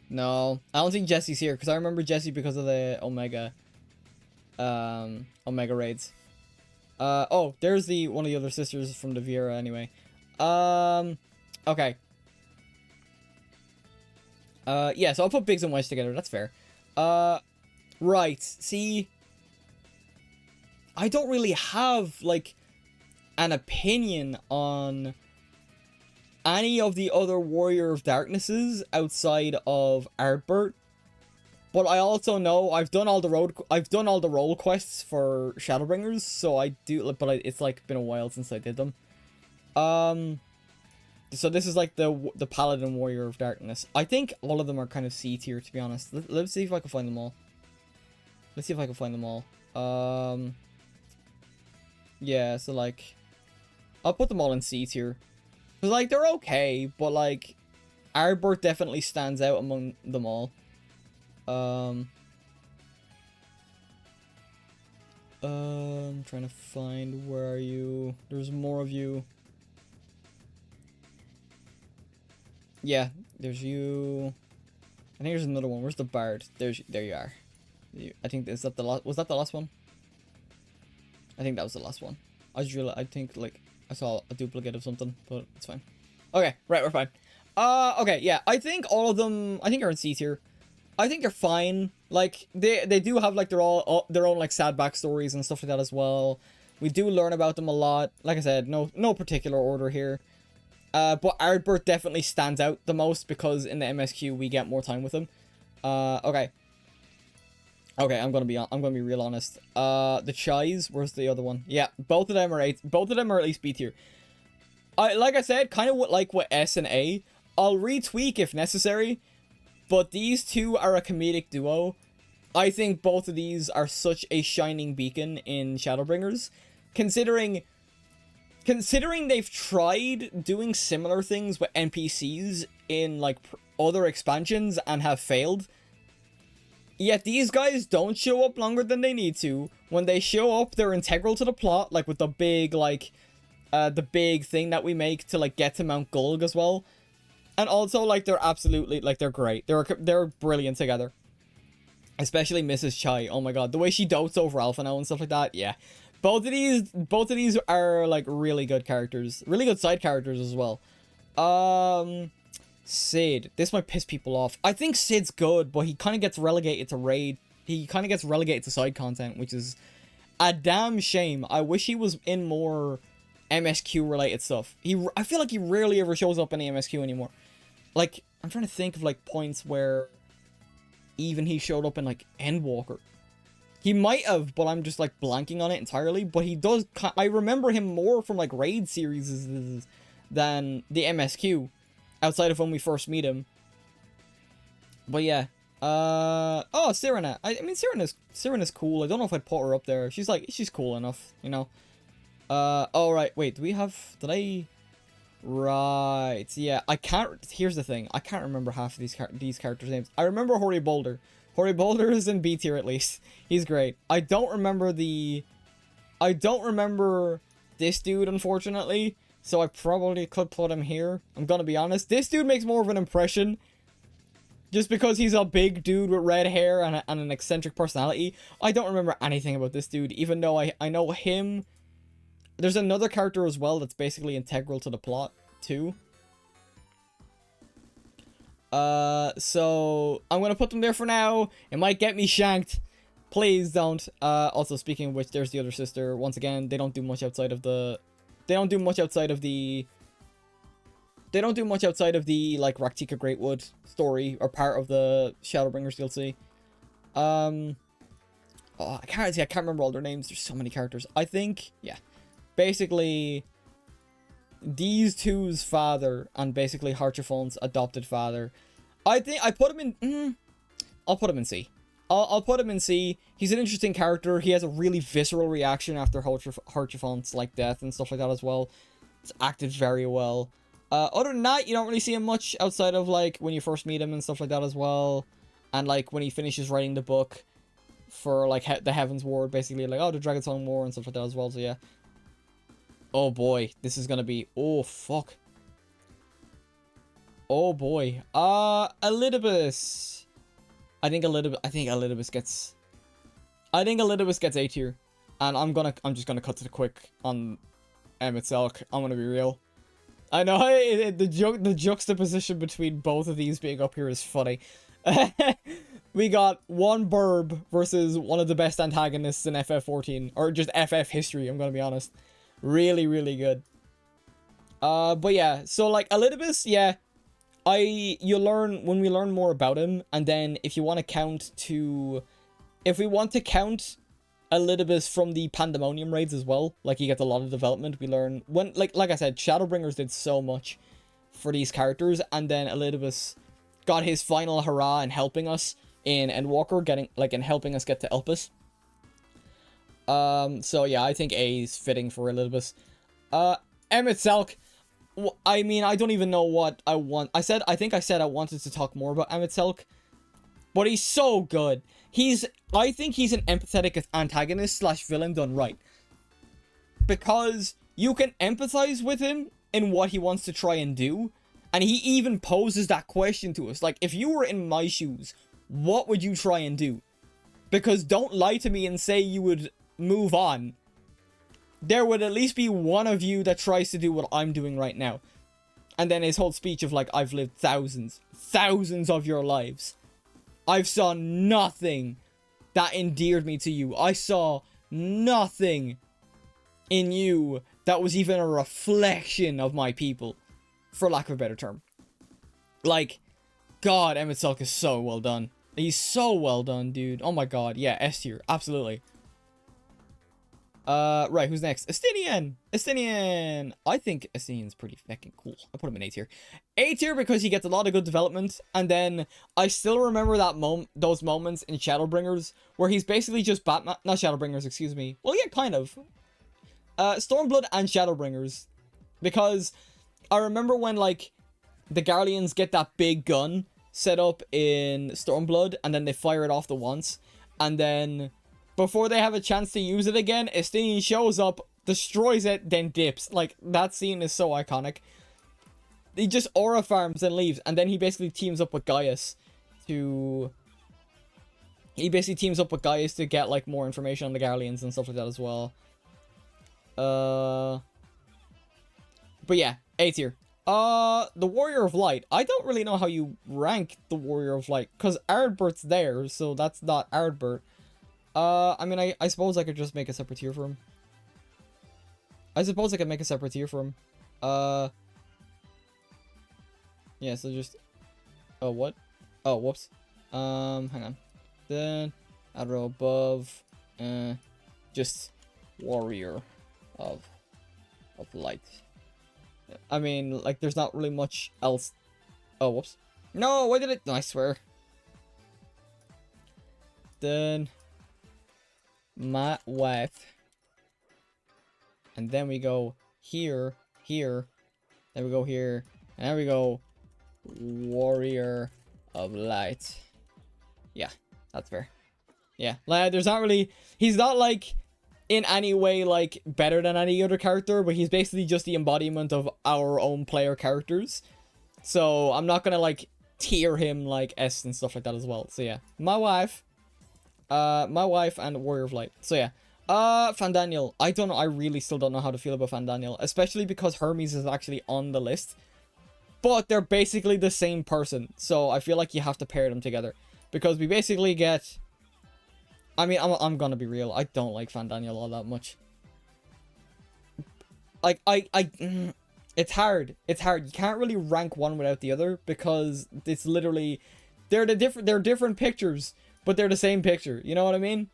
No, I don't think Jesse's here, because I remember Jesse because of the Omega raids. Oh, there's one of the other sisters from the Viera anyway. Okay. Yeah, so I'll put Biggs and Wedge together, that's fair. Right, see, I don't really have, like, an opinion on any of the other Warrior of Darknesses outside of Artbert. But I also know I've done all the role quests for Shadowbringers, so I do, but it's like been a while since I did them. So this is like the Paladin Warrior of Darkness. I think all of them are kind of C tier, to be honest. Let's see if I can find them all. Let's see if I can find them all. Yeah, so like, I'll put them all in C tier. Cause like they're okay, but like, Arbor definitely stands out among them all. I'm trying to find, where are you? There's more of you. Yeah, there's you. I think there's another one. Where's the Bard? There you are. I think, was that the last one? I think that was the last one. I think like I saw a duplicate of something, but it's fine. Okay, right, we're fine. Okay, yeah, I think all of them, I think are in C tier. I think they're fine. Like, they do have like their own like sad backstories and stuff like that as well. We do learn about them a lot. Like I said, no particular order here. But Ardbert definitely stands out the most because in the MSQ we get more time with him. Okay. Okay, I'm gonna be real honest. The Chais, where's the other one? Yeah, both of them are at least B tier. Like I said, kind of like with S and A. I'll retweak if necessary, but these two are a comedic duo. I think both of these are such a shining beacon in Shadowbringers, considering they've tried doing similar things with NPCs in like other expansions and have failed. Yet these guys don't show up longer than they need to. When they show up, they're integral to the plot, like with the big, like, the big thing that we make to, like, get to Mount Gulg as well. And also, like, they're absolutely, like, they're great. They're brilliant together. Especially Mrs. Chai. Oh my god, the way she dotes over Alpha now and stuff like that, yeah. Both of these are, like, really good characters. Really good side characters as well. Sid. This might piss people off. I think Sid's good, but he kind of gets relegated to raid. He kind of gets relegated to side content, which is a damn shame. I wish he was in more MSQ related stuff. I feel like he rarely ever shows up in the MSQ anymore. Like, I'm trying to think of like points where even he showed up in like Endwalker. He might have, but I'm just like blanking on it entirely. But he does. I remember him more from like raid series than the MSQ. Outside of when we first meet him. But yeah. Oh, Serena. I mean, Serena's cool. I don't know if I'd put her up there. She's cool enough, you know. Oh, right. Wait, right. Yeah, I can't... Here's the thing. I can't remember half of these characters' names. I remember Hoary Boulder. Hoary Boulder is in B tier at least. He's great. I don't remember this dude, unfortunately. So I probably could put him here. I'm gonna be honest. This dude makes more of an impression. Just because he's a big dude with red hair and an eccentric personality. I don't remember anything about this dude. Even though I know him. There's another character as well that's basically integral to the plot too. So I'm gonna put them there for now. It might get me shanked. Please don't. Also, speaking of which, there's the other sister. Once again, they don't do much outside of the... They don't do much outside of the, like, Raktika Greatwood story, or part of the Shadowbringers DLC. Oh, I can't remember all their names. There's so many characters. I think, yeah. Basically, these two's father and basically Harchophone's adopted father. I think I put him in... I'll put him in C. I'll put him in C. He's an interesting character. He has a really visceral reaction after Harchophone's, like, death and stuff like that as well. It's acted very well. Other than that, you don't really see him much outside of, like, when you first meet him and stuff like that as well. And, like, when he finishes writing the book for, like, the Heaven's Ward, basically, like, oh, the Dragon's Tongue War and stuff like that as well, so yeah. Oh, boy. This is gonna be... Oh, fuck. Oh, boy. Elidibus. I think Elidibus gets A tier. And I'm just gonna cut to the quick on Emet-Selch. I'm gonna be real. I know the juxtaposition between both of these being up here is funny. We got one burb versus one of the best antagonists in FF14, or just FF history, I'm gonna be honest. Really, really good. But yeah, so like Elidibus, yeah, when we learn more about him, and then if we want to count Elidibus from the Pandemonium raids as well, like he gets a lot of development. We learn when, like I said, Shadowbringers did so much for these characters, and then Elidibus got his final hurrah in helping us in Endwalker, in helping us get to Elpis. So yeah, I think A is fitting for Elidibus. Emet-Selch. I mean, I don't even know what I want. I think I said I wanted to talk more about Emet-Selch, but he's so good. I think he's an empathetic antagonist / villain done right. Because you can empathize with him in what he wants to try and do, and he even poses that question to us. Like, if you were in my shoes, what would you try and do? Because don't lie to me and say you would move on. There would at least be one of you that tries to do what I'm doing right now. And then his whole speech of like, I've lived thousands of your lives. I've saw nothing that endeared me to you. I saw nothing in you that was even a reflection of my people. For lack of a better term. Like, God, Emet-Selch is so well done. He's so well done, dude. Oh my god, yeah, S tier, absolutely. Right, who's next? Estinian! I think Estinian's pretty fucking cool. I'll put him in A tier. A tier because he gets a lot of good development, and then I still remember those moments in Shadowbringers where he's basically just Batman. Not Shadowbringers, excuse me. Well, yeah, kind of. Stormblood and Shadowbringers. Because I remember when, like, the Garleans get that big gun set up in Stormblood, and then they fire it off the once, and then before they have a chance to use it again, Estinian shows up, destroys it, then dips. Like, that scene is so iconic. He just aura farms and leaves, and then he basically teams up with Gaius to... get, like, more information on the Garleans and stuff like that as well. But yeah, A tier. The Warrior of Light. I don't really know how you rank the Warrior of Light, because Ardbert's there, so that's not Ardbert. I mean, I suppose I could just make a separate tier for him. Yeah, so just... Oh, what? Oh, whoops. Hang on. Then, arrow above, just Warrior of Light. I mean, like, there's not really much else. Oh, whoops. No, why did it? No, I swear. Then... my wife, and then we go here, then we go here, and then we go Warrior of Light. Yeah, that's fair. Yeah, like, there's not really, he's not like in any way like better than any other character, but he's basically just the embodiment of our own player characters, so I'm not gonna like tier him like S and stuff like that as well. So yeah, my wife and Warrior of Light. So yeah. Fandaniel. I don't know. I really still don't know how to feel about Fandaniel. Especially because Hermes is actually on the list. But they're basically the same person. So I feel like you have to pair them together. Because we basically get... I mean, I'm gonna be real. I don't like Fandaniel all that much. Like, it's hard. It's hard. You can't really rank one without the other. Because it's literally... They're different pictures. but they're the same picture. You know what I mean?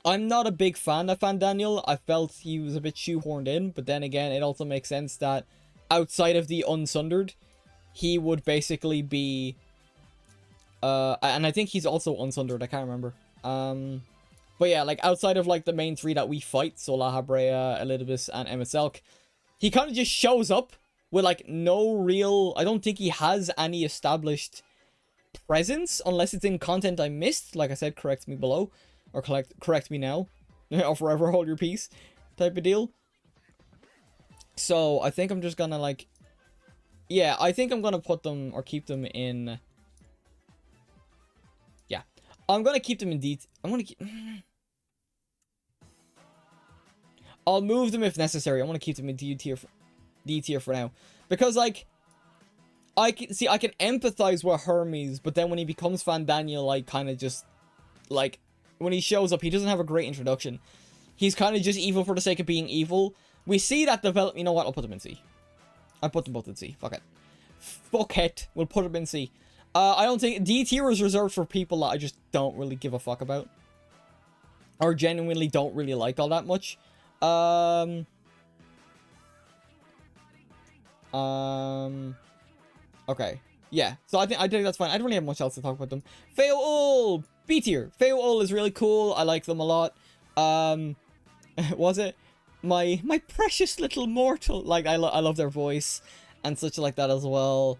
I'm not a big fan of Fandaniel. I felt he was a bit shoehorned in, but then again, it also makes sense that outside of the Unsundered, he would basically be... and I think he's also Unsundered, I can't remember. But yeah, like, outside of, like, the main three that we fight, so Lahabrea, Elidibus, and Emet-Selch, he kind of just shows up with, like, no real... I don't think he has any established presence, unless it's in content I missed. Like I said, correct me below. Or correct me now. Or forever hold your peace. Type of deal. So, I think I'm just gonna, like... Yeah, I think I'm gonna put them, or keep them in... Yeah. I'm gonna keep them in D... I'm gonna keep... I'll move them if necessary. I want to keep them in D tier for now. Because, like... I can empathize with Hermes, but then when he becomes Fandaniel, I kind of just... Like... When he shows up, he doesn't have a great introduction. He's kind of just evil for the sake of being evil. We see that develop... You know what? I'll put them in C. I'll put them both in C. Fuck it. Fuck it. We'll put them in C. I don't think... D tier is reserved for people that I just don't really give a fuck about. Or genuinely don't really like all that much. Okay. Yeah. So I think that's fine. I don't really have much else to talk about them. Feo B tier. Feo is really cool. I like them a lot. Was it? My precious little mortal. Like, I love their voice. And such like that as well.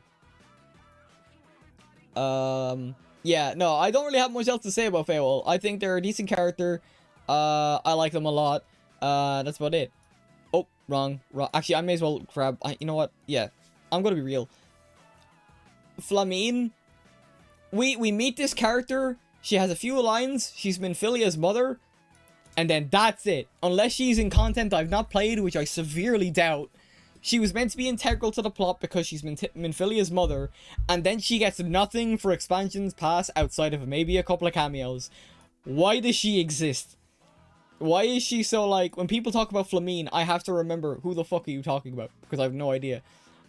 Yeah, no, I don't really have much else to say about Feo. I think they're a decent character. I like them a lot. That's about it. Oh, wrong. Actually, I may as well grab... you know what? Yeah, I'm gonna be real. Flamine. We meet this character. She has a few lines. She's Minfilia's mother. And then that's it. Unless she's in content I've not played, which I severely doubt. She was meant to be integral to the plot because she's Minfilia's mother. And then she gets nothing for expansions pass outside of maybe a couple of cameos. Why does she exist? Why is she so, like... When people talk about Flamine, I have to remember who the fuck are you talking about. Because I have no idea.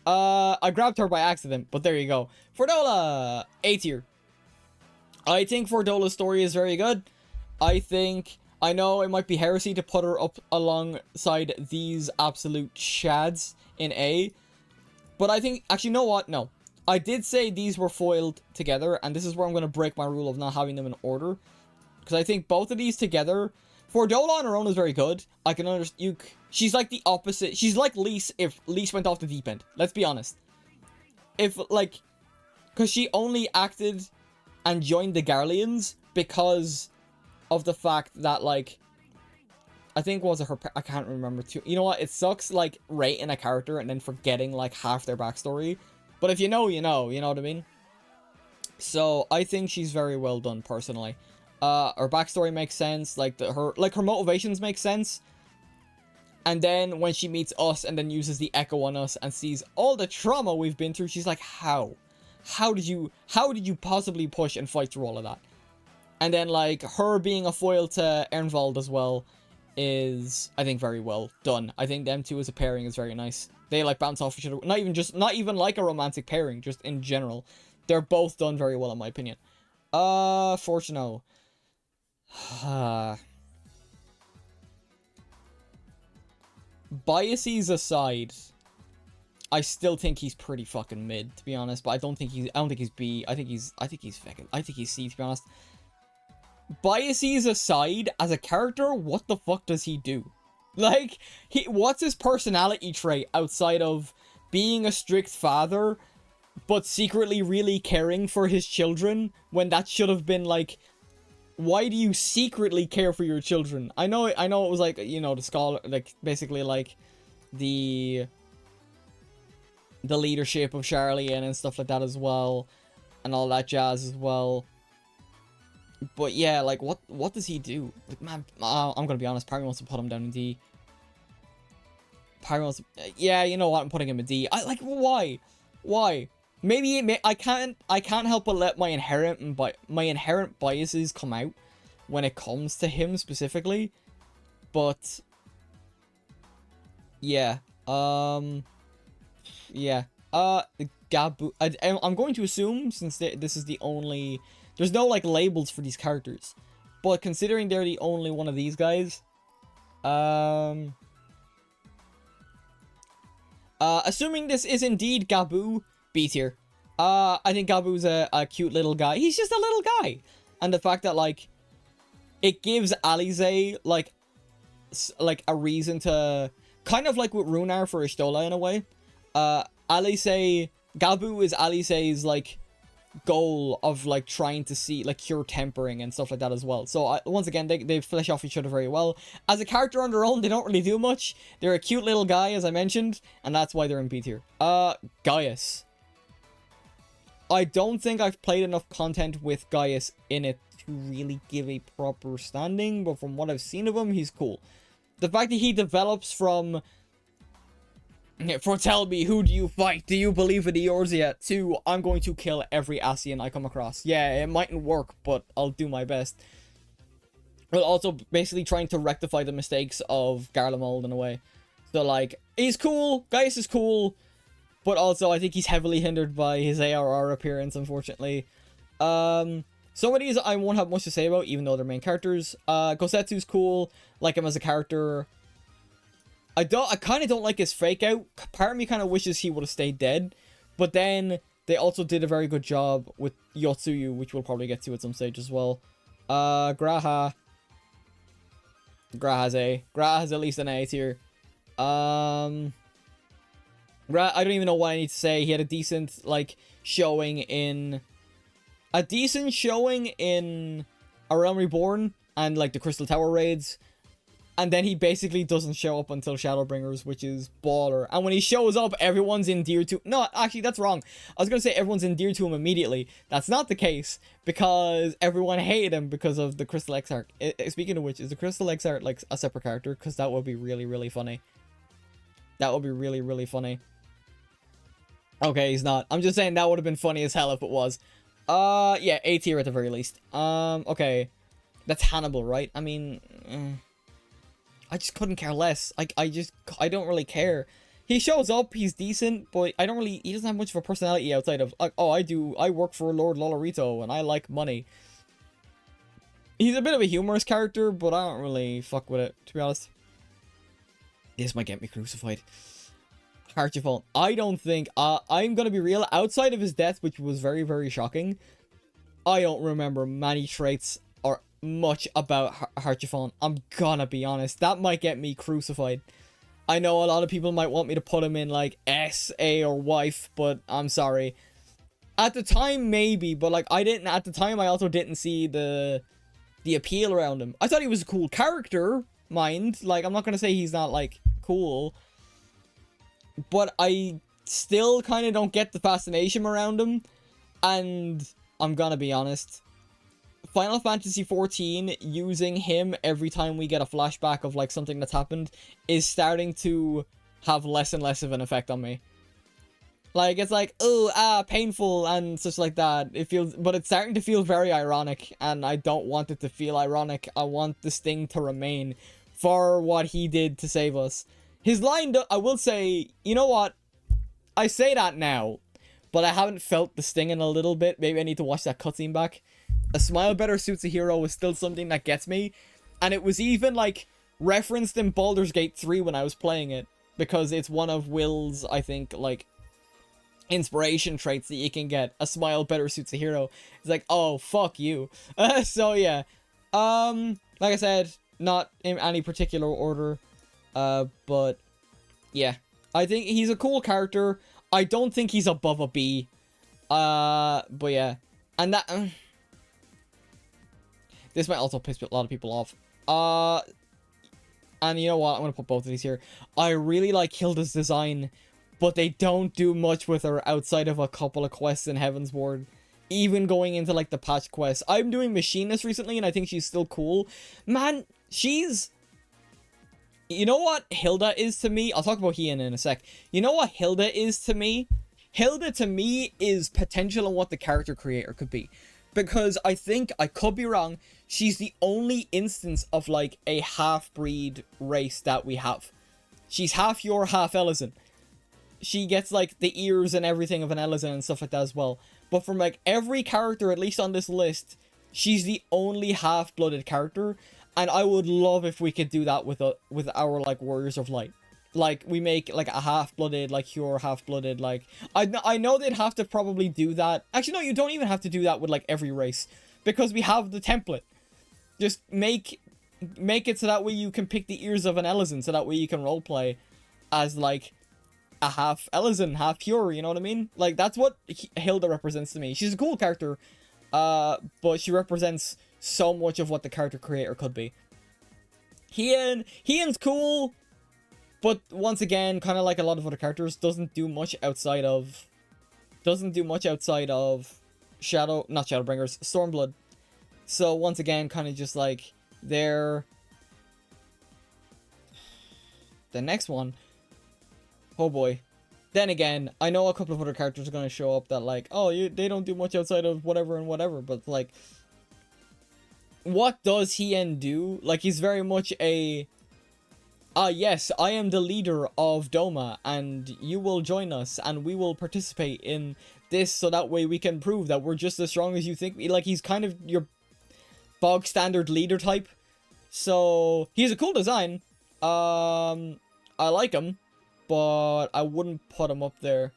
I grabbed her by accident, but there you go. Fordola! A tier. I think Fordola's story is very good. I know it might be heresy to put her up alongside these absolute chads in A. But I think... Actually, you know what? No. I did say these were foiled together, and this is where I'm going to break my rule of not having them in order. Because I think both of these together... Fordola on her own is very good. I can understand... She's like the opposite. She's like Lise if Lise went off the deep end. Let's be honest. If, like... Because she only acted and joined the Garleans because of the fact that, like... I think was it her... I can't remember too. You know what? It sucks, like, rating a character and then forgetting, like, half their backstory. But if you know, you know. You know what I mean? So, I think she's very well done, personally. Her backstory makes sense. Like, her motivations make sense. And then when she meets us and then uses the echo on us and sees all the trauma we've been through, she's like, how? How did you possibly push and fight through all of that? And then, like, her being a foil to N0VA's as well is, I think, very well done. I think them two as a pairing is very nice. They, like, bounce off each other. Not even like a romantic pairing, just in general. They're both done very well, in my opinion. Fortuno. Biases aside, I still think he's pretty fucking mid, to be honest. But I don't think he's B. I think he's C, to be honest. Biases aside, as a character, what the fuck does he do? Like, what's his personality trait outside of being a strict father, but secretly really caring for his children, when that should have been, like, why do you secretly care for your children? I know it was, like, you know, the scholar, like, basically, like, the leadership of Charlian and stuff like that as well, and all that jazz as well. But yeah, like, what does he do? Like, man, I'm gonna be honest, Parry wants to put him down in D. Parry wants to, yeah, you know what, I'm putting him in D. Why? Maybe I can't help but let my inherent biases come out when it comes to him specifically. But yeah, yeah. Gabu. I'm going to assume, since this is the only There's no, like, labels for these characters. But considering they're the only one of these guys, assuming this is indeed Gabu, B tier. I think Gabu's a cute little guy. He's just a little guy. And the fact that, like, it gives Alize, like a reason to... Kind of like with Runar for Ishtola in a way. Alize... Gabu is Alize's, like, goal of, like, trying to see, like, cure tempering and stuff like that as well. So, once again, they flesh off each other very well. As a character on their own, they don't really do much. They're a cute little guy, as I mentioned, and that's why they're in B tier. Gaius. I don't think I've played enough content with Gaius in it to really give a proper standing, but from what I've seen of him, he's cool. The fact that he develops from... Foretell me, who do you fight? Do you believe in Eorzea? To, I'm going to kill every Ascian I come across. Yeah, it mightn't work, but I'll do my best. But also, basically trying to rectify the mistakes of Garlemald in a way. So, like, he's cool, Gaius is cool, but also I think he's heavily hindered by his ARR appearance, unfortunately. Some of these I won't have much to say about, even though they're main characters. Gosetsu's cool, like him as a character. I kind of don't like his fake out. Part of me kind of wishes he would have stayed dead. But then, they also did a very good job with Yotsuyu, which we'll probably get to at some stage as well. Graha. Graha's A. Graha has at least an A tier. Graha, I don't even know what I need to say. He had a decent, like, showing in... A decent showing in A Realm Reborn and, like, the Crystal Tower raids. And then he basically doesn't show up until Shadowbringers, which is baller. And when he shows up, everyone's endeared to... No, actually, that's wrong. I was going to say everyone's endeared to him immediately. That's not the case, because everyone hated him because of the Crystal X art. Speaking of which, is the Crystal X art, like, a separate character? Because that would be really, really funny. That would be really, really funny. Okay, he's not. I'm just saying that would have been funny as hell if it was. Yeah, A tier at the very least. Okay. That's Hannibal, right? I mean... I just couldn't care less. I don't really care. He shows up, he's decent, but he doesn't have much of a personality outside of, like, oh, I work for Lord Lolorito, and I like money. He's a bit of a humorous character, but I don't really fuck with it, to be honest. This might get me crucified. Archibald. I don't think, I'm gonna be real, outside of his death, which was very, very shocking, I don't remember many traits or much about Harchiphon. I'm gonna be honest. That might get me crucified. I know a lot of people might want me to put him in, like, S, A, or wife, but I'm sorry. At the time, maybe, but, like, at the time, I also didn't see the appeal around him. I thought he was a cool character, mind. Like, I'm not gonna say he's not, like, cool. But I still kind of don't get the fascination around him. And I'm gonna be honest. Final Fantasy XIV, using him every time we get a flashback of, like, something that's happened, is starting to have less and less of an effect on me. Like, it's like, oh, painful, and such like that. But it's starting to feel very ironic, and I don't want it to feel ironic. I want the sting to remain for what he did to save us. His line, I will say, you know what? I say that now, but I haven't felt the sting in a little bit. Maybe I need to watch that cutscene back. A smile better suits a hero is still something that gets me. And it was even, like, referenced in Baldur's Gate 3 when I was playing it. Because it's one of Will's, I think, like, inspiration traits that you can get. A smile better suits a hero. It's like, oh, fuck you. So, yeah. Like I said, not in any particular order. But, yeah. I think he's a cool character. I don't think he's above a B. But, yeah. And that... This might also piss a lot of people off. And you know what? I'm going to put both of these here. I really like Hilda's design, but they don't do much with her outside of a couple of quests in Heavensward. Even going into, like, the patch quests. I'm doing Machinist recently, and I think she's still cool. Man, she's... You know what Hilda is to me? I'll talk about Hien in a sec. You know what Hilda is to me? Hilda, to me, is potential in what the character creator could be. Because I think, I could be wrong, she's the only instance of, like, a half-breed race that we have. She's half Yor, half Elysian. She gets, like, the ears and everything of an Elysian and stuff like that as well. but from like every character, at least on this list, she's the only half-blooded character, and I would love if we could do that with our like Warriors of Light. Like, we make like a half-blooded, like Hyor half-blooded, like I know they'd have to probably do that. Actually, no, you don't even have to do that with like every race, because we have the template. Just make it so that way you can pick the ears of an Elezen, so that way you can roleplay as like a half Elezen, half Hyor, you know what I mean? Like, that's what Hilda represents to me. She's a cool character, but she represents so much of what the character creator could be. Hion's cool, but once again, kind of like a lot of other characters, doesn't do much outside of not Shadowbringers, Stormblood. So once again, kind of just like they're the next one. Oh boy. Then again, I know a couple of other characters are going to show up that like, oh, they don't do much outside of whatever and whatever, but like, what does Hien do? Like, he's very much a, yes, I am the leader of Doma, and you will join us, and we will participate in this, so that way we can prove that we're just as strong as you think. Like, he's kind of your bog standard leader type. So, he's a cool design. I like him, but I wouldn't put him up there.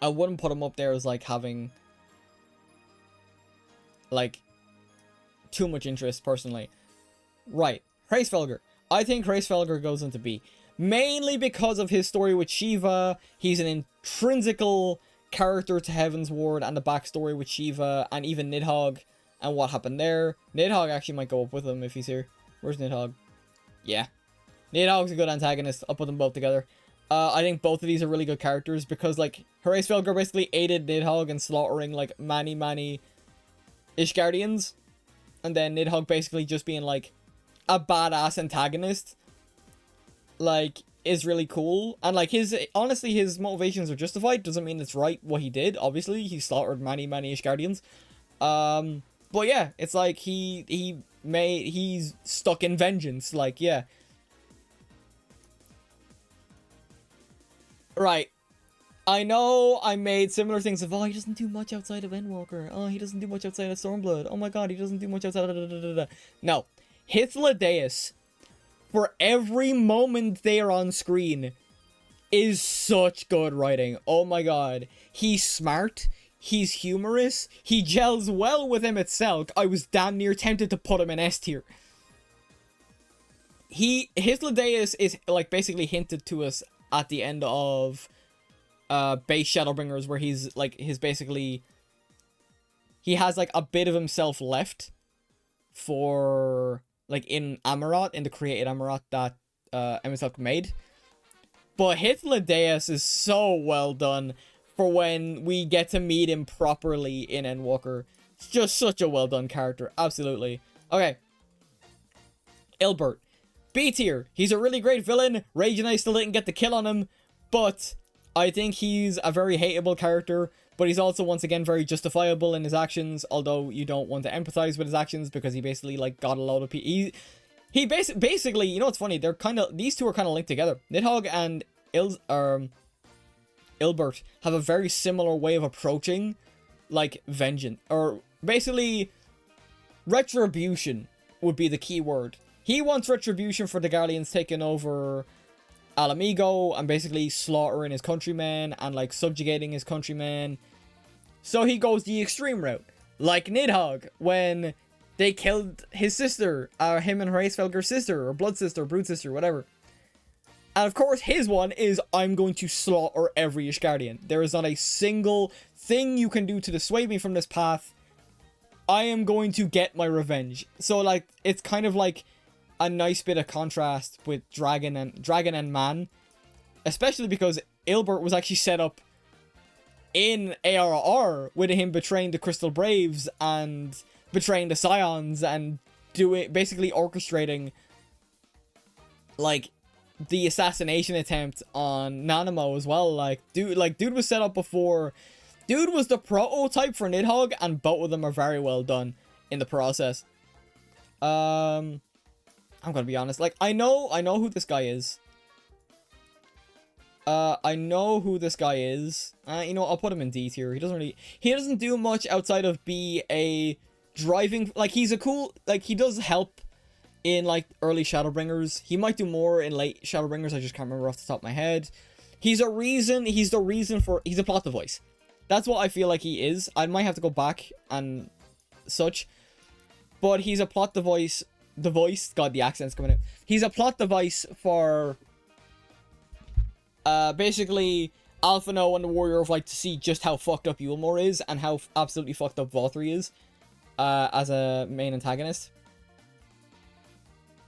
I wouldn't put him up there as, like, having, like, too much interest, personally. Right. Hraesvelgr. I think Hraesvelgr goes into B. Mainly because of his story with Shiva. He's an intrinsical character to Heaven's Ward, and the backstory with Shiva, and even Nidhogg, and what happened there. Nidhogg actually might go up with him if he's here. Where's Nidhogg? Yeah. Nidhogg's a good antagonist. I'll put them both together. I think both of these are really good characters, because, like, Hraesvelgr basically aided Nidhogg in slaughtering, like, many Ishgardians. And then Nidhogg basically just being, like, a badass antagonist, like, is really cool. And, like, honestly, his motivations are justified. Doesn't mean it's right what he did, obviously. He slaughtered many Ishgardians. But yeah, it's like, he's stuck in vengeance, like, yeah. Right. I know I made similar things of, oh, he doesn't do much outside of Endwalker. Oh, he doesn't do much outside of Stormblood. Oh my god, he doesn't do much outside of... No. Hythlodaeus, for every moment they are on screen, is such good writing. Oh my god. He's smart. He's humorous. He gels well with him itself. I was damn near tempted to put him in S tier. Hythlodaeus is, like, basically hinted to us at the end of base Shadowbringers, where he's like, he has like a bit of himself left for, like, in Amaurot, in the created Amaurot that MSL made. But Hythlodaeus is so well done for when we get to meet him properly in Endwalker. It's just such a well done character, absolutely. Okay, Ilbert, B tier. He's a really great villain. Rage and I still didn't get the kill on him, but I think he's a very hateable character, but he's also, once again, very justifiable in his actions, although you don't want to empathize with his actions, because he basically, like, got a lot of people. He basically, you know what's funny? These two are kind of linked together. Nidhogg and Ilbert have a very similar way of approaching, like, vengeance, or basically, retribution would be the key word. He wants retribution for the Garleans taking over Alamigo and basically slaughtering his countrymen and, like, subjugating his countrymen. So he goes the extreme route, like Nidhogg when they killed his sister, him and Hraesvelgr's sister, or blood sister, brood sister, whatever. And of course, his one is, I'm going to slaughter every Ishgardian. There is not a single thing you can do to dissuade me from this path. I am going to get my revenge. So, like, it's kind of like a nice bit of contrast with Dragon and Man, especially because Ilbert was actually set up in ARR with him betraying the Crystal Braves and betraying the Scions and basically orchestrating, like, the assassination attempt on Nanamo as well. Like, dude was set up before. Dude was the prototype for Nidhogg, and both of them are very well done in the process. I'm gonna be honest. Like, I know who this guy is. I know who this guy is. You know, I'll put him in D tier. He doesn't do much outside of be a driving, like, he's a cool, like, he does help in, like, early Shadowbringers. He might do more in late Shadowbringers, I just can't remember off the top of my head. He's the reason he's a plot device. That's what I feel like he is. I might have to go back and such. But he's a plot device, God, the accent's coming out. He's a plot device for, basically, Alphino and the Warrior of Light to see just how fucked up Yulmore is and how absolutely fucked up Valtteri is, as a main antagonist.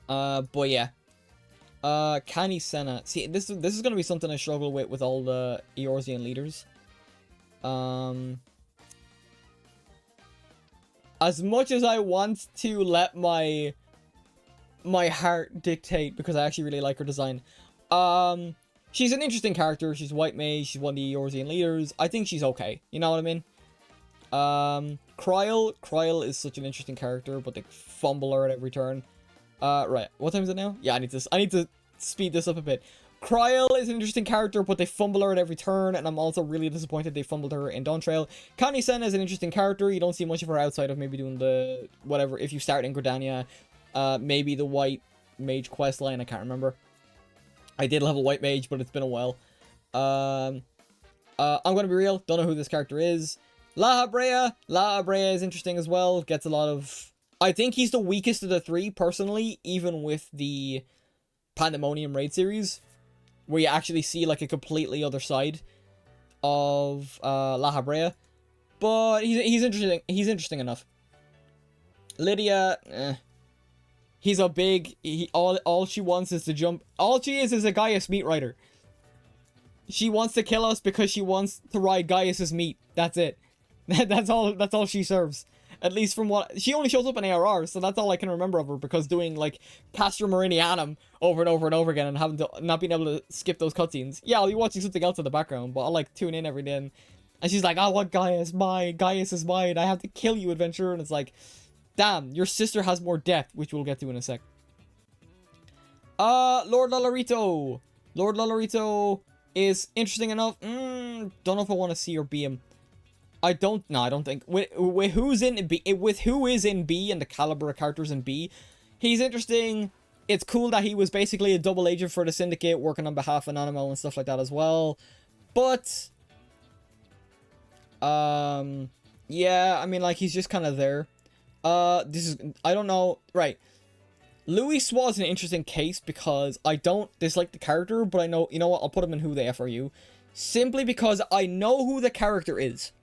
But yeah. Kani Senna. See, this is gonna be something I struggle with all the Eorzean leaders. As much as I want to let my heart dictate, because I actually really like her design. She's an interesting character. She's white mage. She's one of the Eorzean leaders. I think she's okay. You know what I mean? Kryl is such an interesting character, but they fumble her at every turn. Right. What time is it now? Yeah, I need to speed this up a bit. Kryl is an interesting character, but they fumble her at every turn, and I'm also really disappointed they fumbled her in Dawntrail. Connie Senna is an interesting character. You don't see much of her outside of maybe doing the whatever. If you start in Gridania, maybe the white mage quest line. I can't remember. I did level white mage, but it's been a while. I'm gonna be real. Don't know who this character is. La Habrea is interesting as well. Gets a lot of. I think he's the weakest of the three, personally, even with the Pandemonium raid series, where you actually see like a completely other side of La Habrea. But he's interesting. He's interesting enough. Lydia, he's a big. All she wants is to jump. All she is a Gaius meat rider. She wants to kill us because she wants to ride Gaius's meat. That's it. That's all she serves. At least from what... She only shows up in ARR, so that's all I can remember of her, because doing, like, Castra Meridianum over and over and over again and having to... not being able to skip those cutscenes. Yeah, I'll be watching something else in the background, but I'll, like, tune in every day. And she's like, I want Gaius, Gaius is mine, I have to kill you, adventurer. And it's like, damn, your sister has more depth, which we'll get to in a sec. Lord Lolorito. Lord Lolorito is interesting enough. Don't know if I want to see or be him. I don't think with who is in B and the caliber of characters in B, he's interesting. It's cool that he was basically a double agent for the Syndicate, working on behalf of Animo and stuff like that as well. But yeah, I mean, like, he's just kind of there. This is, I don't know, right? Louis Swa is an interesting case because I don't dislike the character, but I know, you know what, I'll put him in Who the F Are You, simply because I know who the character is.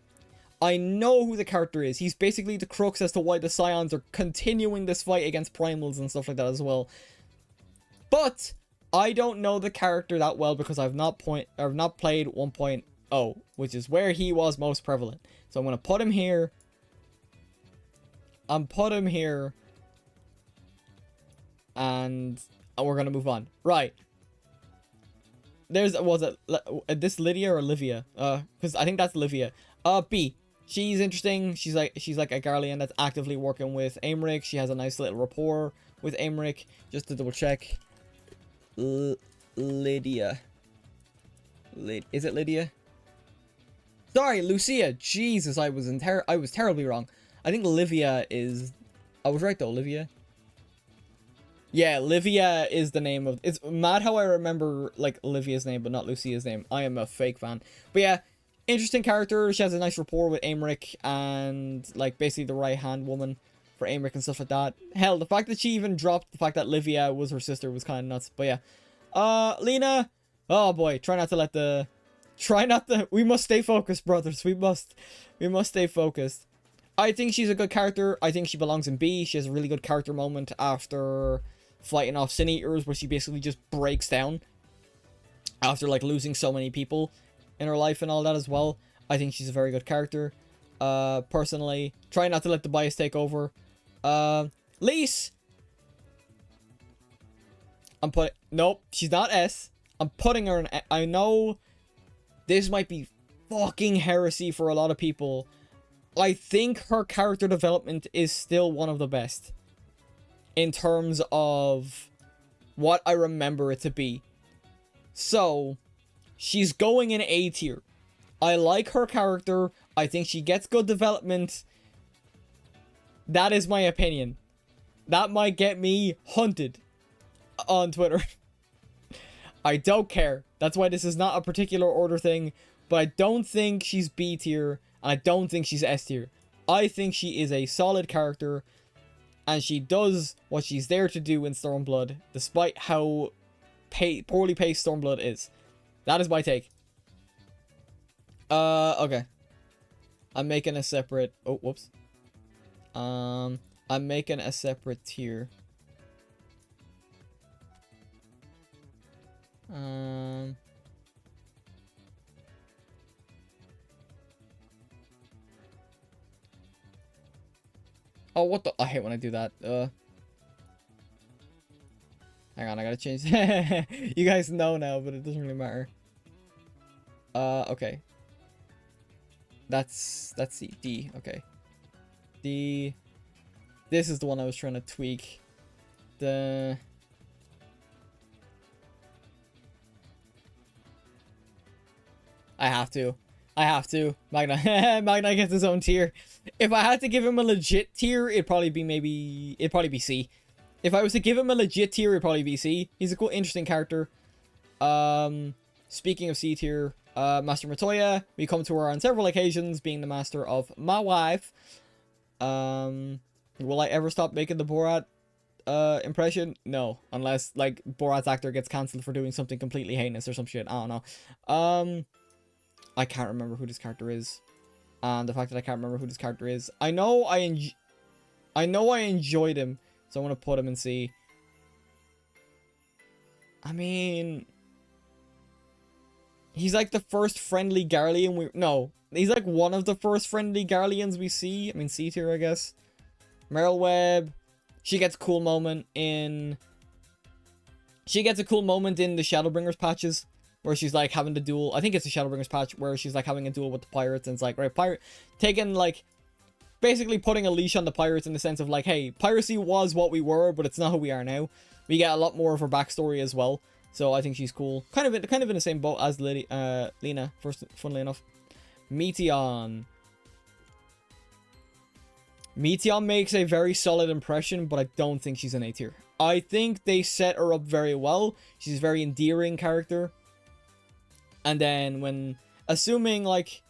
I know who the character is. He's basically the crux as to why the Scions are continuing this fight against Primals and stuff like that as well. But I don't know the character that well because I've not played 1.0, which is where he was most prevalent. So I'm gonna put him here. And we're gonna move on. Right. Was it this Lydia or Olivia? Because I think that's Livia. B. She's interesting. She's like a Garlean that's actively working with Aymeric. She has a nice little rapport with Aymeric. Just to double check. Lydia. Is it Lydia? Sorry, Lucia. Jesus, I was terribly wrong. I think Livia is... I was right though, Livia. Yeah, Livia is the name of... It's mad how I remember, like, Olivia's name, but not Lucia's name. I am a fake fan. But yeah, interesting character. She has a nice rapport with Aymeric and, like, basically the right-hand woman for Aymeric and stuff like that. Hell, the fact that she even dropped the fact that Livia was her sister was kind of nuts. But yeah. Lena. Oh, boy. Try not to... We must stay focused, brothers. We must stay focused. I think she's a good character. I think she belongs in B. She has a really good character moment after fighting off Sin Eaters, where she basically just breaks down after, like, losing so many people in her life and all that as well. I think she's a very good character. Personally, try not to let the bias take over. Lise. Nope, she's not S. I'm putting her in... I know this might be fucking heresy for a lot of people. I think her character development is still one of the best in terms of what I remember it to be. So, She's going in A tier. I like her character. I think she gets good development. That is my opinion. That might get me hunted on Twitter. I don't care. That's why this is not a particular order thing. But I don't think she's B tier. And I don't think she's S tier. I think she is a solid character. And she does what she's there to do in Stormblood. Despite how poorly paced Stormblood is. That is my take. Okay. I'm making a separate... Oh, whoops. I'm making a separate tier. Oh, what the... I hate when I do that. Hang on, I gotta change... You guys know now, but it doesn't really matter. Okay. That's C. D. Okay. D. This is the one I was trying to tweak. I have to. Magna. Magna gets his own tier. If I had to give him a legit tier, it'd probably be C. If I was to give him a legit tier, it'd probably be C. He's a cool, interesting character. Speaking of C tier, Master Matoya, we come to her on several occasions, being the master of my wife. Will I ever stop making the Borat impression? No, unless like Borat's actor gets cancelled for doing something completely heinous or some shit. I don't know. I can't remember who this character is, and the fact that I can't remember who this character is, I know I enjoyed him, so I'm gonna put him in C. I mean, he's like the first friendly Garlean he's like one of the first friendly Garleans we see. I mean, C tier, I guess. Meryl Webb, she gets a cool moment in... the Shadowbringers patches, where she's like having the duel. I think it's a Shadowbringers patch where she's like having a duel with the pirates, and it's like, right, taking like, basically putting a leash on the pirates in the sense of like, hey, piracy was what we were, but it's not who we are now. We get a lot more of her backstory as well, so I think she's cool. Kind of in the same boat as Lena, funnily enough. Meteon makes a very solid impression, but I don't think she's an A tier. I think they set her up very well. She's a very endearing character. And then when... Assuming, like...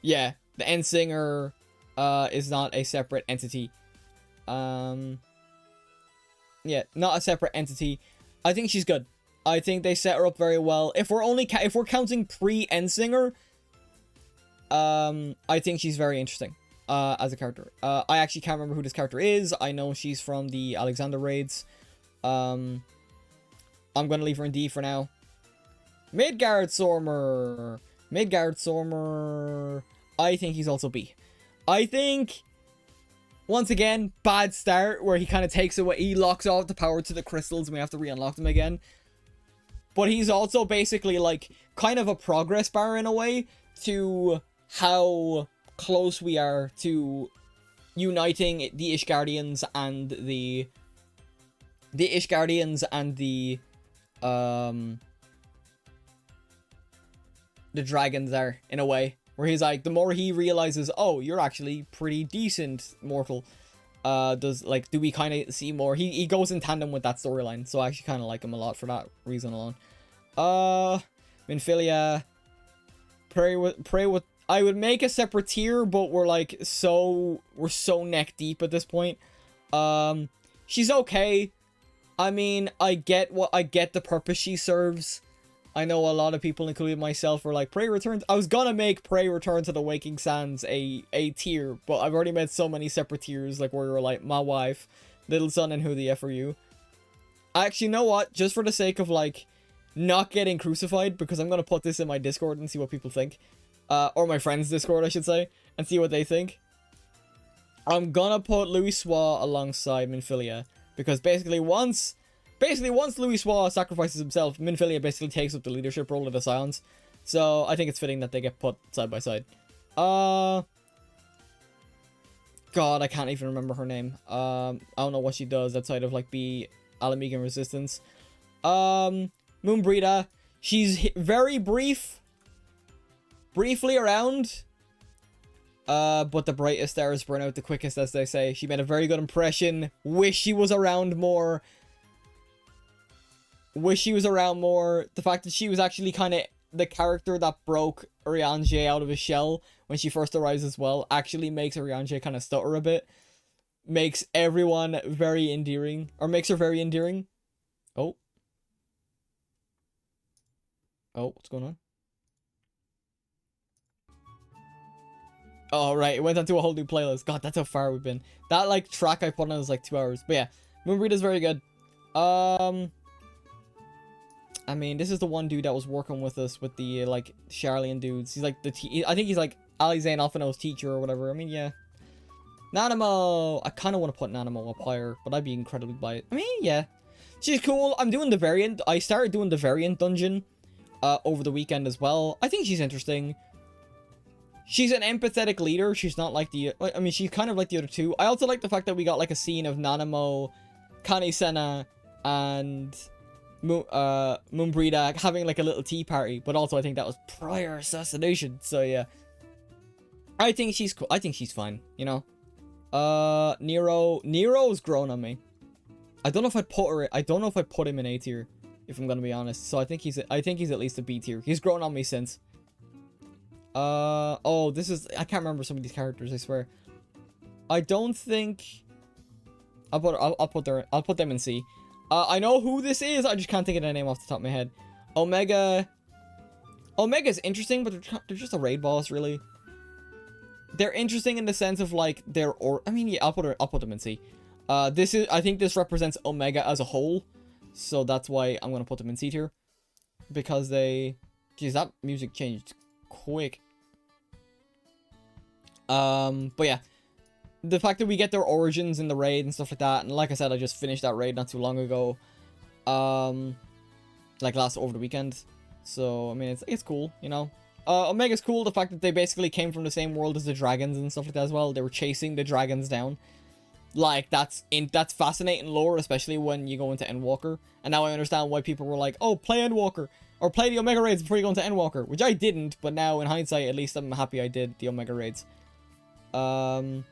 Yeah, the Endsinger is not a separate entity. Yeah, not a separate entity. I think she's good. I think they set her up very well. If we're counting pre-Endsinger, I think she's very interesting. As a character. I actually can't remember who this character is. I know she's from the Alexander raids. I'm gonna leave her in D for now. Midgard Sormer. I think he's also B. I think, once again, bad start where he kind of takes away, he locks off the power to the crystals and we have to re-unlock them again. But he's also basically like kind of a progress bar in a way to how close we are to uniting the Ishgardians and the dragons are, in a way, where he's like, the more he realizes, oh, you're actually pretty decent mortal, do we kind of see more? He goes in tandem with that storyline, so I actually kind of like him a lot for that reason alone. Minfilia, pray with I would make a separate tier, but we're so neck deep at this point. She's okay. I mean, I get the purpose she serves. I know a lot of people, including myself, are like, Prey Returns. I was gonna make Prey Return to the Waking Sands a tier, but I've already made so many separate tiers, like where you're like, my wife, Little Son, and Who the F Are You. Actually, you know what? Just for the sake of like not getting crucified, because I'm gonna put this in my Discord and see what people think. Or my friend's Discord, I should say, and see what they think. I'm gonna put Louis Swa alongside Minfilia, because basically once Louis Swa sacrifices himself, Minfilia basically takes up the leadership role of the Scions. So I think it's fitting that they get put side by side. God, I can't even remember her name. I don't know what she does outside of like be Alamegan Resistance. Moonbreeder. She's very briefly around. But the brightest stars burn out the quickest, as they say. She made a very good impression. Wish she was around more. The fact that she was actually kind of the character that broke Urianger out of his shell when she first arrives as well actually makes Urianger kind of stutter a bit. Makes everyone very endearing. Or makes her very endearing. Oh. Oh, what's going on? Oh, right. It went onto a whole new playlist. God, that's how far we've been. That, like, track I put on was, like, 2 hours. But, yeah. Moonbreeder's very good. I mean, this is the one dude that was working with us with the, like, Charlian dudes. He's, like, I think he's, like, Ali Zayn Alphino's teacher or whatever. I mean, yeah. Nanamo! I kind of want to put Nanamo up higher, but I'd be incredibly biased. I mean, yeah. She's cool. I'm doing the variant. I started doing the variant dungeon over the weekend as well. I think she's interesting. She's an empathetic leader. She's not like the... I mean, she's kind of like the other two. I also like the fact that we got, like, a scene of Nanamo, Kani-Senna, and Moonbreeder having, like, a little tea party. But also, I think that was prior assassination. So, yeah. I think she's cool. I think she's fine, you know? Nero's grown on me. I don't know if I'd put her... I don't know if I'd put him in A tier, if I'm gonna be honest. So, I think he's at least a B tier. He's grown on me since... oh, this is... I can't remember some of these characters, I swear. I don't think... I'll put them in C. I know who this is, I just can't think of their name off the top of my head. Omega's interesting, but they're just a raid boss, really. They're interesting in the sense of, like, I mean, yeah, I'll put them in C. I think this represents Omega as a whole. So that's why I'm gonna put them in C tier. Because they... Jeez, that music changed quick. But yeah, the fact that we get their origins in the raid and stuff like that, and like I said, I just finished that raid not too long ago, like over the weekend. So I mean, it's cool, you know. Omega's cool. The fact that they basically came from the same world as the dragons and stuff like that as well. They were chasing the dragons down. Like that's fascinating lore, especially when you go into Endwalker. And now I understand why people were like, "Oh, play Endwalker." Or play the Omega Raids before you go into Endwalker. Which I didn't, but now in hindsight, at least I'm happy I did the Omega Raids. Papalimo.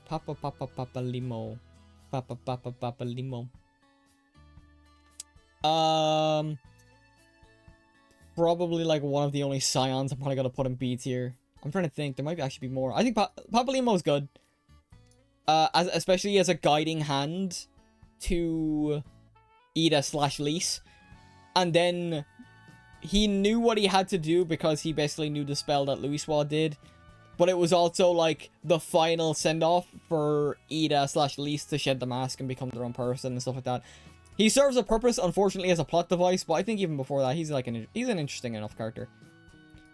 Papalimo. Papalimo. Probably like one of the only Scions I'm probably gonna put in B tier. I'm trying to think. There might actually be more. I think Papalimo's good. Especially as a guiding hand to Ida/Lise. And then he knew what he had to do because he basically knew the spell that Louisoix did. But it was also like the final send-off for Ida/Lise to shed the mask and become their own person and stuff like that. He serves a purpose, unfortunately, as a plot device, but I think even before that, he's an interesting enough character.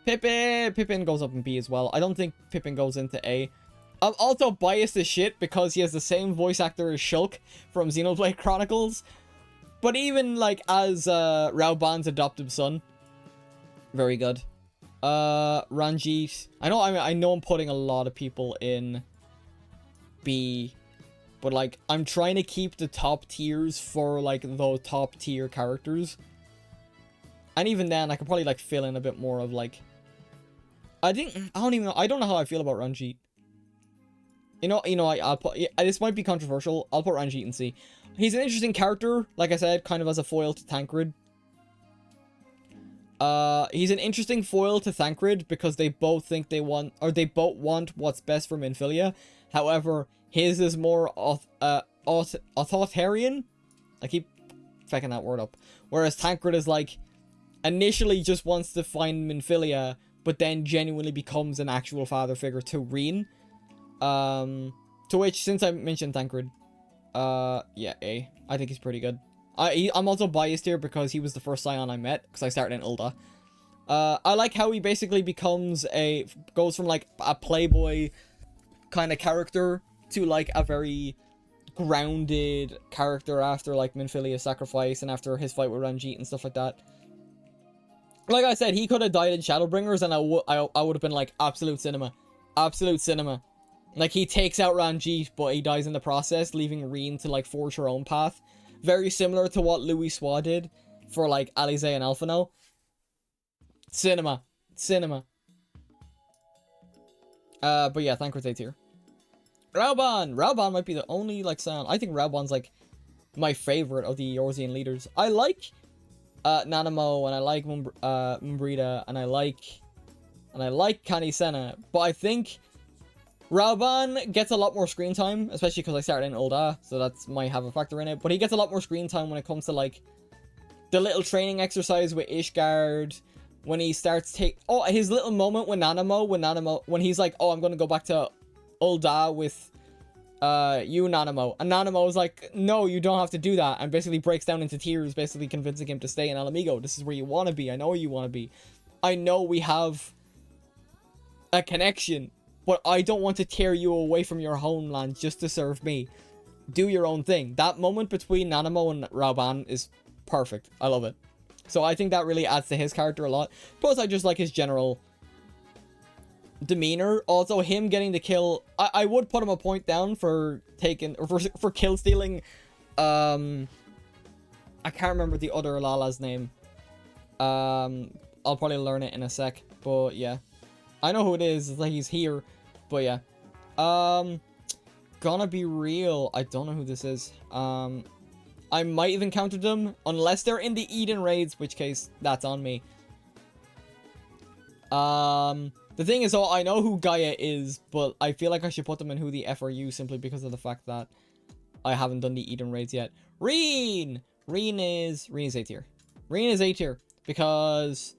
Pippin goes up in B as well. I don't think Pippin goes into A. I'm also biased as shit because he has the same voice actor as Shulk from Xenoblade Chronicles. But even, like, as Raoban's adoptive son, very good. Ranjit. I know I'm putting a lot of people in B, but, like, I'm trying to keep the top tiers for, like, the top tier characters. And even then, I could probably, like, fill in a bit more of, like... I don't know how I feel about Ranjit. I'll put... This might be controversial. I'll put Ranjit in C. He's an interesting character, like I said, kind of as a foil to Thancred. He's an interesting foil to Thancred because they both think they want what's best for Minfilia. However, his is more authoritarian. I keep fucking that word up. Whereas Thancred is like, initially just wants to find Minfilia, but then genuinely becomes an actual father figure to Reen. To which, since I mentioned Thancred, yeah, A. I think he's pretty good. I'm also biased here because he was the first Scion I met, because I started in Ulda. I like how he basically goes from, like, a playboy kind of character to, like, a very grounded character after, like, Minfilia's sacrifice and after his fight with Ranjit and stuff like that. Like I said, he could have died in Shadowbringers and I would have been like, absolute cinema. Absolute cinema. Like, he takes out Ranjit, but he dies in the process, leaving Reen to, like, forge her own path. Very similar to what Louisoix did. for like Alize and Alphino. Cinema. But yeah, Thancred's A tier. Raoban might be the only like sound. I think Raoban's like my favorite of the Eorzean leaders. I like Nanamo, and I like Mumbrita, and I like Kani Senna, but I think Raoban gets a lot more screen time, especially because I started in Ul'dah, so that's might have a factor in it. But he gets a lot more screen time when it comes to like the little training exercise with Ishgard, when he starts his little moment with Nanamo, when he's like, oh, I'm gonna go back to Ul'dah with you, Nanamo, and Nanamo's like, no, you don't have to do that, and basically breaks down into tears, basically convincing him to stay in Alamigo. This is where you want to be. I know where you want to be. I know we have a connection, but I don't want to tear you away from your homeland just to serve me. Do your own thing. That moment between Nanamo and Raoban is perfect. I love it. So I think that really adds to his character a lot. Plus, I just like his general demeanor. Also, him getting the kill, I would put him a point down for taking, or for kill stealing. I can't remember the other Lala's name. I'll probably learn it in a sec. But yeah, I know who it is. It's like he's here. But yeah, gonna be real, I don't know who this is. I might have encountered them, unless they're in the Eden raids, which case, that's on me. The thing is, I know who Gaia is, but I feel like I should put them in Who the F Are You, simply because of the fact that I haven't done the Eden raids yet. Reen is A tier. Reen is A tier, because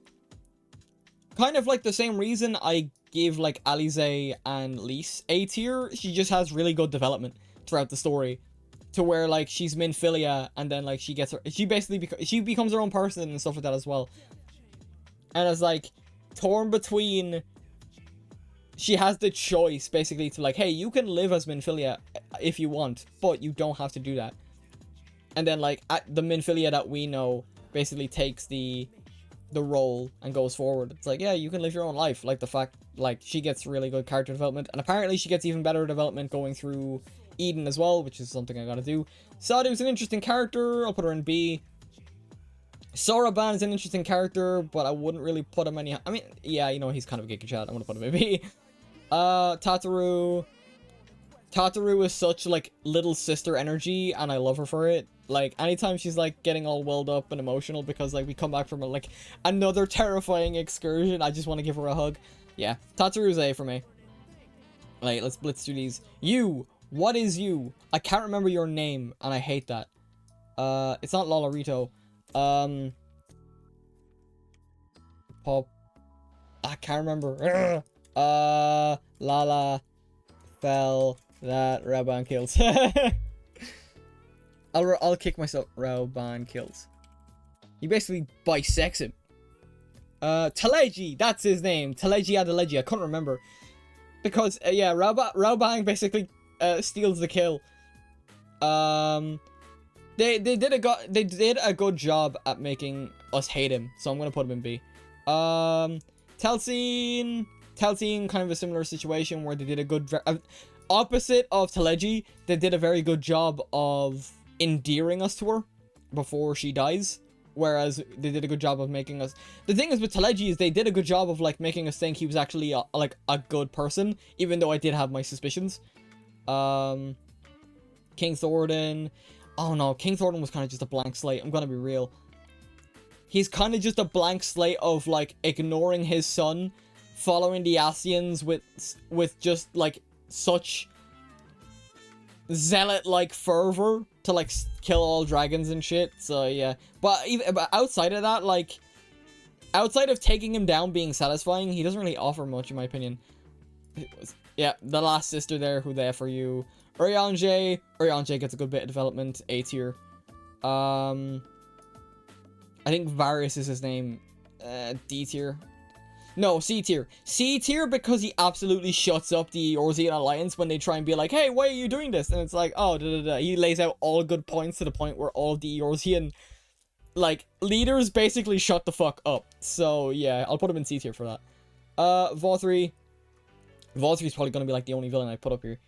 kind of like the same reason I give like Alize and Lys A tier. She just has really good development throughout the story, to where like she's Minfilia, and then like she becomes her own person and stuff like that as well. And it's like torn between, she has the choice basically to like, hey, you can live as Minfilia if you want, but you don't have to do that. And then like the Minfilia that we know basically takes the role and goes forward. It's like, yeah, you can live your own life. Like the fact, like, she gets really good character development, and apparently she gets even better development going through Eden as well, which is something I gotta do. Sadu's an interesting character. I'll put her in B. Soraban is an interesting character, but I wouldn't really put him any. I mean, yeah, you know, he's kind of a Giga Chat. I'm gonna put him in B. Tataru is such like little sister energy, and I love her for it. Like, anytime she's like getting all welled up and emotional because like we come back from like another terrifying excursion, I just want to give her a hug. Yeah, Tataru's A for me. Like, let's blitz through these. You, what is you? I can't remember your name, and I hate that. It's not Lolarito. Pop. I can't remember. Lala fell that Raoban kills. I'll kick myself. Raoban kills. You basically bisects him. Teleji, that's his name. Teleji Adeleji. I couldn't remember. Because, yeah, Raoban basically steals the kill. They did a good job at making us hate him, so I'm gonna put him in B. Talcine, kind of a similar situation where they did a good, opposite of Teleji, they did a very good job of endearing us to her before she dies, whereas they did a good job of making us. The thing is with Teleji is they did a good job of like making us think he was actually like a good person, even though I did have my suspicions. King Thornton. Oh no, King Thornton was kind of just a blank slate. I'm gonna be real. He's kind of just a blank slate of like ignoring his son, following the Asians with just like such zealot-like fervor to like kill all dragons and shit. So yeah, but outside of that, like outside of taking him down being satisfying, he doesn't really offer much in my opinion. Yeah, the last sister there, who there for you. Urianger gets a good bit of development, A tier. I think Varys is his name. D tier. No, C tier. C tier because he absolutely shuts up the Eorzean Alliance when they try and be like, hey, why are you doing this? And it's like, oh, He lays out all good points to the point where all of the Eorzean, like, leaders basically shut the fuck up. So, yeah, I'll put him in C tier for that. Vauthry. Vauthry's probably gonna be, like, the only villain I put up here.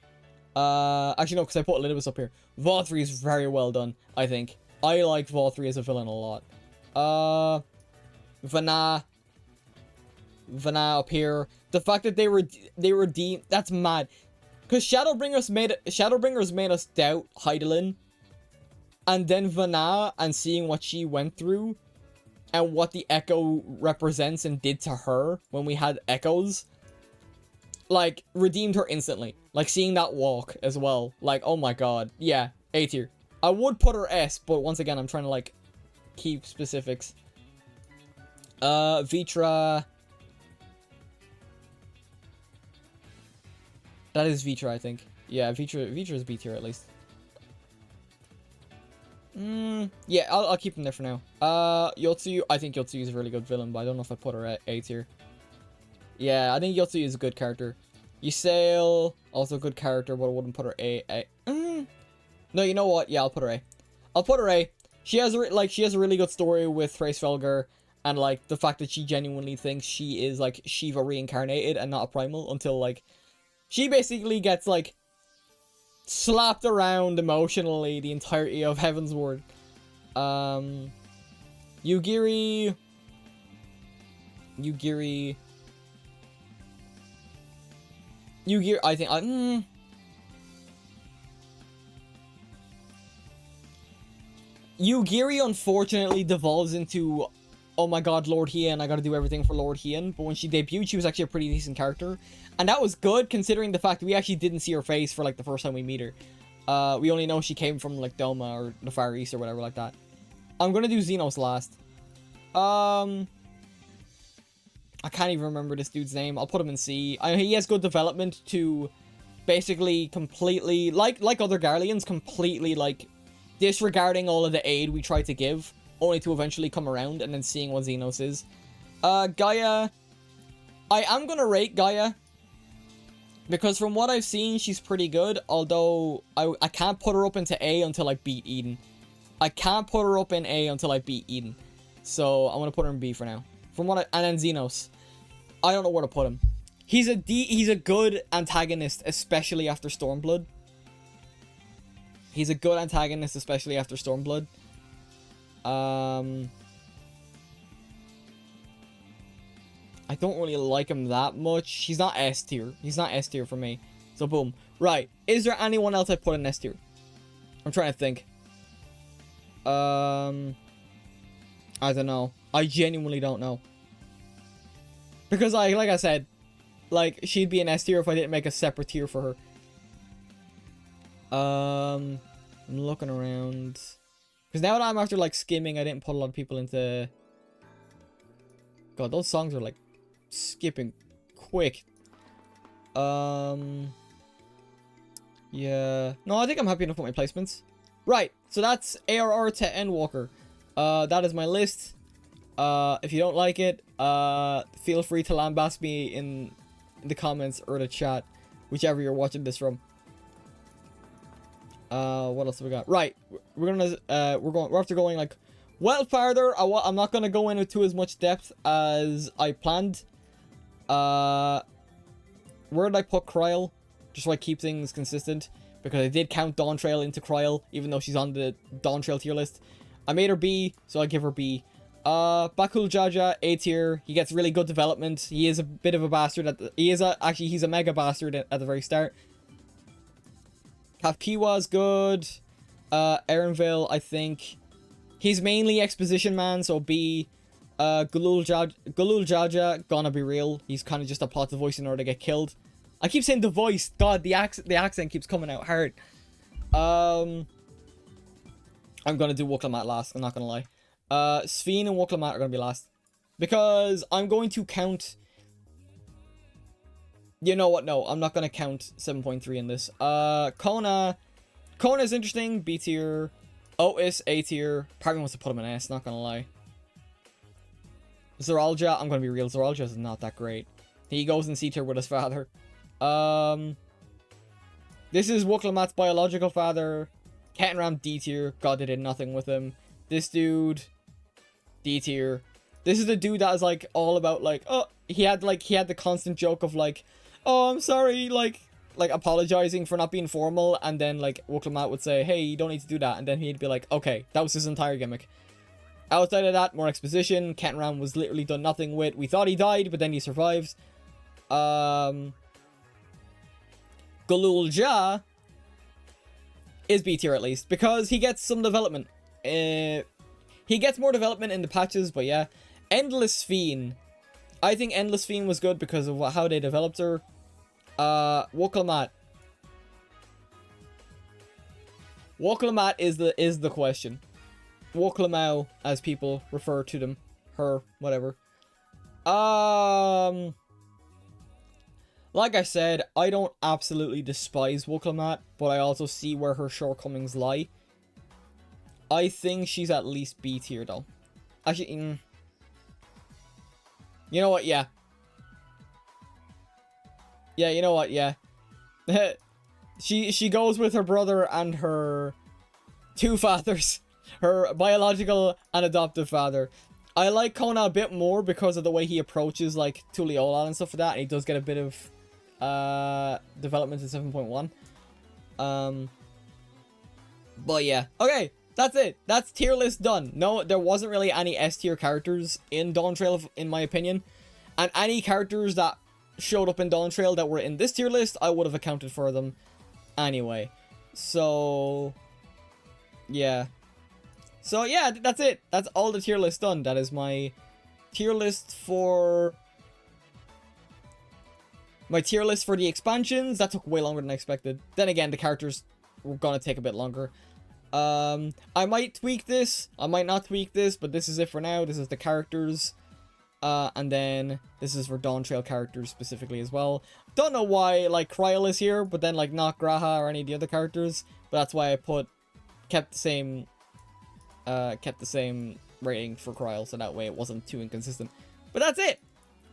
Actually, no, because I put Elidibus up here. Vauthry is very well done, I think. I like Vauthry as a villain a lot. Vana up here. The fact that they redeemed, that's mad. Cause Shadowbringers made us doubt Heidelin. And then Vana, and seeing what she went through and what the Echo represents and did to her when we had Echoes, like, redeemed her instantly. Like, seeing that walk as well. Like, oh my god. Yeah, A tier. I would put her S, but once again, I'm trying to, like, keep specifics. Vitra. That is Vitra, I think. Yeah, Vitra is B tier at least. Yeah, I'll keep him there for now. Yotsuyu, I think Yotsuyu is a really good villain, but I don't know if I put her at A tier. Yeah, I think Yotsuyu is a good character. Ysayle, also a good character, but I wouldn't put her A. No, you know what? Yeah, I'll put her A. I'll put her A. She has a really good story with Thracefelger, and like the fact that she genuinely thinks she is like Shiva reincarnated and not a primal until like she basically gets like slapped around emotionally the entirety of Heaven's Ward. Yugiri, I think Yugiri unfortunately devolves into, oh my god, Lord Hien, I gotta do everything for Lord Hien. But when she debuted, she was actually a pretty decent character. And that was good, considering the fact that we actually didn't see her face for, like, the first time we meet her. We only know she came from, like, Doma or the Far East or whatever like that. I'm gonna do Xenos last. I can't even remember this dude's name. I'll put him in C. He has good development to basically completely, like other Garleans, completely, like, disregarding all of the aid we try to give, only to eventually come around and then seeing what Xenos is. Gaia. I am gonna rate Gaia, because from what I've seen, she's pretty good, although I can't put her up into A until I beat Eden. I can't put her up in A until I beat Eden. So, I'm gonna put her in B for now. And then Xenos. I don't know where to put him. He's a good antagonist, especially after Stormblood. He's a good antagonist, especially after Stormblood. I don't really like him that much. He's not S tier. He's not S tier for me. So, boom. Right. Is there anyone else I put in S tier? I'm trying to think. I don't know. I genuinely don't know. Because, like I said, like, she'd be an S tier if I didn't make a separate tier for her. I'm looking around. Because now that I'm after, like, skimming, I didn't put a lot of people into... God, those songs are, like, skipping quick. Yeah. No, I think I'm happy enough with my placements. Right, so that's ARR to Endwalker. That is my list. If you don't like it, feel free to lambast me in the comments or the chat, whichever you're watching this from. What else have we got? Right, we're after going like well farther. I'm not gonna go into as much depth as I planned. Where did I put Kryl? Just so I keep things consistent, because I did count Dawntrail into Kryl, even though she's on the Dawntrail tier list. I made her B, so I give her B. Bakul Jaja, A tier. He gets really good development. He is a bit of a bastard he's a mega bastard at the very start. Kafkiwa's good. N0VA's, I think. He's mainly exposition man, so B. Galul Jaja, gonna be real. He's kind of just a plot device in order to get killed. I keep saying the voice. God, the accent keeps coming out hard. I'm gonna do Wuklamat last, I'm not gonna lie. Sphene and Wuklamat are gonna be last. Because I'm going to count... You know what? No, I'm not gonna count 7.3 in this. Kona is interesting, B tier. Otis, A tier. Part of me wants to put him in S, not gonna lie. Zoralja, I'm gonna be real, Zoralja is not that great. He goes in C tier with his father. This is Wuklamat's biological father. Ketenram, D tier. God, they did nothing with him. This dude, D tier. This is the dude that is like all about like, oh, he had the constant joke of like, oh, I'm sorry, like apologizing for not being formal, and then like Wuklamat would say, hey, you don't need to do that, and then he'd be like, okay, that was his entire gimmick. Outside of that, more exposition. Kenran was literally done nothing with. We thought he died, but then he survives. Galul Ja is B tier at least, because he gets some development. He gets more development in the patches, but yeah. Endless Fiend. I think Endless Fiend was good because of how they developed her. Woklamat. Woklamat is the question. Woklamau, as people refer to them. Her, whatever. Like I said, I don't absolutely despise Woklamat, but I also see where her shortcomings lie. I think she's at least B tier though. Actually, you know what? Yeah. Yeah, you know what? Yeah. She goes with her brother and her two fathers. Her biological and adoptive father. I like Kona a bit more because of the way he approaches, like, Tuliolal and stuff like that. And he does get a bit of development in 7.1. But yeah. Okay, that's it. That's tier list done. No, there wasn't really any S tier characters in Dawn Trail, in my opinion. And any characters that showed up in Dawn Trail that were in this tier list, I would have accounted for them anyway. So yeah. So yeah, that's it. That's all the tier list done. That is my tier list for the expansions. That took way longer than I expected. Then again, the characters were gonna take a bit longer. I might tweak this. I might not tweak this, but this is it for now. This is the characters. And then this is for Dawn Trail characters specifically as well. Don't know why, like, Kryl is here, but then, like, not Graha or any of the other characters. But that's why I kept the same rating for Kryl, so that way it wasn't too inconsistent. But that's it!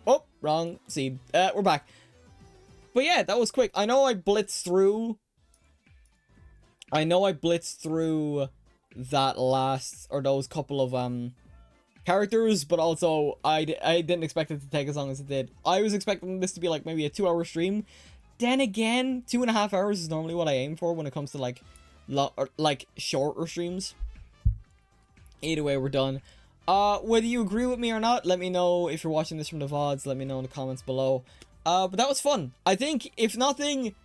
Oh, wrong seed. We're back. But yeah, that was quick. I know I blitzed through that last, or those couple of, characters, but also I didn't expect it to take as long as it did. I was expecting this to be like maybe a 2-hour stream. Then again, 2.5 hours is normally what I aim for when it comes to like shorter streams. Either way, we're done. Whether you agree with me or not, let me know. If you're watching this from the VODs, let me know in the comments below. But that was fun. I think if nothing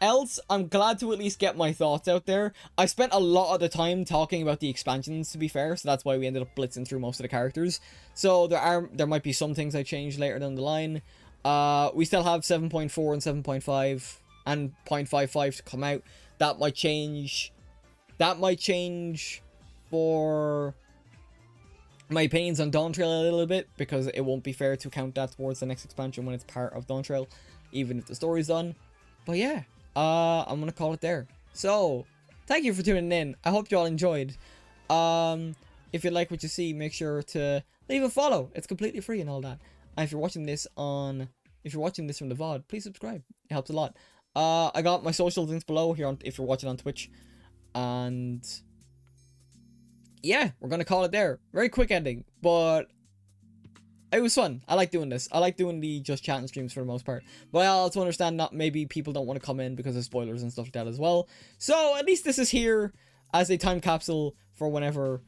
else, I'm glad to at least get my thoughts out there. I spent a lot of the time talking about the expansions, to be fair, so that's why we ended up blitzing through most of the characters. So there might be some things I change later down the line. We still have 7.4 and 7.5 and 0.55 to come out. That might change. That might change for my opinions on Dawn Trail a little bit, because it won't be fair to count that towards the next expansion when it's part of Dawn Trail, even if the story's done. But yeah. I'm gonna call it there. So, thank you for tuning in. I hope you all enjoyed. If you like what you see, make sure to leave a follow. It's completely free and all that. And if you're watching this from the VOD, please subscribe. It helps a lot. I got my social links below here if you're watching on Twitch. And yeah, we're gonna call it there. Very quick ending, but it was fun. I like doing this. I like doing the just chatting streams for the most part. But I also understand that maybe people don't want to come in because of spoilers and stuff like that as well. So at least this is here as a time capsule for whenever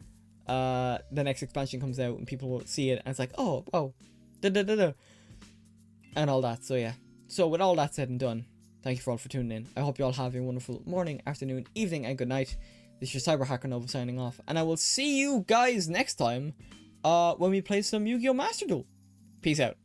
the next expansion comes out and people will see it and it's like, oh, and all that. So yeah. So with all that said and done, thank you for all for tuning in. I hope you all have a wonderful morning, afternoon, evening, and good night. This is your Cyber Hacker Nova signing off, and I will see you guys next time when we play some Yu-Gi-Oh! Master Duel. Peace out.